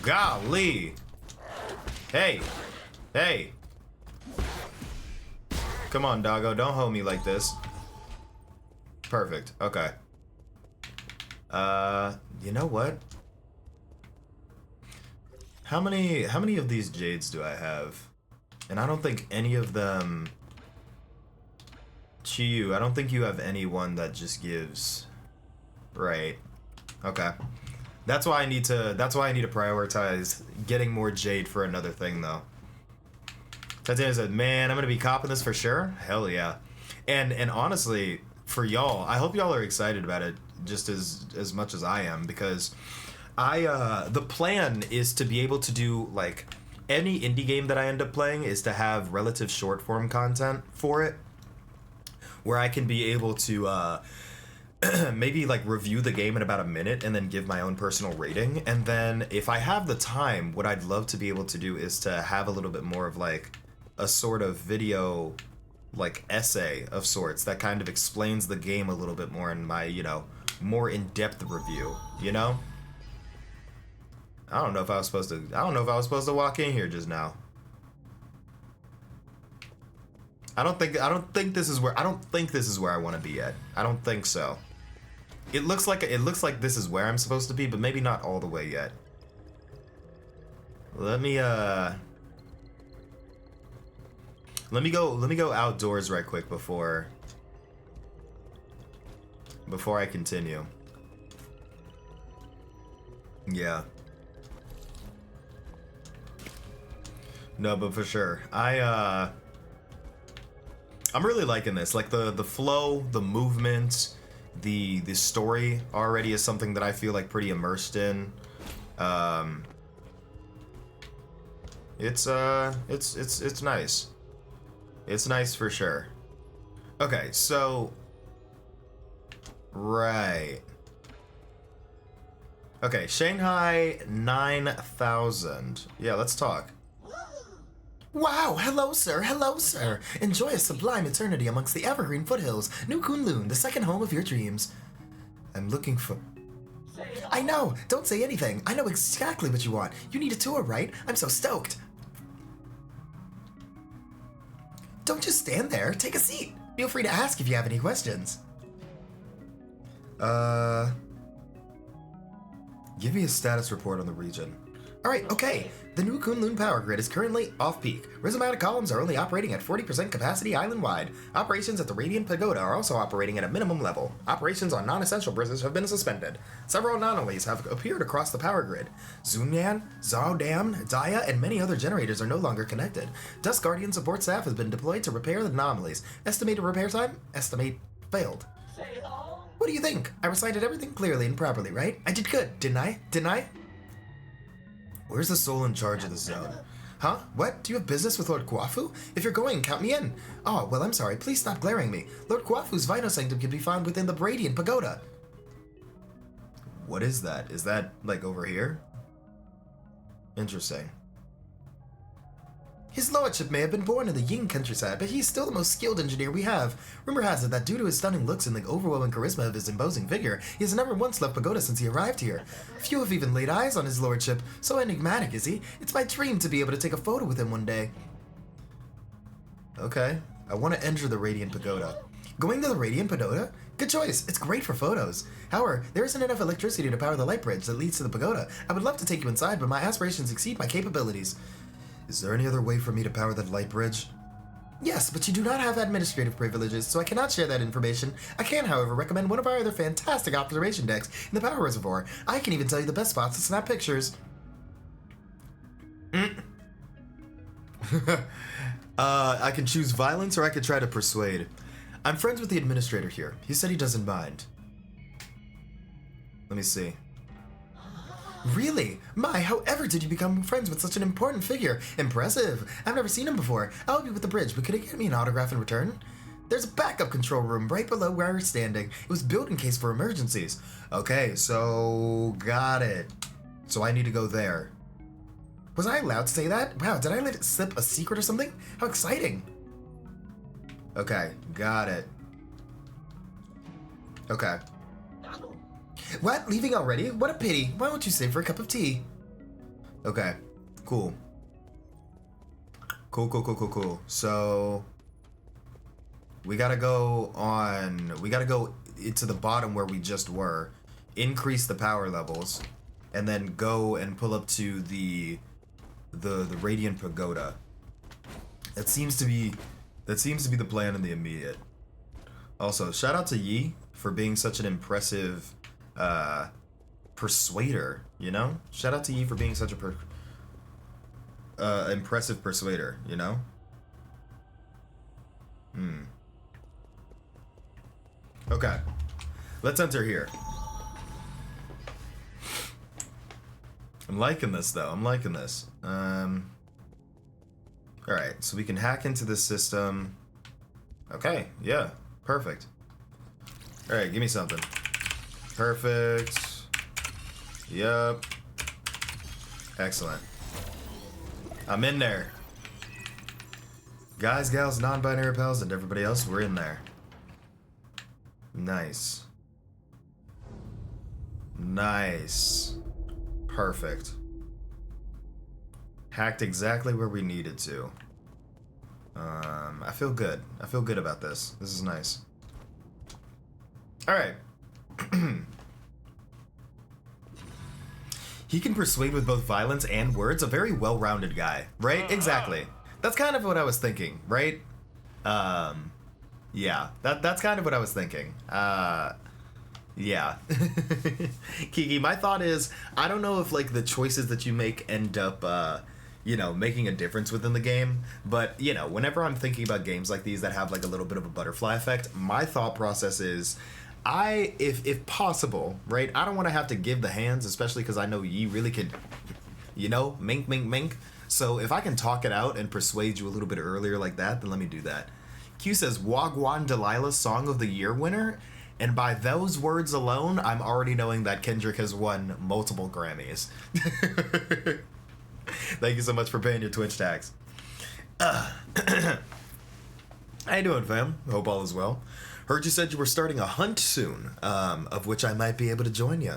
Golly. Hey. Hey. Come on, doggo. Don't hold me like this. Perfect. Okay. You know what? How many of these jades do I have? And I don't think any of them... Chiyu, I don't think you have any one that just gives... Right. Okay. That's why I need to prioritize getting more jade for another thing though. Tatiana said, man, I'm gonna be copping this for sure. Hell yeah. And honestly, for y'all, I hope y'all are excited about it just as much as I am, because the plan is to be able to do like any indie game that I end up playing is to have relative short form content for it, where I can be able to maybe like review the game in about a minute and then give my own personal rating. And then if I have the time, what I'd love to be able to do is to have a little bit more of like a sort of video like essay of sorts that kind of explains the game a little bit more in my, you know, more in-depth review, you know? I don't know if I was supposed to walk in here just now. I don't think this is where I want to be at. I don't think so. It looks like this is where I'm supposed to be, but maybe not all the way yet. Let me go outdoors right quick before I continue. Yeah. No, but for sure. I'm really liking this. Like the flow, the movement, the story already is something that I feel like pretty immersed in. It's nice. It's nice for sure. Okay, so... Right. Okay, Shanghai 9,000. Yeah, let's talk. Wow, hello sir, hello sir. Enjoy a sublime eternity amongst the evergreen foothills. New Kunlun, the second home of your dreams. I'm looking for... I know, don't say anything. I know exactly what you want. You need a tour, right? I'm so stoked. Don't just stand there, take a seat. Feel free to ask if you have any questions. Give me a status report on the region. Alright, okay. The new Kunlun power grid is currently off-peak. Rhizomatic columns are only operating at 40% capacity island-wide. Operations at the Radiant Pagoda are also operating at a minimum level. Operations on non-essential bridges have been suspended. Several anomalies have appeared across the power grid. Zunyan, Zhao Dam, Daya, and many other generators are no longer connected. Dust Guardian support staff has been deployed to repair the anomalies. Estimated repair time? Estimate failed. What do you think? I recited everything clearly and properly, right? I did good, didn't I? Didn't I? Where's the soul in charge of the zone? Huh? What? Do you have business with Lord Kuafu? If you're going, count me in. Oh, well, I'm sorry. Please stop glaring at me. Lord Kuafu's Vino Sanctum can be found within the Radiant Pagoda. What is that? Is that, like, over here? Interesting. His lordship may have been born in the Ying countryside, but he's still the most skilled engineer we have. Rumor has it that due to his stunning looks and the overwhelming charisma of his imposing figure, he has never once left Pagoda since he arrived here. Few have even laid eyes on his lordship. So enigmatic is he. It's my dream to be able to take a photo with him one day. Okay. I want to enter the Radiant Pagoda. Going to the Radiant Pagoda? Good choice. It's great for photos. However, there isn't enough electricity to power the light bridge that leads to the pagoda. I would love to take you inside, but my aspirations exceed my capabilities. Is there any other way for me to power that light bridge? Yes, but you do not have administrative privileges, so I cannot share that information. I can, however, recommend one of our other fantastic observation decks in the power reservoir. I can even tell you the best spots to snap pictures. I can choose violence or I could try to persuade. I'm friends with the administrator here. He said he doesn't mind. Let me see. Really? My, however did you become friends with such an important figure? Impressive. I've never seen him before. I'll help you with the bridge, but could he get me an autograph in return? There's a backup control room right below where we're standing. It was built in case for emergencies. Okay, so got it. So I need to go there. Was I allowed to say that? Wow, did I let it slip a secret or something? How exciting. Okay, got it. Okay. What? Leaving already? What a pity. Why don't you stay for a cup of tea? Okay. Cool. Cool. So we gotta go into the bottom where we just were, increase the power levels, and then go and pull up to the Radiant Pagoda. That seems to be the plan in the immediate. Also, shout out to Yi for being such an impressive persuader, you know? Shout out to Yi for being such a impressive persuader, you know? Okay. Let's enter here. I'm liking this, though. I'm liking this. Alright, so we can hack into this system. Okay, yeah. Perfect. Alright, give me something. Perfect. Yup. Excellent. I'm in there. Guys, gals, non-binary pals, and everybody else, we're in there. Nice. Nice. Perfect. Hacked exactly where we needed to. I feel good. I feel good about this. This is nice. Alright. He can persuade with both violence and words. A very well-rounded guy, right? Exactly. That's kind of what I was thinking, right? Yeah. That's kind of what I was thinking. Yeah. Kiki, my thought is, I don't know if, like, the choices that you make end up, you know, making a difference within the game, but, you know, whenever I'm thinking about games like these that have, like, a little bit of a butterfly effect, my thought process is, if possible, right, I don't want to have to give the hands, especially because I know Yi really could, you know, mink. So if I can talk it out and persuade you a little bit earlier like that, then let me do that. Q says, Wagwan Delilah Song of the Year winner. And by those words alone, I'm already knowing that Kendrick has won multiple Grammys. Thank you so much for paying your Twitch tax. How you doing, fam? Hope all is well. Heard you said you were starting a hunt soon, of which I might be able to join you.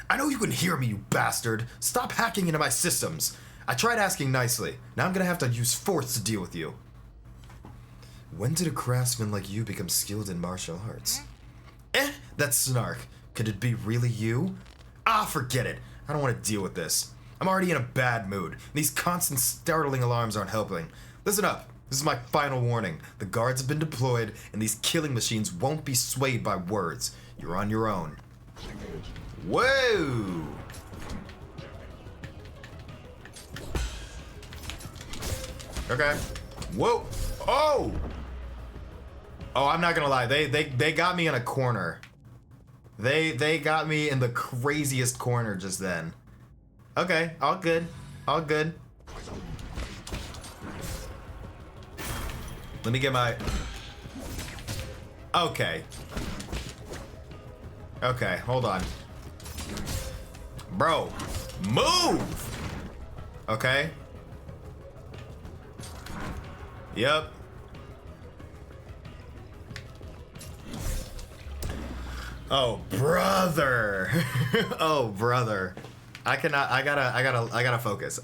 I know you can hear me, you bastard. Stop hacking into my systems. I tried asking nicely. Now I'm gonna have to use force to deal with you. When did a craftsman like you become skilled in martial arts? That's snark. Could it be really you? Ah, forget it. I don't want to deal with this. I'm already in a bad mood. These constant startling alarms aren't helping. Listen up. This is my final warning. The guards have been deployed, and these killing machines won't be swayed by words. You're on your own. Whoa! Okay. Whoa! Oh! Oh, I'm not gonna lie. They got me in a corner. They got me in the craziest corner just then. Okay, all good. All good. Let me get my... Okay. Okay, hold on. Bro, move! Okay. Yep. Oh, brother. Oh, brother. I gotta focus.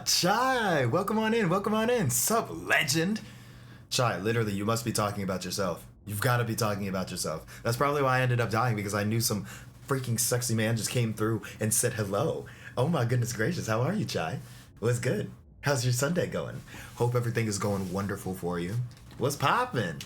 Chai, welcome on in. Sup, legend? Chai, literally, you must be talking about yourself. You've got to be talking about yourself. That's probably why I ended up dying, because I knew some freaking sexy man just came through and said hello. Oh my goodness gracious, how are you, Chai? What's good? How's your Sunday going? Hope everything is going wonderful for you. What's poppin'?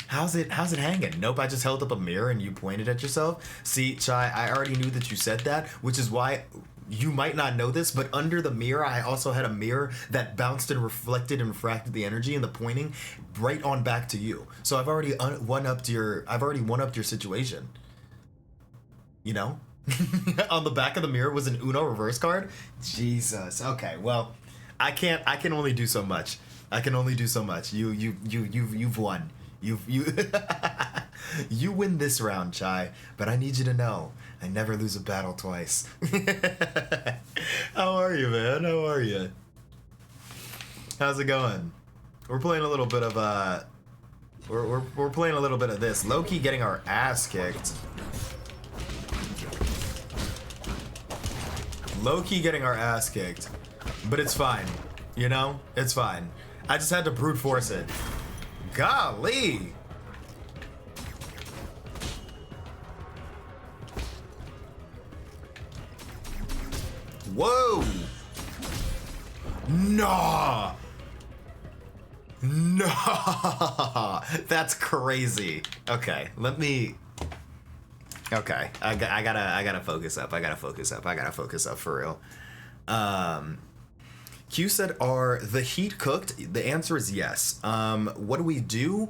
How's it hanging? Nope, I just held up a mirror and you pointed at yourself. See, Chai, I already knew that you said that, which is why you might not know this, but under the mirror, I also had a mirror that bounced and reflected and refracted the energy and the pointing right on back to you. So I've already one-upped your situation. You know? On the back of the mirror was an Uno reverse card. Jesus. Okay, well, I can only do so much. You've won. You win this round, Chai, but I need you to know I never lose a battle twice. How are you, man? How are you? How's it going? We're playing a little bit of we're playing a little bit of this. Low-key getting our ass kicked. Low-key getting our ass kicked. But it's fine. You know? It's fine. I just had to brute force it. Golly! Whoa! Nah! Nah! That's crazy. Okay, let me... Okay, I gotta focus up. I gotta focus up for real. Q said, are the Heat cooked? The answer is yes. What do?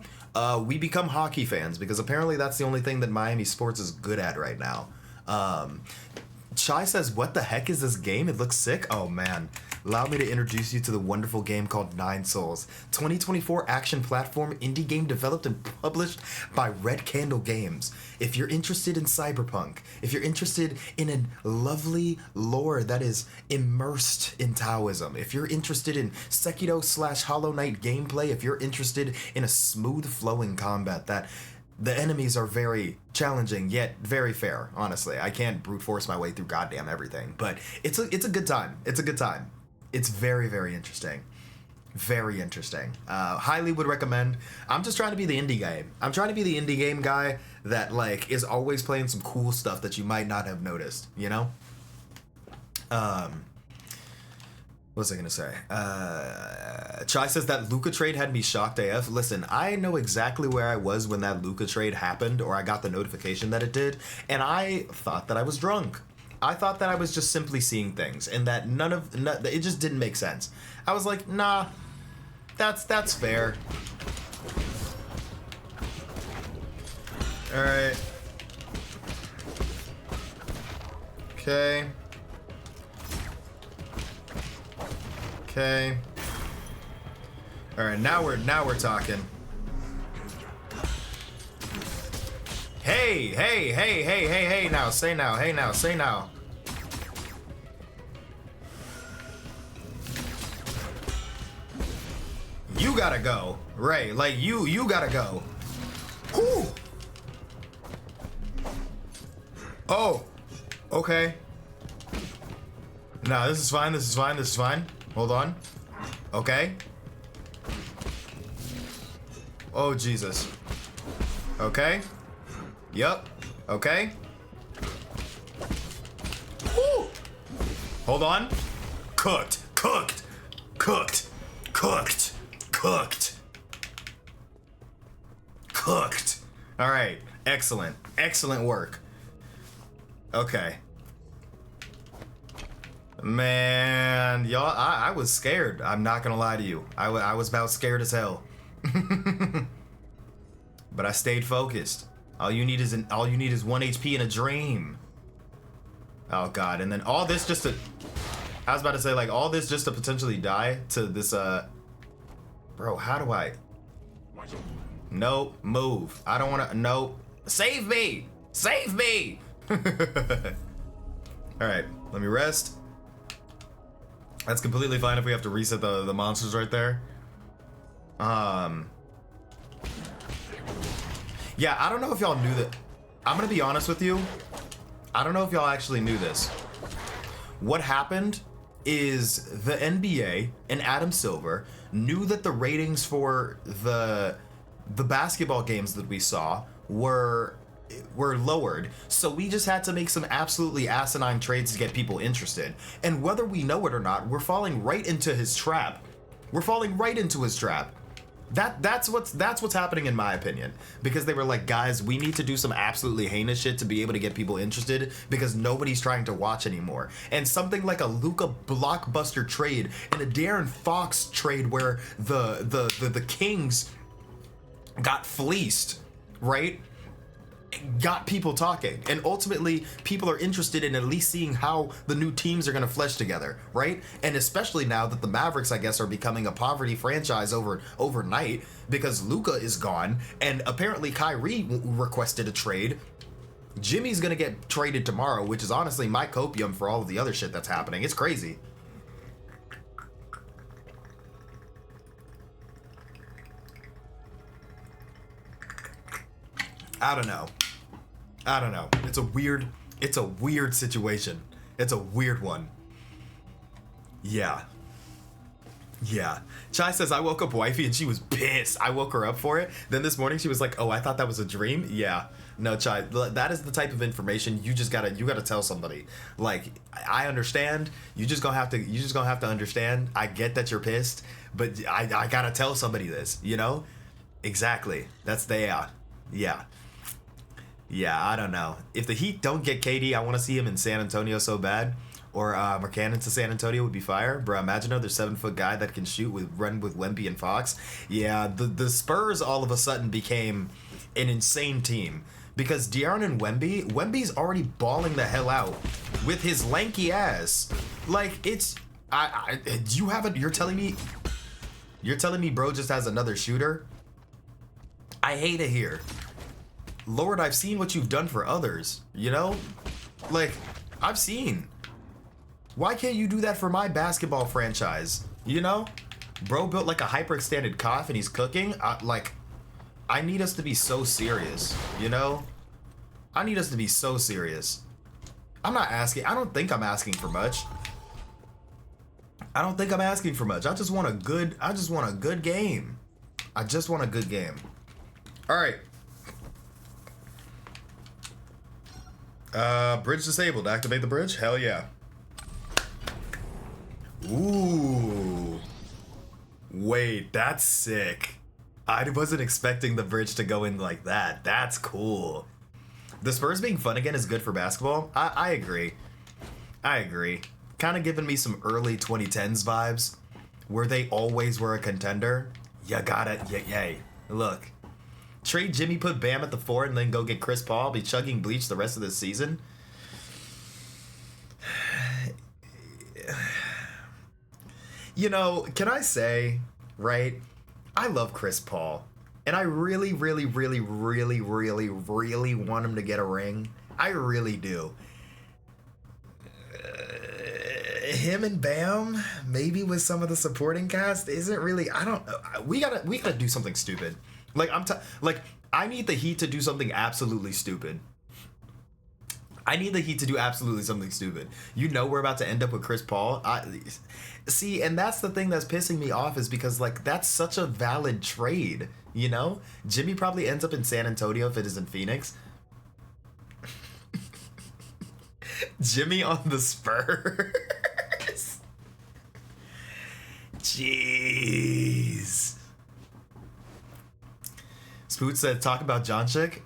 We become hockey fans because apparently that's the only thing that Miami sports is good at right now. Chai says, what the heck is this game? It looks sick. Oh man. Allow me to introduce you to the wonderful game called Nine Souls. 2024 action platform indie game developed and published by Red Candle Games. If you're interested in cyberpunk, if you're interested in a lovely lore that is immersed in Taoism, if you're interested in Sekiro / Hollow Knight gameplay, if you're interested in a smooth flowing combat that the enemies are very challenging yet very fair, honestly. I can't brute force my way through goddamn everything, but it's a good time. It's a good time. It's very, very interesting. Very interesting. Highly would recommend. I'm just trying to be the indie game. I'm trying to be the indie game guy that like is always playing some cool stuff that you might not have noticed, you know? What was I gonna say? Chai says that Luca trade had me shocked AF. Listen, I know exactly where I was when that Luca trade happened, or I got the notification that it did, and I thought that I was drunk. I thought that I was just simply seeing things, and that it just didn't make sense. I was like, nah, that's fair. All right. Okay. All right, now we're talking. Hey, now, say now, hey now, say now. You gotta go, Ray, like you gotta go. Whew. Oh, okay. Nah, this is fine. Hold on. Okay. Oh, Jesus. Okay. Yup. Okay. Woo. Hold on. Cooked. All right. Excellent work. Okay. Man, y'all, I was scared. I'm not gonna lie to you. I was about scared as hell. But I stayed focused. All you need is 1 HP and a dream. Oh god, and then all this just to, I was about to say, like, all this just to potentially die to this bro, how do I? Nope, move. I don't wanna, nope. Save me! Alright, let me rest. That's completely fine if we have to reset the monsters right there. Yeah, I don't know if y'all knew that. I'm gonna be honest with you. I don't know if y'all actually knew this. What happened is the NBA and Adam Silver knew that the ratings for the basketball games that we saw were lowered, so we just had to make some absolutely asinine trades to get people interested. And whether we know it or not, we're falling right into his trap. That's what's happening in my opinion, because they were like, guys, we need to do some absolutely heinous shit to be able to get people interested, because nobody's trying to watch anymore. And something like a Luka blockbuster trade and a De'Aaron Fox trade where the Kings got fleeced, right? Got people talking, and ultimately people are interested in at least seeing how the new teams are going to flesh together, right? And especially now that the Mavericks, I guess, are becoming a poverty franchise overnight because Luka is gone, and apparently Kyrie requested a trade. Jimmy's going to get traded tomorrow, which is honestly my copium for all of the other shit that's happening. It's crazy. I don't know. It's a weird situation. It's a weird one. Yeah. Chai says, I woke up wifey and she was pissed. I woke her up for it. Then this morning she was like, oh, I thought that was a dream. Yeah. No, Chai, that is the type of information you gotta tell somebody. Like, I understand. You just gonna have to understand. I get that you're pissed, but I gotta tell somebody this, you know? Exactly. That's the, Yeah, I don't know. If the Heat don't get KD, I want to see him in San Antonio so bad. Or Markkanen to San Antonio would be fire. Bro, imagine another 7-foot guy that can run with Wemby and Fox. Yeah, the Spurs all of a sudden became an insane team. Because De'Aaron and Wemby's already balling the hell out with his lanky ass. Like, it's... You're telling me bro just has another shooter? I hate it here. Lord, I've seen what you've done for others, you know? Like, I've seen. Why can't you do that for my basketball franchise, you know? Bro built like a hyper-extended cough and he's cooking. I need us to be so serious, you know? I need us to be so serious. I don't think I'm asking for much. I just want a good game. All right. Bridge disabled. Activate the bridge? Hell yeah. Ooh. Wait, that's sick. I wasn't expecting the bridge to go in like that. That's cool. The Spurs being fun again is good for basketball. I agree. Kind of giving me some early 2010s vibes where they always were a contender. You got it. Yay. Look. Trade Jimmy, put Bam at the 4, and then go get Chris Paul. Be chugging bleach the rest of this season. You know, can I say, right? I love Chris Paul. And I really, really, really, really, really, really want him to get a ring. I really do. Him and Bam, maybe with some of the supporting cast, isn't really. I don't know. We gotta do something stupid. Like I need the Heat to do something absolutely stupid. I need the Heat to do absolutely something stupid. You know we're about to end up with Chris Paul. See, and that's the thing that's pissing me off is because, like, that's such a valid trade, you know? Jimmy probably ends up in San Antonio if it is in Phoenix. Jimmy on the Spurs. Jeez. Spoot said, talk about John Chick.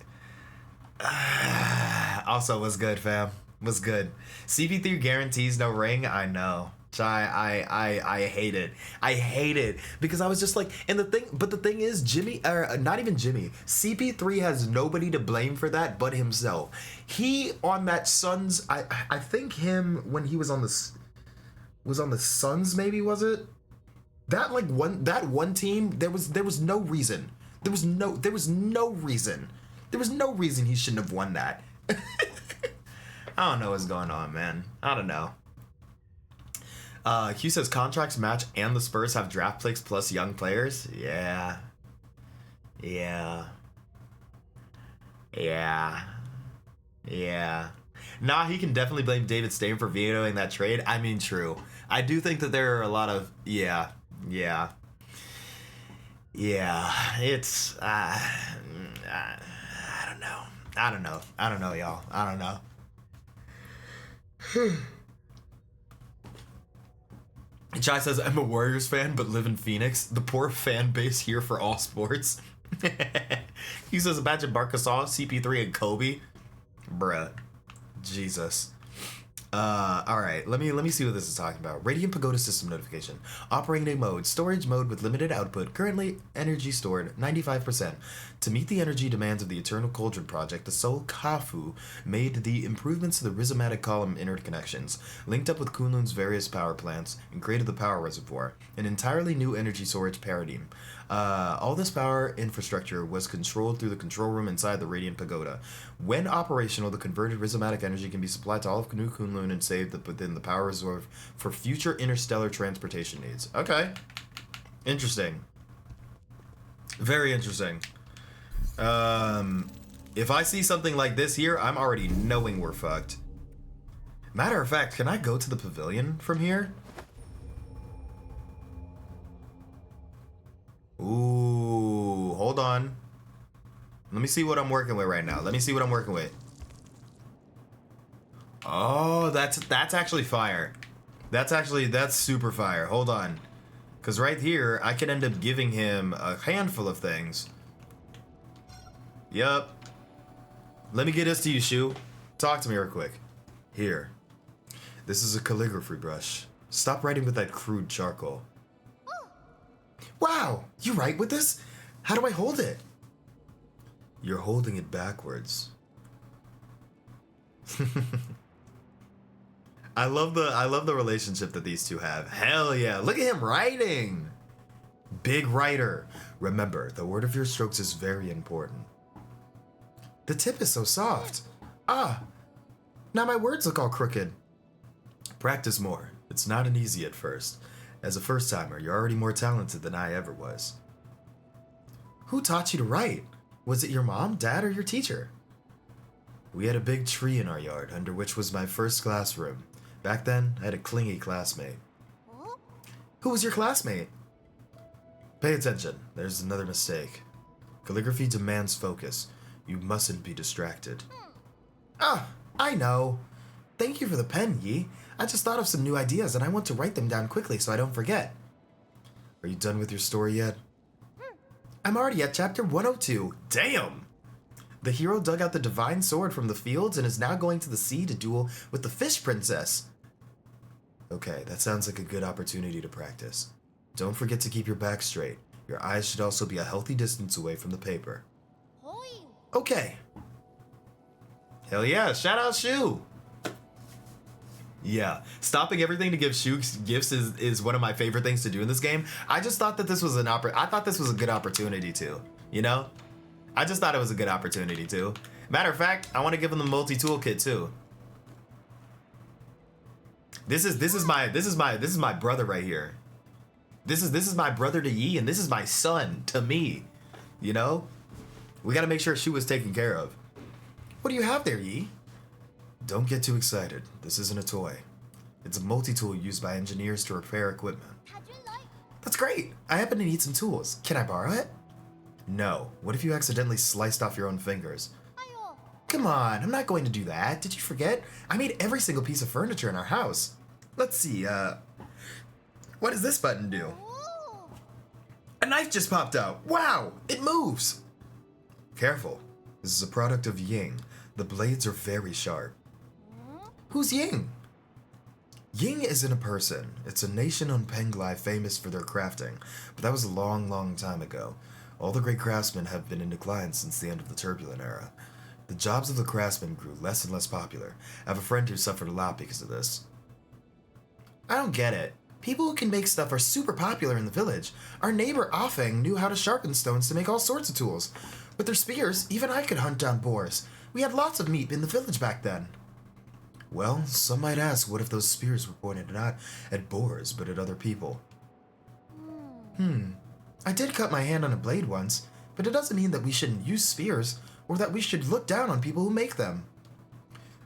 Also, what's good, fam? What's good? CP3 guarantees no ring. I know. I hate it. I hate it because I was just like, and the thing is, Jimmy, or not even Jimmy, CP3 has nobody to blame for that but himself. He on that Suns, I think him when he was on the Suns, maybe, was it? That one team, there was no reason. There was no reason he shouldn't have won that. I don't know what's going on, man. I don't know. Q says contracts match and the Spurs have draft picks plus young players. Yeah. Nah, he can definitely blame David Stane for vetoing that trade. I mean, true. I do think that there are a lot of yeah. It's I don't know, y'all. I don't know. Chai says, I'm a Warriors fan, but live in Phoenix. The poor fan base here for all sports. He says, imagine Marc Gasol, CP3, and Kobe. Bruh. Jesus. Alright, let me see what this is talking about. Radiant Pagoda system notification. Operating mode. Storage mode with limited output. Currently, energy stored 95%. To meet the energy demands of the Eternal Cauldron project, the Soul Kuafu made the improvements to the rhizomatic column interconnections, linked up with Kunlun's various power plants, and created the power reservoir, an entirely new energy storage paradigm. All this power infrastructure was controlled through the control room inside the Radiant Pagoda. When operational, the converted rhizomatic energy can be supplied to all of New Kunlun and saved within the power reserve for future interstellar transportation needs. Okay. Interesting. Very interesting. If I see something like this here, I'm already knowing we're fucked. Matter of fact, can I go to the pavilion from here? Ooh, hold on. Let me see what I'm working with right now. Oh, that's actually fire. That's super fire. Hold on. Because right here, I could end up giving him a handful of things. Yup. Let me get this to you, Shu. Talk to me real quick. Here. This is a calligraphy brush. Stop writing with that crude charcoal. Wow, you write with this? How do I hold it? You're holding it backwards. I love the relationship that these two have. Hell yeah, look at him writing. Big writer. Remember, the word of your strokes is very important. The tip is so soft. Ah, now my words look all crooked. Practice more. It's not an easy at first. As a first-timer, you're already more talented than I ever was. Who taught you to write? Was it your mom, dad, or your teacher? We had a big tree in our yard, under which was my first classroom. Back then, I had a clingy classmate. Who was your classmate? Pay attention. There's another mistake. Calligraphy demands focus. You mustn't be distracted. Ah, I know. Thank you for the pen, Yi. I just thought of some new ideas and I want to write them down quickly so I don't forget. Are you done with your story yet? I'm already at chapter 102. Damn! The hero dug out the divine sword from the fields and is now going to the sea to duel with the fish princess. Okay, that sounds like a good opportunity to practice. Don't forget to keep your back straight. Your eyes should also be a healthy distance away from the paper. Okay. Hell yeah, shout out Shu! Yeah, stopping everything to give Shooks gifts is one of my favorite things to do in this game. I just thought that this was I thought this was a good opportunity to, you know? I just thought it was a good opportunity to. Matter of fact, I want to give him the multi-tool kit too. This is my brother right here. This is my brother to Yi, and this is my son to me. You know? We gotta make sure Shu is taken care of. What do you have there, Yi? Don't get too excited. This isn't a toy. It's a multi-tool used by engineers to repair equipment. That's great. I happen to need some tools. Can I borrow it? No. What if you accidentally sliced off your own fingers? Come on, I'm not going to do that. Did you forget? I made every single piece of furniture in our house. Let's see, what does this button do? A knife just popped out. Wow, it moves. Careful. This is a product of Ying. The blades are very sharp. Who's Ying? Ying isn't a person. It's a nation on Penglai famous for their crafting, but that was a long, long time ago. All the great craftsmen have been in decline since the end of the turbulent era. The jobs of the craftsmen grew less and less popular. I have a friend who suffered a lot because of this. I don't get it. People who can make stuff are super popular in the village. Our neighbor Afeng knew how to sharpen stones to make all sorts of tools. With their spears, even I could hunt down boars. We had lots of meat in the village back then. Well, some might ask what if those spears were pointed not at boars, but at other people. I did cut my hand on a blade once, but it doesn't mean that we shouldn't use spears, or that we should look down on people who make them.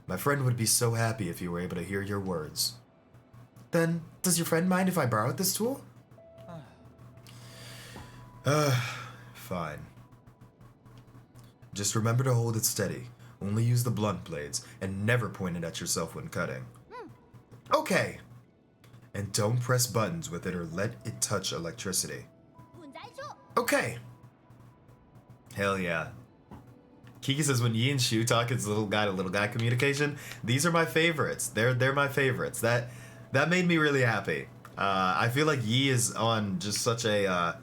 My friend would be so happy if he were able to hear your words. Then, does your friend mind if I borrow this tool? Fine. Just remember to hold it steady. Only use the blunt blades, and never point it at yourself when cutting. Okay. And don't press buttons with it or let it touch electricity. Okay. Hell yeah. Kiki says when Yi and Shu talk, it's little guy to little guy communication. These are my favorites. They're my favorites. That made me really happy. I feel like Yi is on just such a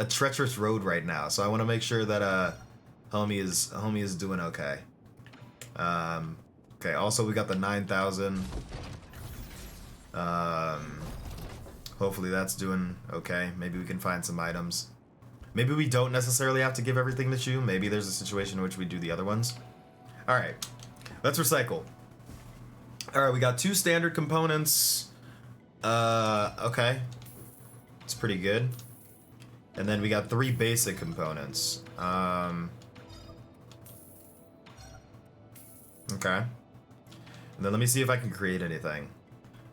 treacherous road right now, so I want to make sure that homie is doing okay. Okay. Also, we got the 9,000. Hopefully that's doing okay. Maybe we can find some items. Maybe we don't necessarily have to give everything to Shu. Maybe there's a situation in which we do the other ones. All right. Let's recycle. All right. We got 2 standard components. Okay. It's pretty good. And then we got 3 basic components. Okay. And then let me see if I can create anything.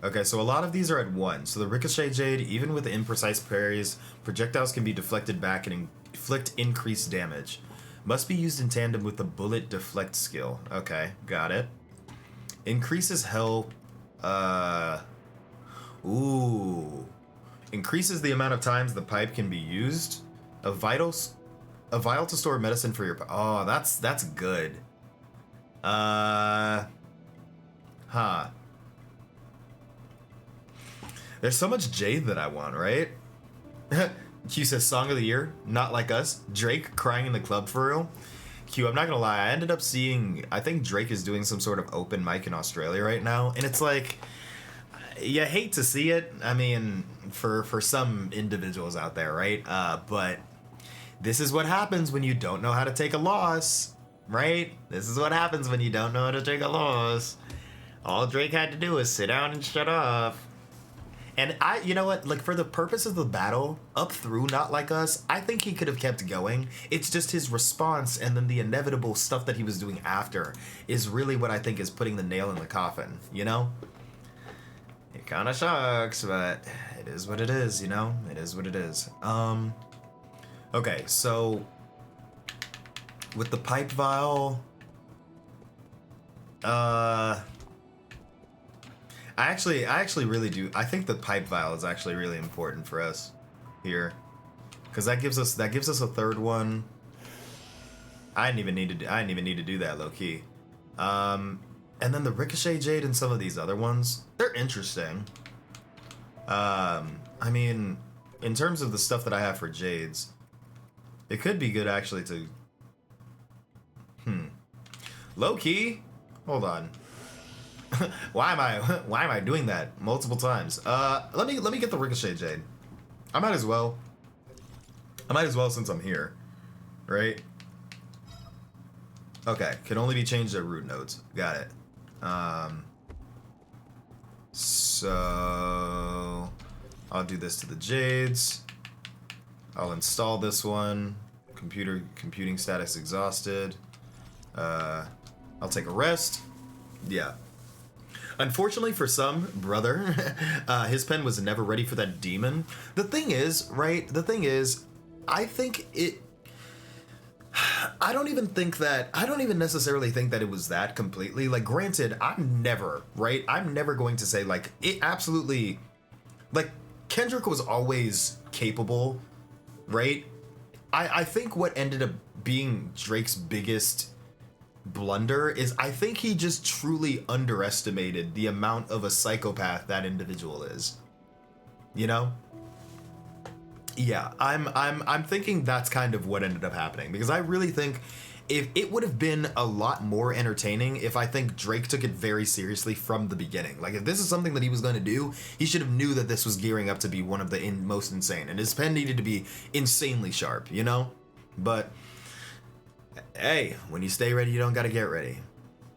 Okay, so a lot of these are at 1. So the Ricochet Jade, even with imprecise parries, projectiles can be deflected back and inflict increased damage. Must be used in tandem with the Bullet Deflect skill. Okay, got it. Increases health. Ooh. Increases the amount of times the pipe can be used. A vial to store medicine for your... Oh, that's good. Huh. There's so much Jade that I want, right? Q says Song of the Year, Not Like Us. Drake crying in the club for real. Q, I'm not gonna lie, I ended up seeing, I think Drake is doing some sort of open mic in Australia right now, and it's like, you hate to see it. I mean, for some individuals out there, right? But this is what happens when you don't know how to take a loss, right? This is what happens when you don't know how to take a loss. All Drake had to do was sit down and shut off. And you know what, like for the purpose of the battle, up through Not Like Us, I think he could have kept going. It's just his response and then the inevitable stuff that he was doing after is really what I think is putting the nail in the coffin, you know? It kind of sucks, but it is what it is, you know? It is what it is. Okay, so with the pipe vial, I actually really do. I think the pipe vial is actually really important for us here, because that gives us a third one. I didn't even need to do that low key. And then the Ricochet Jade and some of these other ones, they're interesting. I mean, in terms of the stuff that I have for Jades, it could be good actually to. Low key, hold on. Why am I doing that multiple times? Let me get the Ricochet Jade. I might as well since I'm here, right? Okay, can only be changed at root nodes. Got it. So I'll do this to the Jades. I'll install this one. Computing status exhausted. I'll take a rest. Yeah. Unfortunately for some, brother, his pen was never ready for that demon. The thing is, right? The thing is, I think it... I don't even necessarily think that it was that completely. Like, granted, I'm never going to say, like, it absolutely... Like, Kendrick was always capable, right? I think what ended up being Drake's biggest blunder is I think he just truly underestimated the amount of a psychopath that individual is. You know? Yeah, I'm thinking that's kind of what ended up happening, because I really think if it would have been a lot more entertaining if I think Drake took it very seriously from the beginning. Like, if this is something that he was going to do, he should have knew that this was gearing up to be one of the most insane, and his pen needed to be insanely sharp, you know? But hey, when you stay ready, you don't gotta get ready.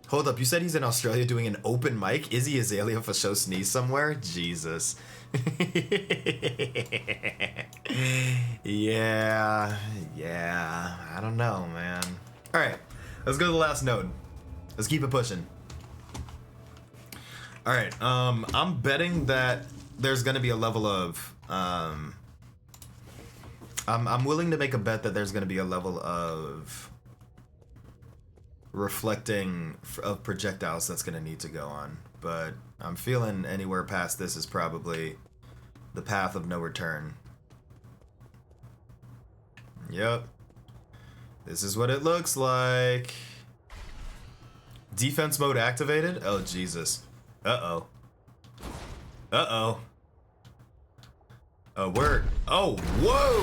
Hold up, you said he's in Australia doing an open mic? Is he Azalea for show sneeze somewhere? Jesus. Yeah, I don't know, man. All right, let's go to the last node. Let's keep it pushing. All right, I'm betting that there's gonna be a level of, I'm willing to make a bet that there's gonna be a level of reflecting of projectiles that's gonna need to go on, but I'm feeling anywhere past this is probably the path of no return. Yep. This is what it looks like. Defense mode activated? Oh, Jesus. Uh-oh. Uh-oh. Oh, word. Oh, whoa!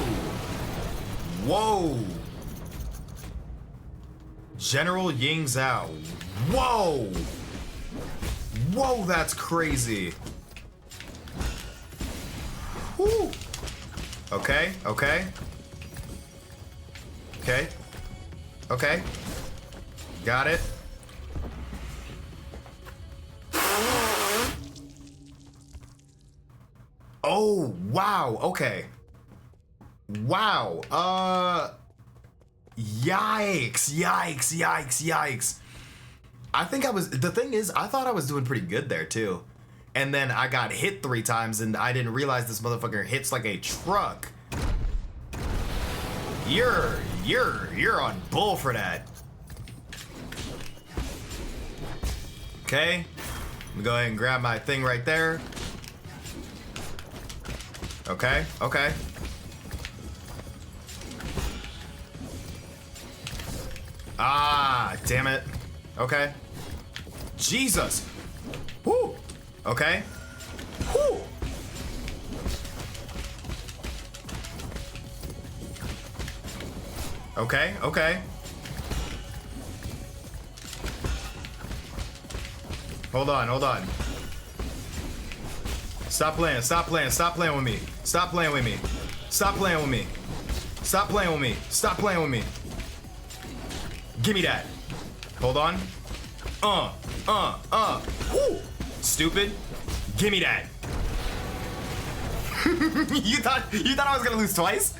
Whoa! General Ying Zhao. Whoa! Whoa, that's crazy. Woo! Okay, okay. Okay. Okay. Got it. Oh, wow. Okay. Wow. Yikes. Yikes. Yikes. Yikes. I think the thing is, I thought I was doing pretty good there too. And then I got hit 3 times and I didn't realize this motherfucker hits like a truck. You're on bull for that. Okay. Let me go ahead and grab my thing right there. Okay, okay. Ah, damn it. Okay. Jesus. Woo. Okay. Woo. Okay, okay. Hold on, hold on. Stop playing, stop playing, stop playing with me. Stop playing with me. Stop playing with me. Stop playing with me. Stop playing with me. Give me that. Hold on. Woo. Stupid. Give me that. You thought I was gonna lose twice?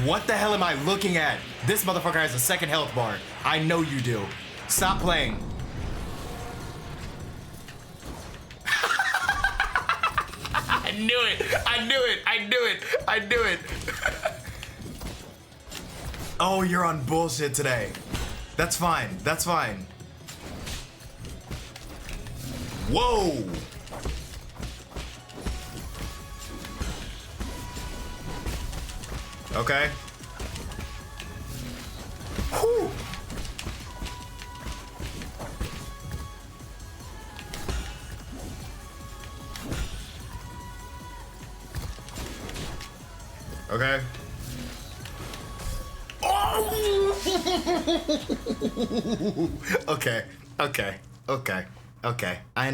What the hell am I looking at? This motherfucker has a second health bar. I know you do. Stop playing. I knew it. I knew it. I knew it. I knew it. Oh, you're on bullshit today. That's fine. That's fine. Whoa. Okay. Whew. Okay. Oh! Okay. I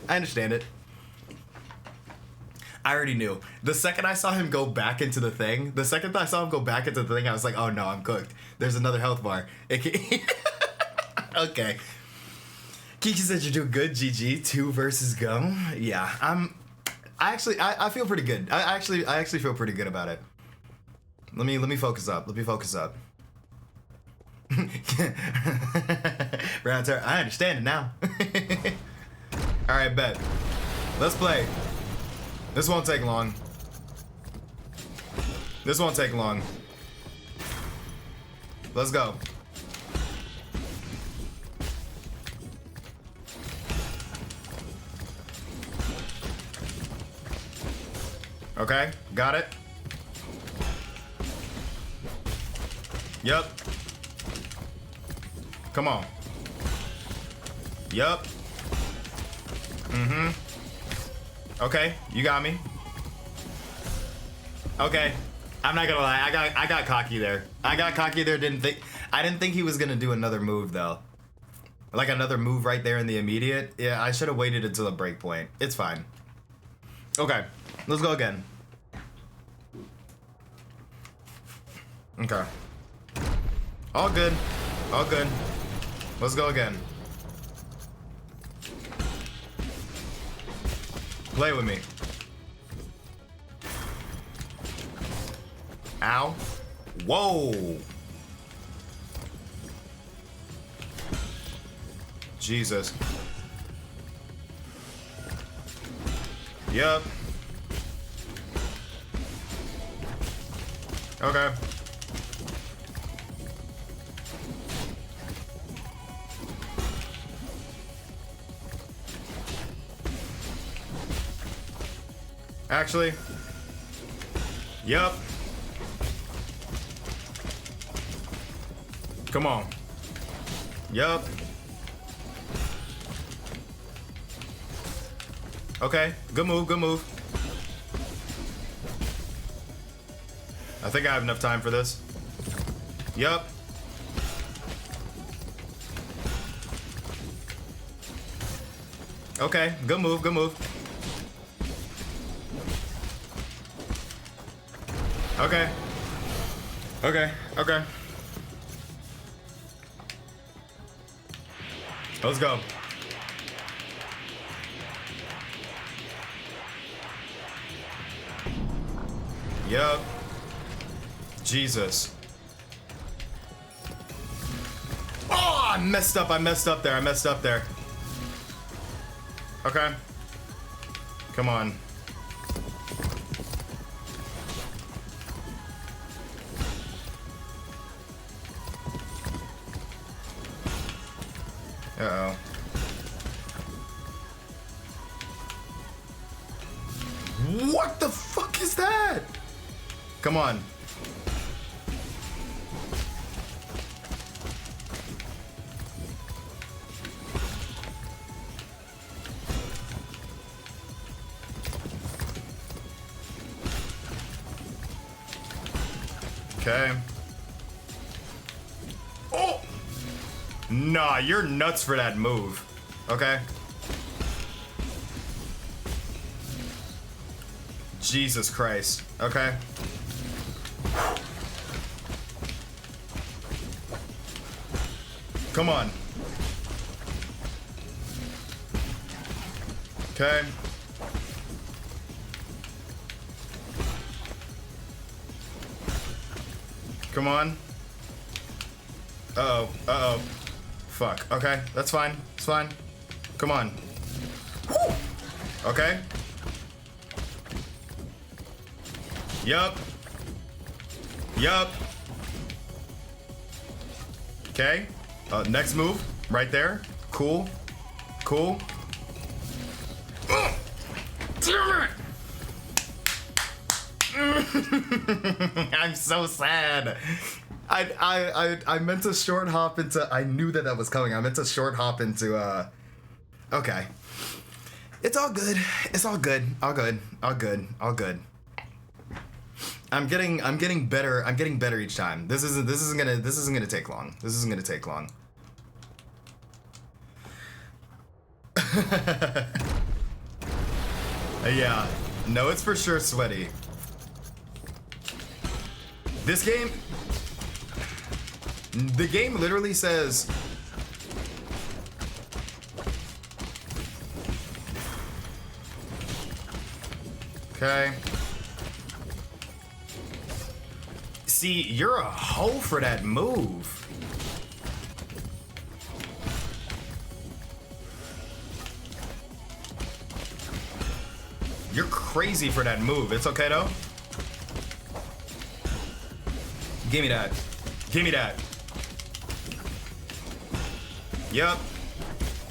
understand it. I already knew. The second I saw him go back into the thing, I was like, oh no, I'm cooked. There's another health bar. Okay. Kiki said you're doing good, GG. 2 versus go. Yeah, I feel pretty good. I actually feel pretty good about it. Let me focus up. Round turn. I understand it now. Alright, bet. Let's play. This won't take long. Let's go. Okay, got it. Yep. Come on. Yep. Okay, you got me. Okay, I'm not gonna lie. I got cocky there. I didn't think he was gonna do another move though. Like another move right there in the immediate. Yeah, I should have waited until the break point. It's fine. Okay, let's go again. Okay. All good. Let's go again. Play with me. Ow. Whoa. Jesus. Yep. Okay. Actually. Yep. Come on. Yep. Okay, good move. I think I have enough time for this. Yep. Okay, good move. Okay. Let's go. Yup. Jesus. Oh, I messed up there. Okay. Come on. Uh-oh. What the fuck is that? Come on. Okay. Oh! Nah, you're nuts for that move. Okay. Jesus Christ. Okay. Come on. Okay. Come on. Uh-oh. Fuck. Okay, that's fine. It's fine. Come on. Woo! Okay. Yup. Okay. Next move. Right there. Cool. Damn it! I'm so sad. I meant to short hop into. I knew that was coming. I meant to short hop into. Okay. It's all good. All good. I'm getting better. I'm getting better each time. This isn't gonna take long. This isn't gonna take long. Yeah. No, it's for sure sweaty. This game, the game literally says, okay. See, you're a hoe for that move. You're crazy for that move. It's okay though. Give me that. Give me that. Yep.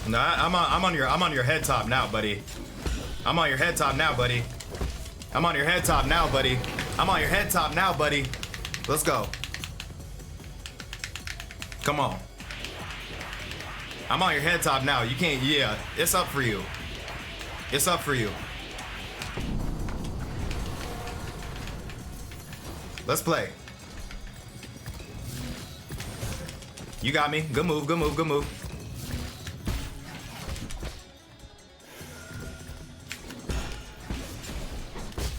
No, I'm on your head top now, buddy. I'm on your head top now, buddy. I'm on your head top now, buddy. I'm on your head top now, buddy. Let's go. Come on. I'm on your head top now. You can't, yeah. It's up for you. It's up for you. Let's play. You got me. Good move, good move, good move.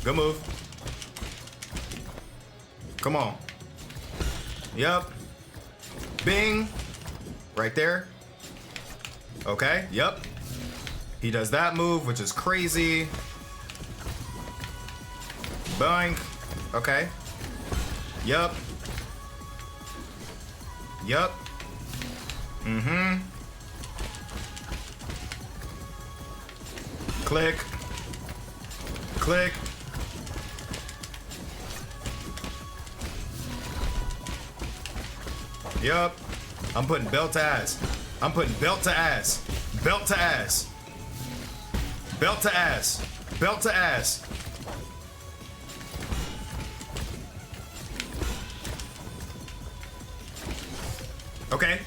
Good move. Come on. Yup. Bing. Right there. Okay, yup. He does that move, which is crazy. Boink. Okay. Yup. Yup. Mm-hmm. Click. Click. Yup. I'm putting belt to ass. I'm putting belt to ass. Belt to ass. Belt to ass. Belt to ass. Okay.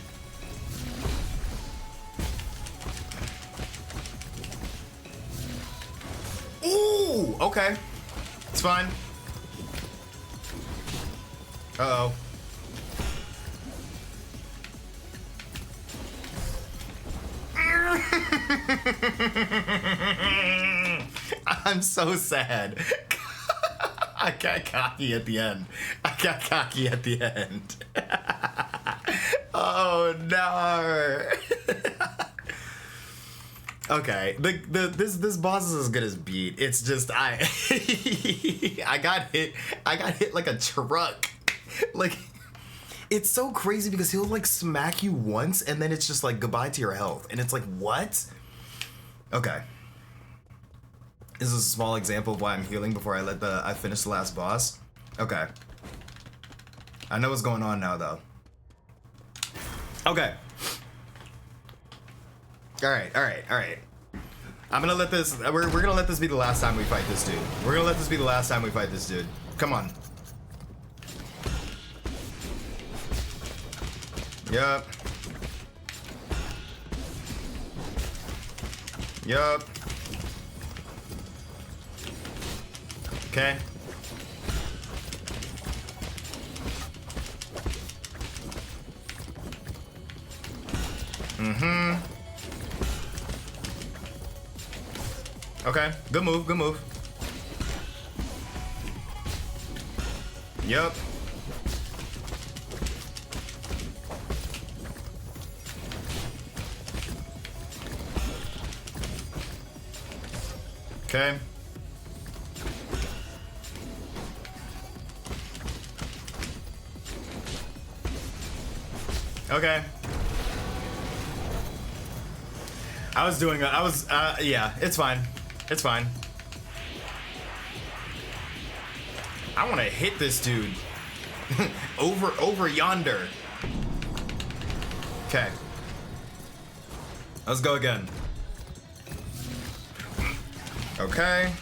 Ooh, okay. It's fine. Uh-oh. I'm so sad. I got cocky at the end. I got cocky at the end. Oh no. Okay, this boss is as good as beat. It's just I got hit like a truck. Like, it's so crazy because he'll like smack you once and then it's just like goodbye to your health. And it's like, what? Okay. This is a small example of why I'm healing before I finish the last boss. Okay. I know what's going on now though. Okay. Alright. I'm gonna let this, we're gonna let this be the last time we fight this dude. We're gonna let this be the last time we fight this dude. Come on. Yup. Yup. Okay. Mm-hmm. Okay. Good move, good move. Yup. Okay. Okay. Yeah, it's fine. It's fine. I want to hit this dude. over yonder. Okay. Let's go again. Okay.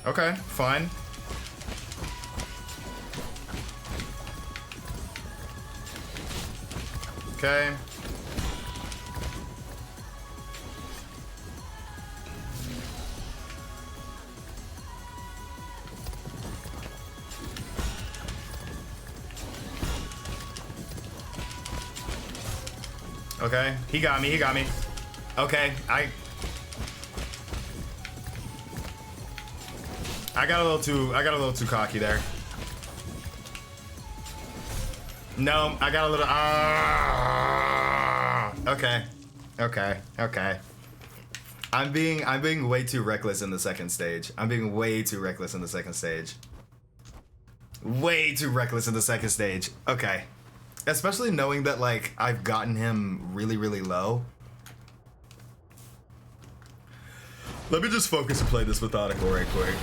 Okay, fine. Okay. Okay, he got me, he got me. Okay, I got a little too cocky there. No, I got a little okay. I'm being way too reckless in the second stage. I'm being way too reckless in the second stage. Way too reckless in the second stage. Okay. Especially knowing that, like, I've gotten him really, really low. Let me just focus and play this methodical right quick.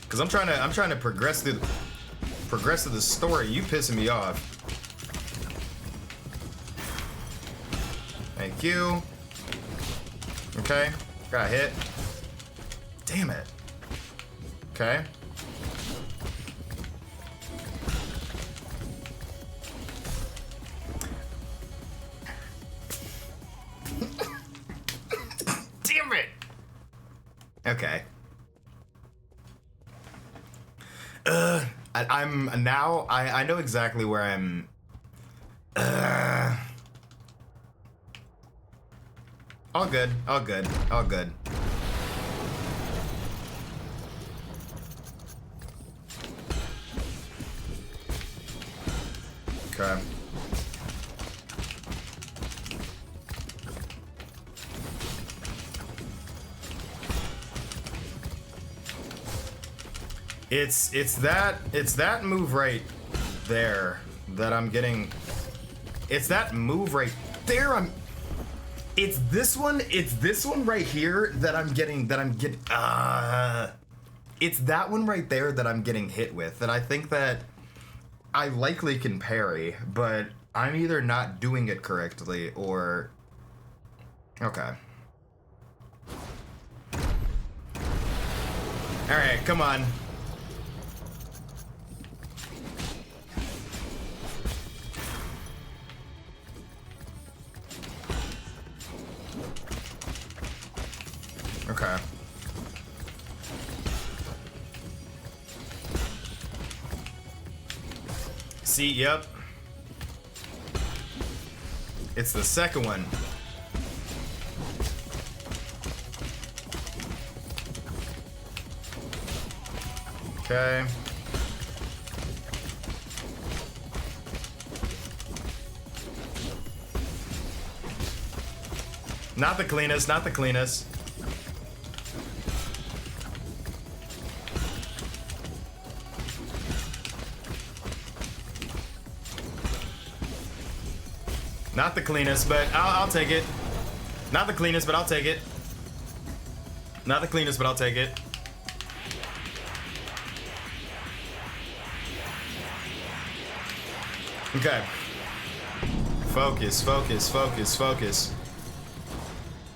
Cause I'm trying to progress through the story. You pissing me off. Thank you. Okay, got hit. Damn it. Okay. Damn it. Okay. I know exactly where I'm. All good. All good. All good. Okay. It's that move right there that I'm getting. It's that move right there. It's this one right here that I'm getting. It's that one right there that I'm getting hit with. That I think that I likely can parry, but I'm either not doing it correctly or. Okay. All right, come on. Okay. See, yep. It's the second one. Okay. Not the cleanest, not the cleanest. Not the cleanest, but I'll take it. Not the cleanest, but I'll take it. Not the cleanest, but I'll take it. Okay. Focus, focus, focus, focus.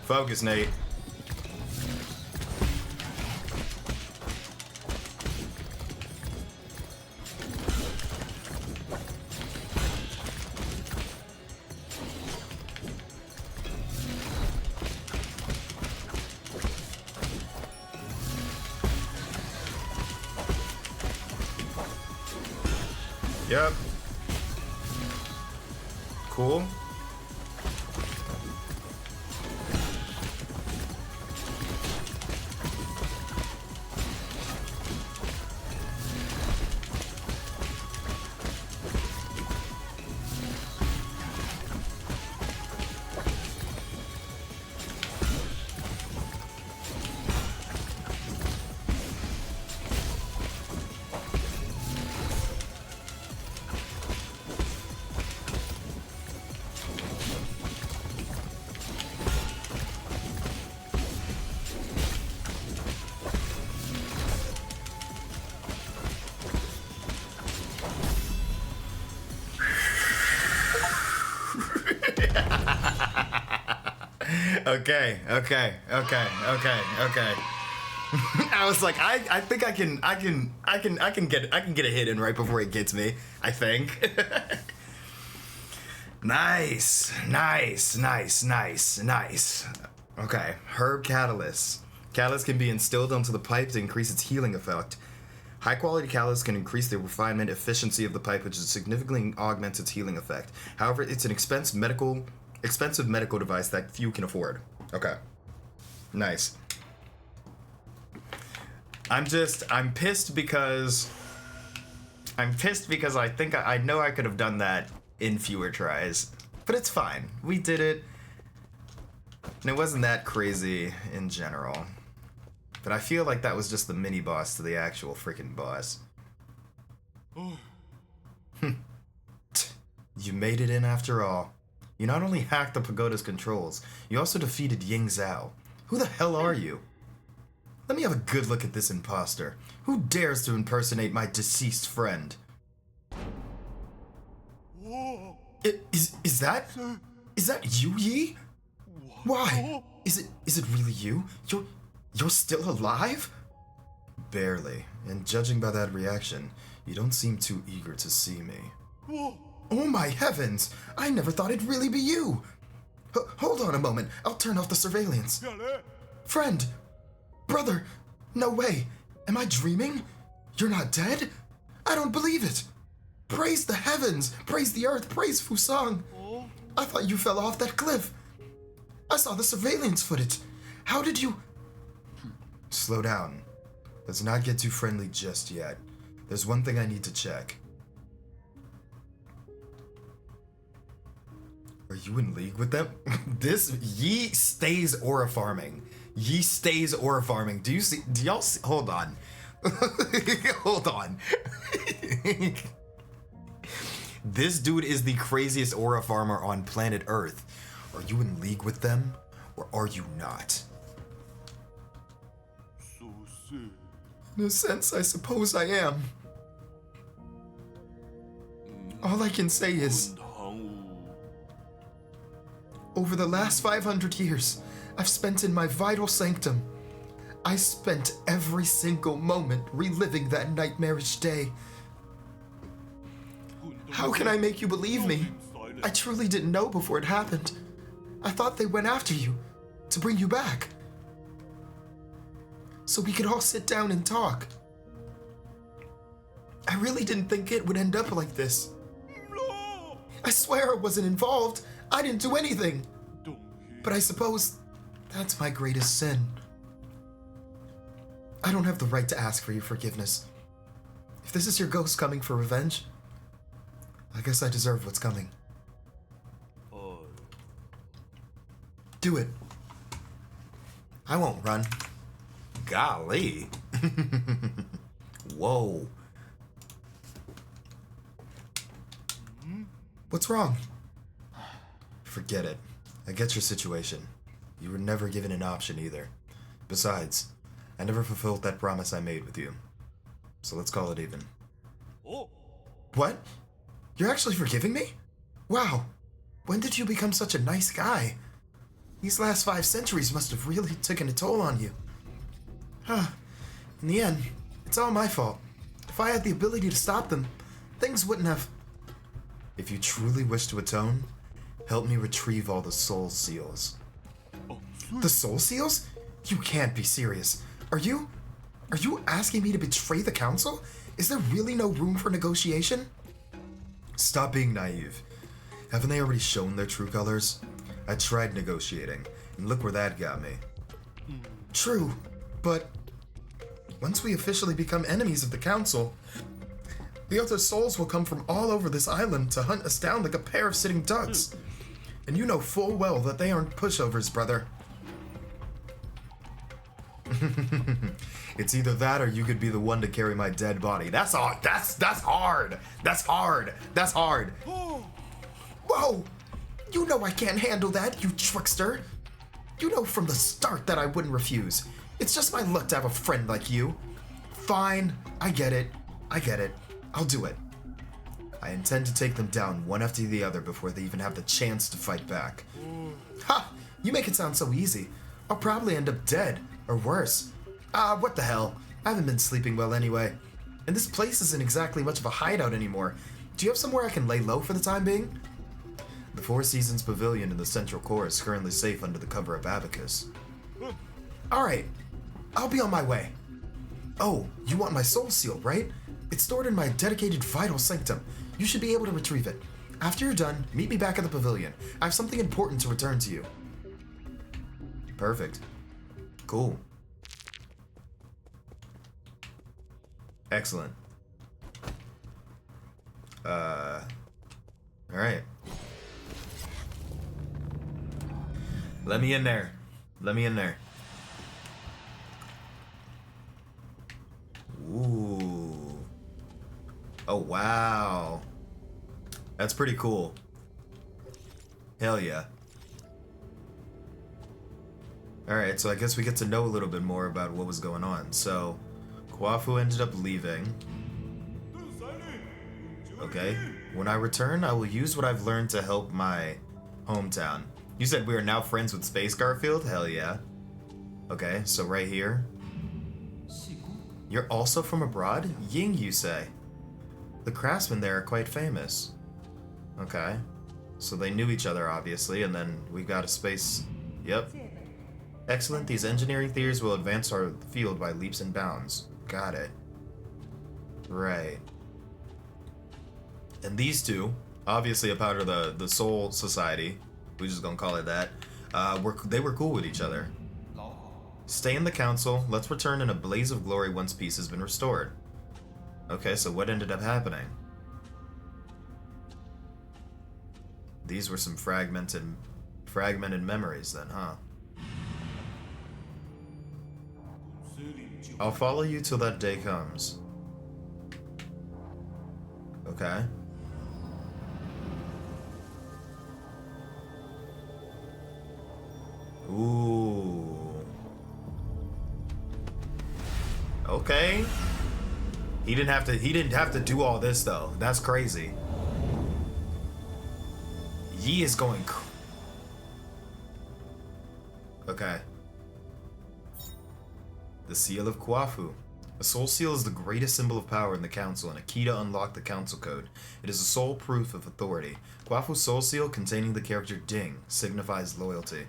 Focus, Nate. Yep. Cool. Okay. I was like, I think I can get a hit in right before it gets me. I think. Nice. Okay, herb catalyst. Catalyst can be instilled onto the pipe to increase its healing effect. High quality catalyst can increase the refinement efficiency of the pipe, which significantly augments its healing effect. However, it's an expensive medical device that few can afford. Okay. Nice. I'm pissed because I think I know I could have done that in fewer tries. But it's fine. We did it. And it wasn't that crazy in general. But I feel like that was just the mini boss to the actual freaking boss. You made it in after all. You not only hacked the pagoda's controls, you also defeated Ying Zhao. Who the hell are you? Let me have a good look at this imposter. Who dares to impersonate my deceased friend? Is that you, Yi? Why? Is it really you? You're still alive? Barely. And judging by that reaction, you don't seem too eager to see me. Oh my heavens! I never thought it'd really be you! Hold on a moment, I'll turn off the surveillance. Friend! Brother! No way! Am I dreaming? You're not dead? I don't believe it! Praise the heavens! Praise the earth! Praise Fusang! I thought you fell off that cliff! I saw the surveillance footage! How did you... Slow down. Let's not get too friendly just yet. There's one thing I need to check. Are you in league with them? This Yi stays aura farming. Yi stays aura farming. Do y'all see? Hold on. Hold on. This dude is the craziest aura farmer on planet Earth. Are you in league with them, or are you not? In a sense, I suppose I am. All I can say is, over the last 500 years, I've spent in my vital sanctum. I spent every single moment reliving that nightmarish day. How can I make you believe me? I truly didn't know before it happened. I thought they went after you, to bring you back. So we could all sit down and talk. I really didn't think it would end up like this. I swear I wasn't involved. I didn't do anything. But I suppose that's my greatest sin. I don't have the right to ask for your forgiveness. If this is your ghost coming for revenge, I guess I deserve what's coming. Do it. I won't run. Golly. Whoa. What's wrong? Forget it. I get your situation. You were never given an option either. Besides, I never fulfilled that promise I made with you. So let's call it even. What? You're actually forgiving me? Wow. When did you become such a nice guy? These last 5 centuries must have really taken a toll on you. In the end, it's all my fault. If I had the ability to stop them, things wouldn't have... If you truly wish to atone, help me retrieve all the soul seals. The soul seals? You can't be serious. Are you asking me to betray the council? Is there really no room for negotiation? Stop being naive. Haven't they already shown their true colors? I tried negotiating, and look where that got me. True, but once we officially become enemies of the council, the other souls will come from all over this island to hunt us down like a pair of sitting ducks. And you know full well that they aren't pushovers, brother. It's either that or you could be the one to carry my dead body. That's hard. That's hard. That's hard. That's hard. Whoa! You know I can't handle that, you trickster. You know from the start that I wouldn't refuse. It's just my luck to have a friend like you. Fine, I get it. I'll do it. I intend to take them down one after the other before they even have the chance to fight back. Ha! You make it sound so easy. I'll probably end up dead, or worse. What the hell? I haven't been sleeping well anyway. And this place isn't exactly much of a hideout anymore. Do you have somewhere I can lay low for the time being? The Four Seasons Pavilion in the Central Core is currently safe under the cover of Abacus. Alright, I'll be on my way. Oh, you want my soul seal, right? It's stored in my dedicated vital sanctum. You should be able to retrieve it. After you're done, meet me back at the pavilion. I have something important to return to you. Perfect. Cool. Excellent. Alright. Let me in there. Let me in there. Ooh. Oh, wow. That's pretty cool. Hell yeah. Alright, so I guess we get to know a little bit more about what was going on. So, Kuafu ended up leaving. Okay. When I return, I will use what I've learned to help my hometown. You said we are now friends with Space Garfield? Hell yeah. Okay, so right here. You're also from abroad? Ying, you say? The craftsmen there are quite famous. Okay. So they knew each other, obviously, and then we got a space... Yep. Excellent, these engineering theories will advance our field by leaps and bounds. Got it. Right. And these two, obviously a part of the Soul Society, we're just gonna call it that, they were cool with each other. Stay in the council, let's return in a blaze of glory once peace has been restored. Okay, so what ended up happening? These were some fragmented memories then, huh? I'll follow you till that day comes. Okay. Ooh. Okay. He didn't have to do all this though. That's crazy. Yi is going Okay. The Seal of Kuafu. A soul seal is the greatest symbol of power in the council and a key to unlock the council code. It is a sole proof of authority. Kuafu's soul seal, containing the character Ding, signifies loyalty.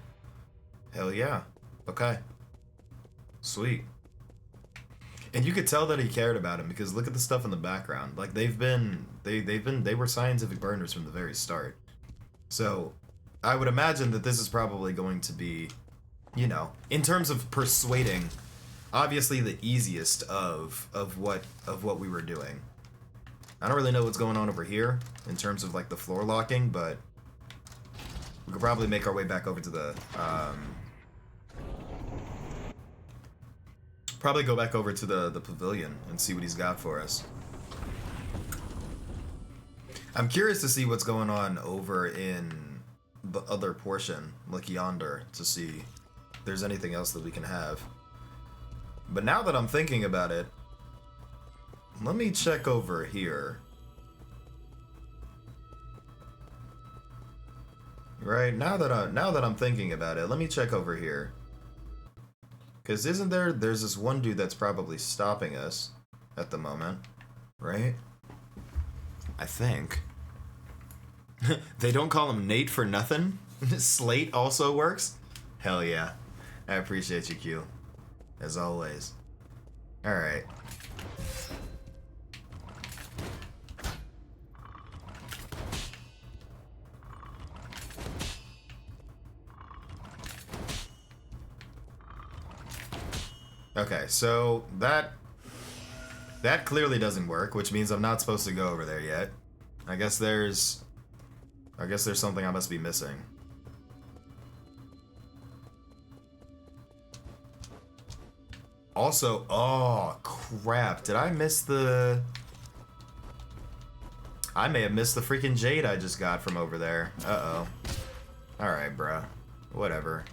Hell yeah. Okay. Sweet. And you could tell that he cared about him because look at the stuff in the background. Like they were scientific burners from the very start. So I would imagine that this is probably going to be, you know, in terms of persuading, obviously the easiest of what we were doing. I don't really know what's going on over here in terms of like the floor locking, but we could probably make our way back over to the probably go back over to the pavilion and see what he's got for us. I'm curious to see what's going on over in the other portion, like yonder, to see if there's anything else that we can have. But now that I'm thinking about it, let me check over here. Right, now that I'm thinking about it, let me check over here. Cause there's this one dude that's probably stopping us at the moment, right? I think. They don't call him Nate for nothing. Slate also works. Hell yeah. I appreciate you, Q. As always. Alright. Okay, so that clearly doesn't work, which means I'm not supposed to go over there yet. I guess there's something I must be missing. Also, oh crap, did I miss the... I may have missed the freaking jade I just got from over there. Uh-oh. Alright, bruh. Whatever.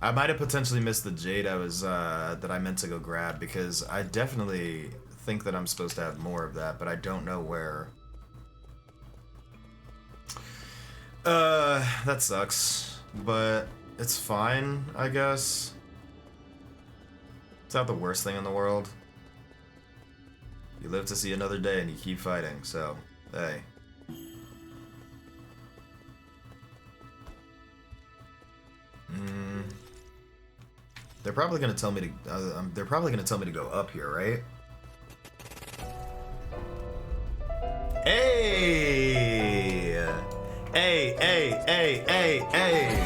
I might have potentially missed the jade that I meant to go grab, because I definitely think that I'm supposed to have more of that, but I don't know where. That sucks, but it's fine, I guess. It's not the worst thing in the world. You live to see another day and you keep fighting, so, hey. They're probably gonna tell me to go up here, right? Hey! Hey, hey, hey, hey, hey!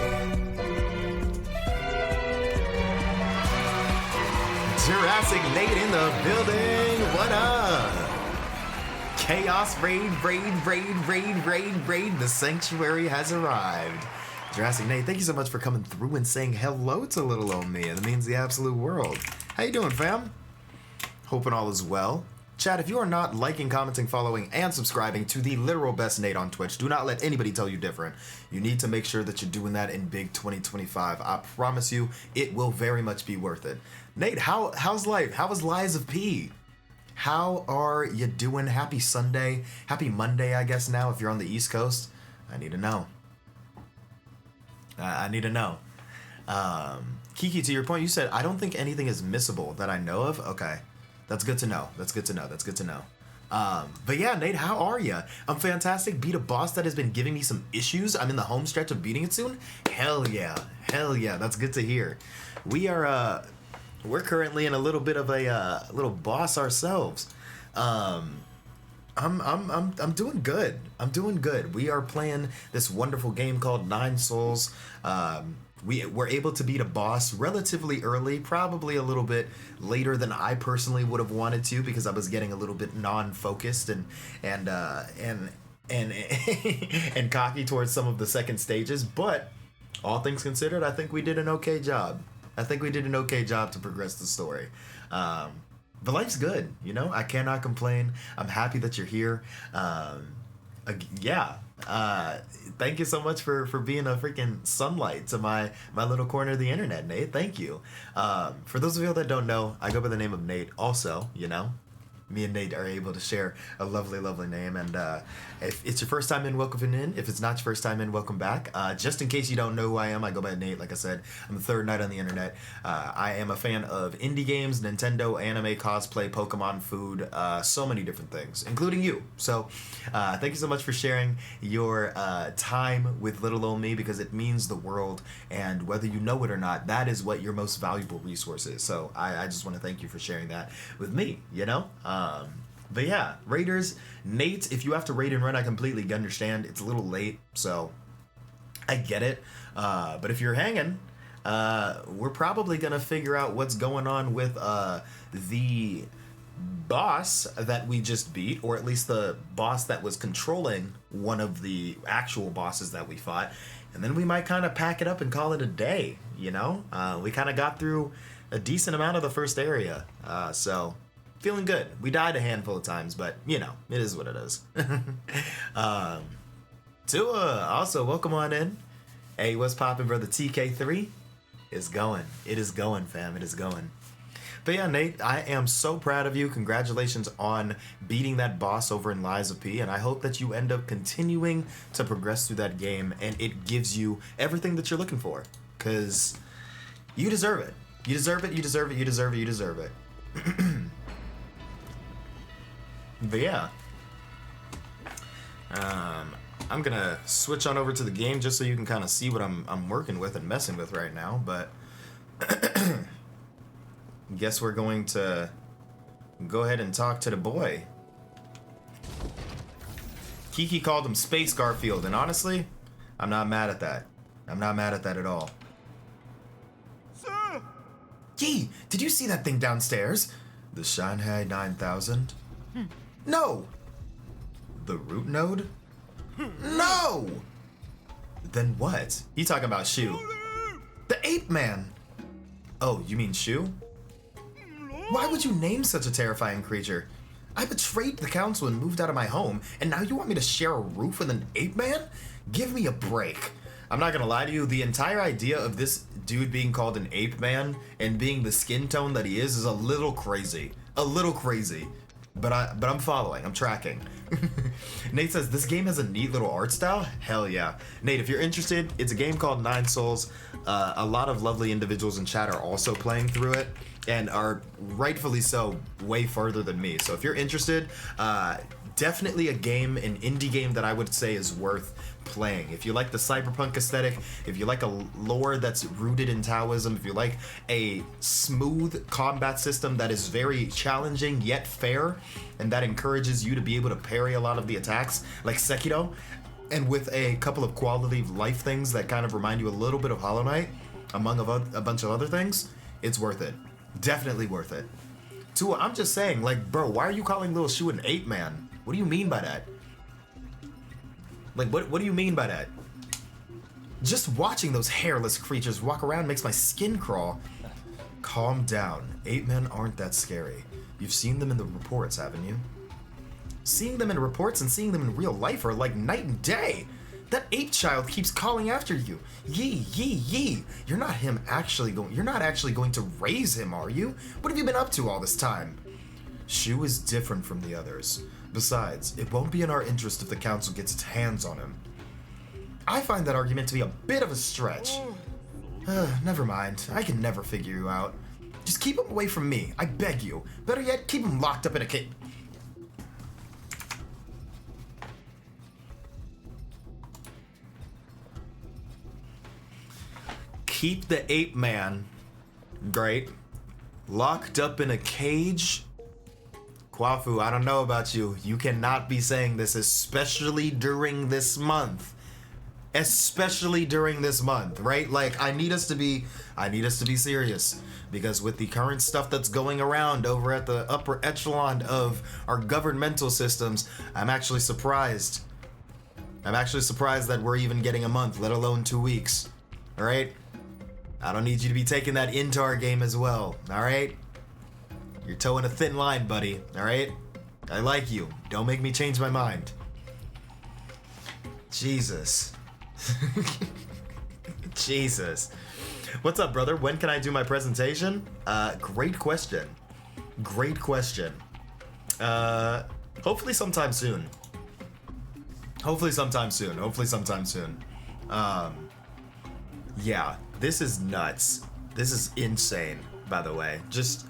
Jurassic Nate in the building! What up? Chaos raid, the sanctuary has arrived. Jurassic Nate, thank you so much for coming through and saying hello to little old me. That means the absolute world. How you doing, fam? Hoping all is well. Chat, if you are not liking, commenting, following, and subscribing to the literal best Nate on Twitch, do not let anybody tell you different. You need to make sure that you're doing that in big 2025. I promise you, it will very much be worth it. Nate, how's life? How is Lies of P? How are you doing? Happy Sunday. Happy Monday, I guess now, if you're on the East Coast. I need to know. I need to know. Kiki, to your point, you said, I don't think anything is missable that I know of. Okay. That's good to know. That's good to know. That's good to know. But yeah, Nate, how are you? I'm fantastic. Beat a boss that has been giving me some issues. I'm in the home stretch of beating it soon. Hell yeah. Hell yeah. That's good to hear. We're currently in a little bit of a little boss ourselves. I'm doing good. I'm doing good. We are playing this wonderful game called 9 Souls. We were able to beat a boss relatively early, probably a little bit later than I personally would have wanted to, because I was getting a little bit non-focused and cocky towards some of the second stages. But all things considered, I think we did an okay job. I think we did an okay job to progress the story. But life's good, you know? I cannot complain. I'm happy that you're here. Yeah. Thank you so much for being a freaking sunlight to my little corner of the internet, Nate. Thank you. For those of you that don't know, I go by the name of Nate also, you know? Me and Nate are able to share a lovely, lovely name. And if it's your first time in, welcome in. If it's not your first time in, welcome back. Just in case you don't know who I am, I go by Nate. Like I said, I'm the third night on the internet. I am a fan of indie games, Nintendo, anime, cosplay, Pokemon, food, so many different things, including you. So thank you so much for sharing your time with little old me, because it means the world. And whether you know it or not, that is what your most valuable resource is. So I just want to thank you for sharing that with me, you know? But yeah, Raiders, Nate, if you have to raid and run, I completely understand. It's a little late, so I get it. But if you're hanging, we're probably going to figure out what's going on with the boss that we just beat, or at least the boss that was controlling one of the actual bosses that we fought. And then we might kind of pack it up and call it a day, you know? We kind of got through a decent amount of the first area, so feeling good. We died a handful of times, but, you know, it is what it is. Tua, also, welcome on in. Hey, what's poppin', brother? TK3 is going. It is going, fam. It is going. But yeah, Nate, I am so proud of you. Congratulations on beating that boss over in Lies of P, and I hope that you end up continuing to progress through that game, and it gives you everything that you're looking for, because you deserve it. You deserve it, you deserve it, you deserve it, you deserve it. But yeah, I'm gonna switch on over to the game just so you can kind of see what I'm working with and messing with right now. But guess we're going to go ahead and talk to the boy. Kiki called him Space Garfield, and honestly, I'm not mad at that. I'm not mad at that at all. Sir! Yee, did you see that thing downstairs? The Shanghai 9000? No! The root node? No! Then what? You talking about Shu? The Apemen! Oh, you mean Shu? Why would you name such a terrifying creature? I betrayed the council and moved out of my home, and now you want me to share a roof with an Apeman? Give me a break. I'm not gonna lie to you, the entire idea of this dude being called an Apeman and being the skin tone that he is a little crazy. A little crazy. But I'm following, I'm tracking. Nate says, this game has a neat little art style? Hell yeah. Nate, if you're interested, it's a game called 9 Souls. A lot of lovely individuals in chat are also playing through it. and are rightfully so way further than me. So if you're interested, definitely an indie game that I would say is worth playing. If you like the cyberpunk aesthetic, if you like a lore that's rooted in Taoism, if you like a smooth combat system that is very challenging yet fair, and that encourages you to be able to parry a lot of the attacks, like Sekiro, and with a couple of quality of life things that kind of remind you a little bit of Hollow Knight, among a bunch of other things, it's worth it. Definitely worth it. Tua, I'm just saying, like, bro, why are you calling Lil Shu an ape man? What do you mean by that? Like, what do you mean by that? Just watching those hairless creatures walk around makes my skin crawl. Calm down. Ape men aren't that scary. You've seen them in the reports, haven't you? Seeing them in reports and seeing them in real life are like night and day. That ape child keeps calling after you. Yee, yee, yee. You're not actually going to raise him, are you? What have you been up to all this time? Shu is different from the others. Besides, it won't be in our interest if the council gets its hands on him. I find that argument to be a bit of a stretch. Never mind. I can never figure you out. Just keep him away from me. I beg you. Better yet, keep him locked up in a cage. Keep the ape man, great, locked up in a cage? Kuafu, I don't know about you. You cannot be saying this, especially during this month. Especially during this month, right? Like, I need us to be serious. Because with the current stuff that's going around over at the upper echelon of our governmental systems, I'm actually surprised. I'm actually surprised that we're even getting a month, let alone 2 weeks. Alright? I don't need you to be taking that into our game as well, alright? You're towing a thin line, buddy, alright? I like you. Don't make me change my mind. Jesus. Jesus. What's up, brother? When can I do my presentation? Great question. Great question. Hopefully sometime soon. Hopefully sometime soon. Yeah, this is nuts. This is insane, by the way. Just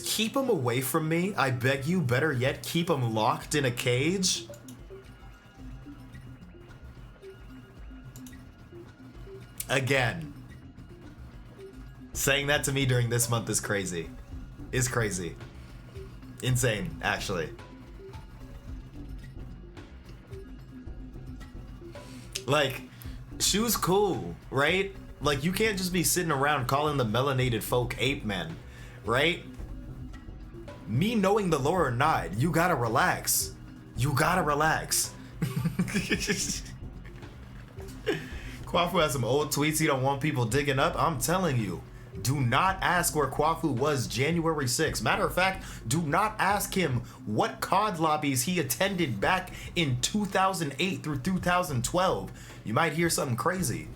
keep him away from me. I beg you. Better yet, keep him locked in a cage. Again. Saying that to me during this month is crazy. Is crazy. Insane, actually. Like, Shu's cool, right? Like, you can't just be sitting around calling the melanated folk ape men, right? Me knowing the lore or not, you gotta relax. You gotta relax. Kuafu has some old tweets he don't want people digging up. I'm telling you, do not ask where Kuafu was January 6th. Matter of fact, do not ask him what COD lobbies he attended back in 2008 through 2012. You might hear something crazy.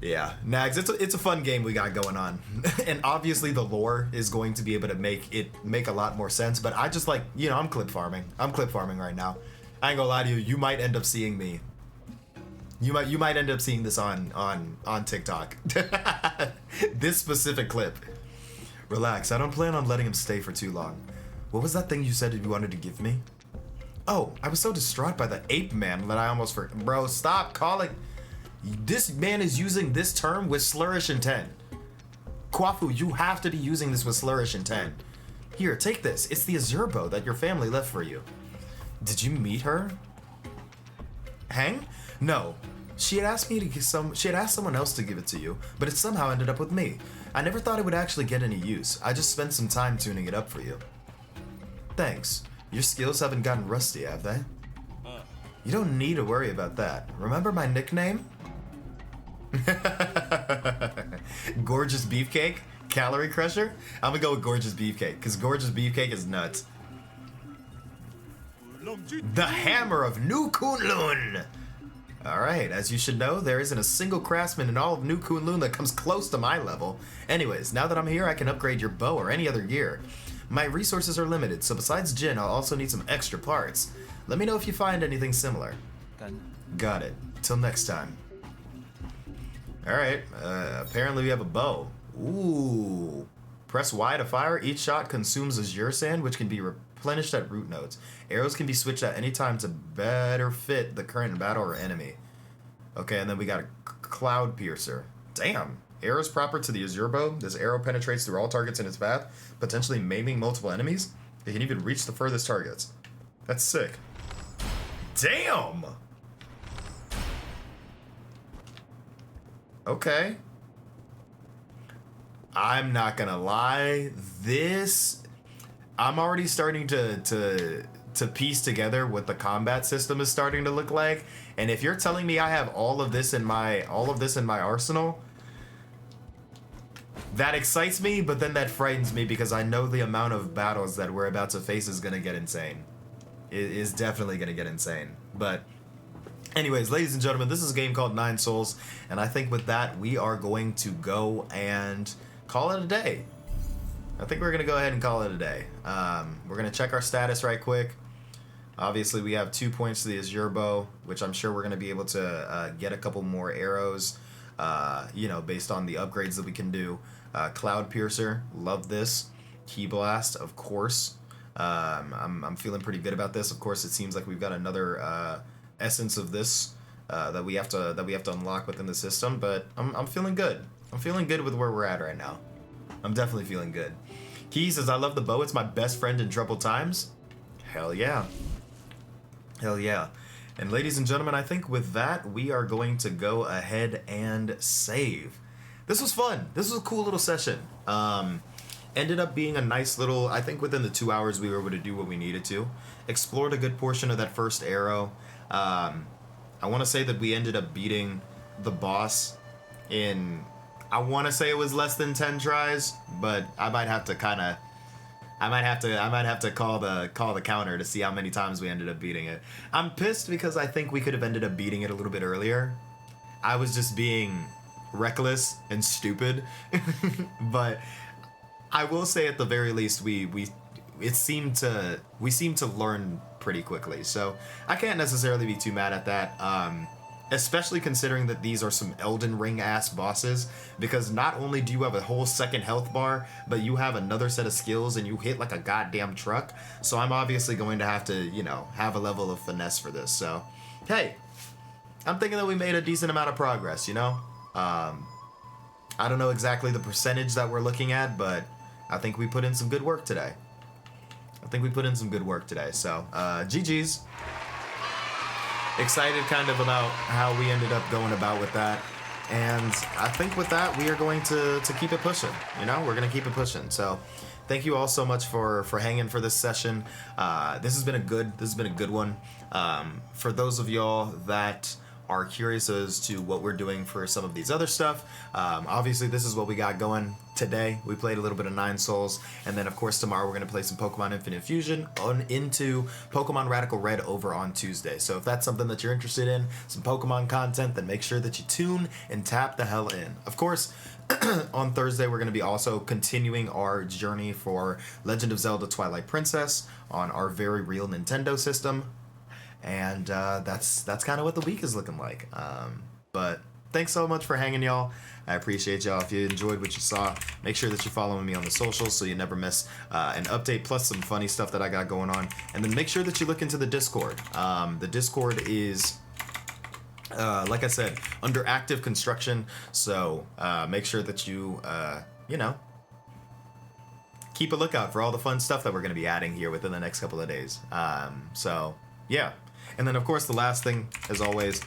Yeah, Nags, it's a fun game we got going on. And obviously the lore is going to be able to make a lot more sense, but I just like, you know, I'm clip farming. I'm clip farming right now. I ain't gonna lie to you, you might end up seeing me. You might end up seeing this on TikTok. This specific clip. Relax, I don't plan on letting him stay for too long. What was that thing you said you wanted to give me? Oh, I was so distraught by the ape man that I almost forgot. Bro, stop calling. This man is using this term with slurish intent. Kuafu, you have to be using this with slurish intent. Here, take this. It's the azure bow that your family left for you. Did you meet her? Hang? No. She had asked someone else to give it to you, but it somehow ended up with me. I never thought it would actually get any use. I just spent some time tuning it up for you. Thanks. Your skills haven't gotten rusty, have they? You don't need to worry about that. Remember my nickname? Gorgeous Beefcake? Calorie Crusher? I'm gonna go with Gorgeous Beefcake, because Gorgeous Beefcake is nuts. The Hammer of New Kunlun! Alright, as you should know, there isn't a single craftsman in all of New Kunlun that comes close to my level. Anyways, now that I'm here, I can upgrade your bow or any other gear. My resources are limited, so besides Jin, I'll also need some extra parts. Let me know if you find anything similar. Got it. Till next time. Alright, apparently we have a bow. Ooh. Press Y to fire. Each shot consumes Azure Sand, which can be replenished at root nodes. Arrows can be switched at any time to better fit the current battle or enemy. Okay, and then we got a Cloud Piercer. Damn. Arrows proper to the Azure Bow. This arrow penetrates through all targets in its path, potentially maiming multiple enemies. It can even reach the furthest targets. That's sick. Damn! Okay. I'm not gonna lie. This... I'm already starting to piece together what the combat system is starting to look like. And if you're telling me I have all of this in my arsenal, that excites me, but then that frightens me because I know the amount of battles that we're about to face is gonna get insane. It is definitely gonna get insane. But anyways, ladies and gentlemen, this is a game called 9 Souls, and I think with that we are going to go and call it a day. I think we're gonna go ahead and call it a day. We're gonna check our status right quick. Obviously, we have 2 points to the Azure Bow, which I'm sure we're gonna be able to get a couple more arrows, you know, based on the upgrades that we can do. Cloud Piercer, love this. Key Blast, of course. I'm feeling pretty good about this. Of course, it seems like we've got another essence of this that we have to unlock within the system. But I'm feeling good. I'm feeling good with where we're at right now. I'm definitely feeling good. Key says, I love the bow. It's my best friend in troubled times. Hell yeah. Hell yeah. And ladies and gentlemen, I think with that, we are going to go ahead and save. This was fun. This was a cool little session. Ended up being a nice little, I think within the 2 hours we were able to do what we needed to. Explored a good portion of that first arrow. I want to say that we ended up beating the boss in... I want to say it was less than 10 tries, but I might have to call the counter to see how many times we ended up beating it. I'm pissed because I think we could have ended up beating it a little bit earlier. I was just being reckless and stupid. But I will say at the very least we seemed to learn pretty quickly. So I can't necessarily be too mad at that. Especially considering that these are some Elden Ring ass bosses, because not only do you have a whole second health bar, but you have another set of skills and you hit like a goddamn truck. So I'm obviously going to have to, you know, have a level of finesse for this. So, hey, I'm thinking that we made a decent amount of progress, you know? I don't know exactly the percentage that we're looking at, but I think we put in some good work today. So, GG's. Excited kind of about how we ended up going about with that. And I think with that, we are going to keep it pushing. You know, we're going to keep it pushing. So thank you all so much for hanging for this session. This has been a good one. For those of y'all that are curious as to what we're doing for some of these other stuff, obviously this is what we got going today. We played a little bit of 9 Souls, and then of course tomorrow we're going to play some Pokemon Infinite Fusion into Pokemon Radical Red over on Tuesday. So if that's something that you're interested in, some Pokemon content, then make sure that you tune and tap the hell in. Of course, on Thursday we're going to be also continuing our journey for Legend of Zelda Twilight Princess on our very real Nintendo system. And that's kind of what the week is looking like. But thanks so much for hanging, y'all. I appreciate y'all. If you enjoyed what you saw, make sure that you're following me on the socials so you never miss an update, plus some funny stuff that I got going on. And then make sure that you look into the Discord. The Discord is, like I said, under active construction. So make sure that you, you know, keep a lookout for all the fun stuff that we're going to be adding here within the next couple of days. So, yeah. And then, of course, the last thing, as always,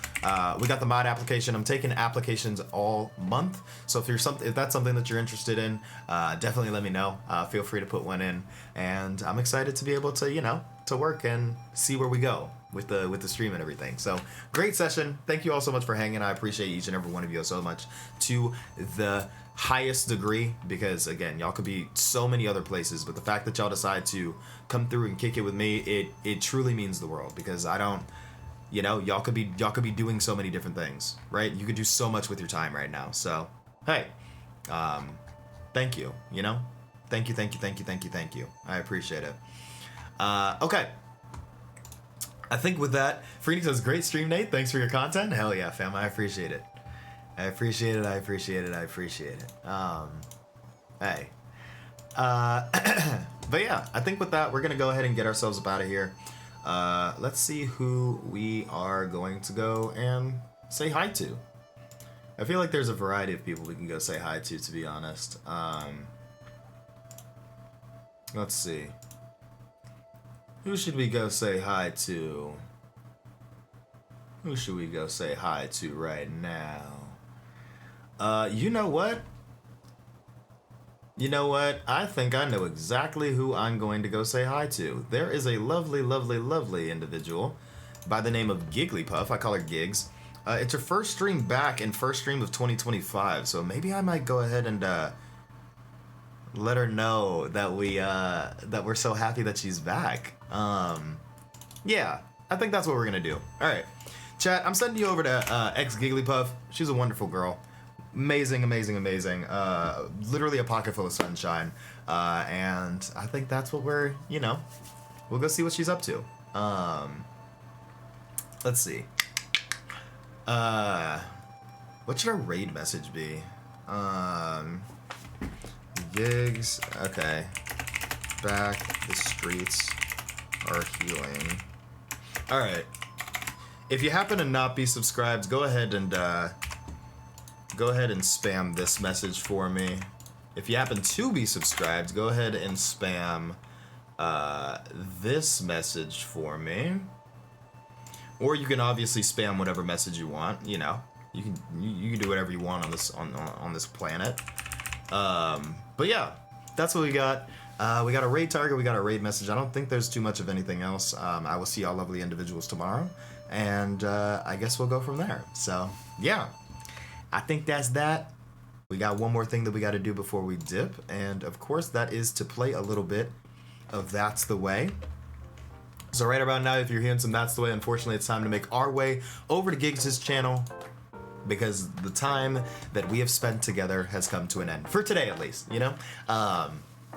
we got the mod application. I'm taking applications all month. So if that's something that you're interested in, definitely let me know. Feel free to put one in. And I'm excited to be able to, you know, to work and see where we go with the stream and everything. So great session. Thank you all so much for hanging. I appreciate each and every one of you so much to the highest degree, because again, y'all could be so many other places, but the fact that y'all decide to come through and kick it with me, it truly means the world, because I don't, you know, y'all could be doing so many different things, right? You could do so much with your time right now. So hey, thank you, you know, thank you. I appreciate it. Okay, I think with that, Freeney says, great stream, Nate. Thanks for your content. Hell yeah, fam. I appreciate it. I appreciate it. I appreciate it. I appreciate it. Hey. But yeah, I think with that, we're going to go ahead and get ourselves up out of here. Let's see who we are going to go and say hi to. I feel like there's a variety of people we can go say hi to be honest. Let's see. Who should we go say hi to? Who should we go say hi to right now? You know what? You know what? I think I know exactly who I'm going to go say hi to. There is a lovely, lovely, lovely individual by the name of Gigglypuff. I call her Gigs. It's her first stream back and first stream of 2025, so maybe I might go ahead and let her know that we're so happy that she's back. Yeah, I think that's what we're gonna do. All right, chat. I'm sending you over to ex Gigglypuff. She's a wonderful girl, amazing, amazing, amazing. Literally a pocket full of sunshine. And I think that's what we'll go see what she's up to. Let's see. What should our raid message be? Gigs, okay. Back, the streets are healing. Alright. If you happen to not be subscribed, go ahead and spam this message for me. If you happen to be subscribed, go ahead and spam this message for me. Or you can obviously spam whatever message you want, you know. You can do whatever you want on this planet. But yeah, that's what we got. We got a raid target, we got a raid message. I don't think there's too much of anything else. I will see y'all lovely individuals tomorrow, and I guess we'll go from there. So yeah, I think that's that. We got one more thing that we got to do before we dip, and of course that is to play a little bit of That's the Way. So right about now, if you're hearing some That's the Way, unfortunately it's time to make our way over to Giggs' channel, because the time that we have spent together has come to an end. For today, at least, you know?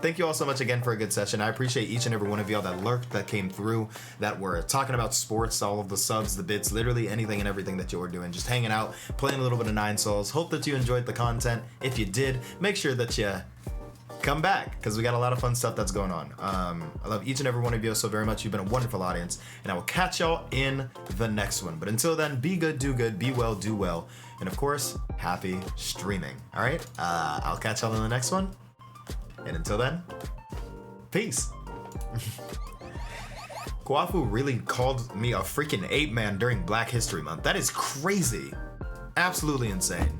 Thank you all so much again for a good session. I appreciate each and every one of y'all that lurked, that came through, that were talking about sports, all of the subs, the bits, literally anything and everything that you were doing. Just hanging out, playing a little bit of Nine Souls. Hope that you enjoyed the content. If you did, make sure that you come back, because we got a lot of fun stuff that's going on. I love each and every one of you so very much. You've been a wonderful audience, and I will catch y'all in the next one. But until then, be good, do good, be well, do well, and of course, happy streaming. All right, I'll catch y'all in the next one, and until then, peace. Kuafu really called me a freaking Apemen during Black History Month. That is crazy. Absolutely insane.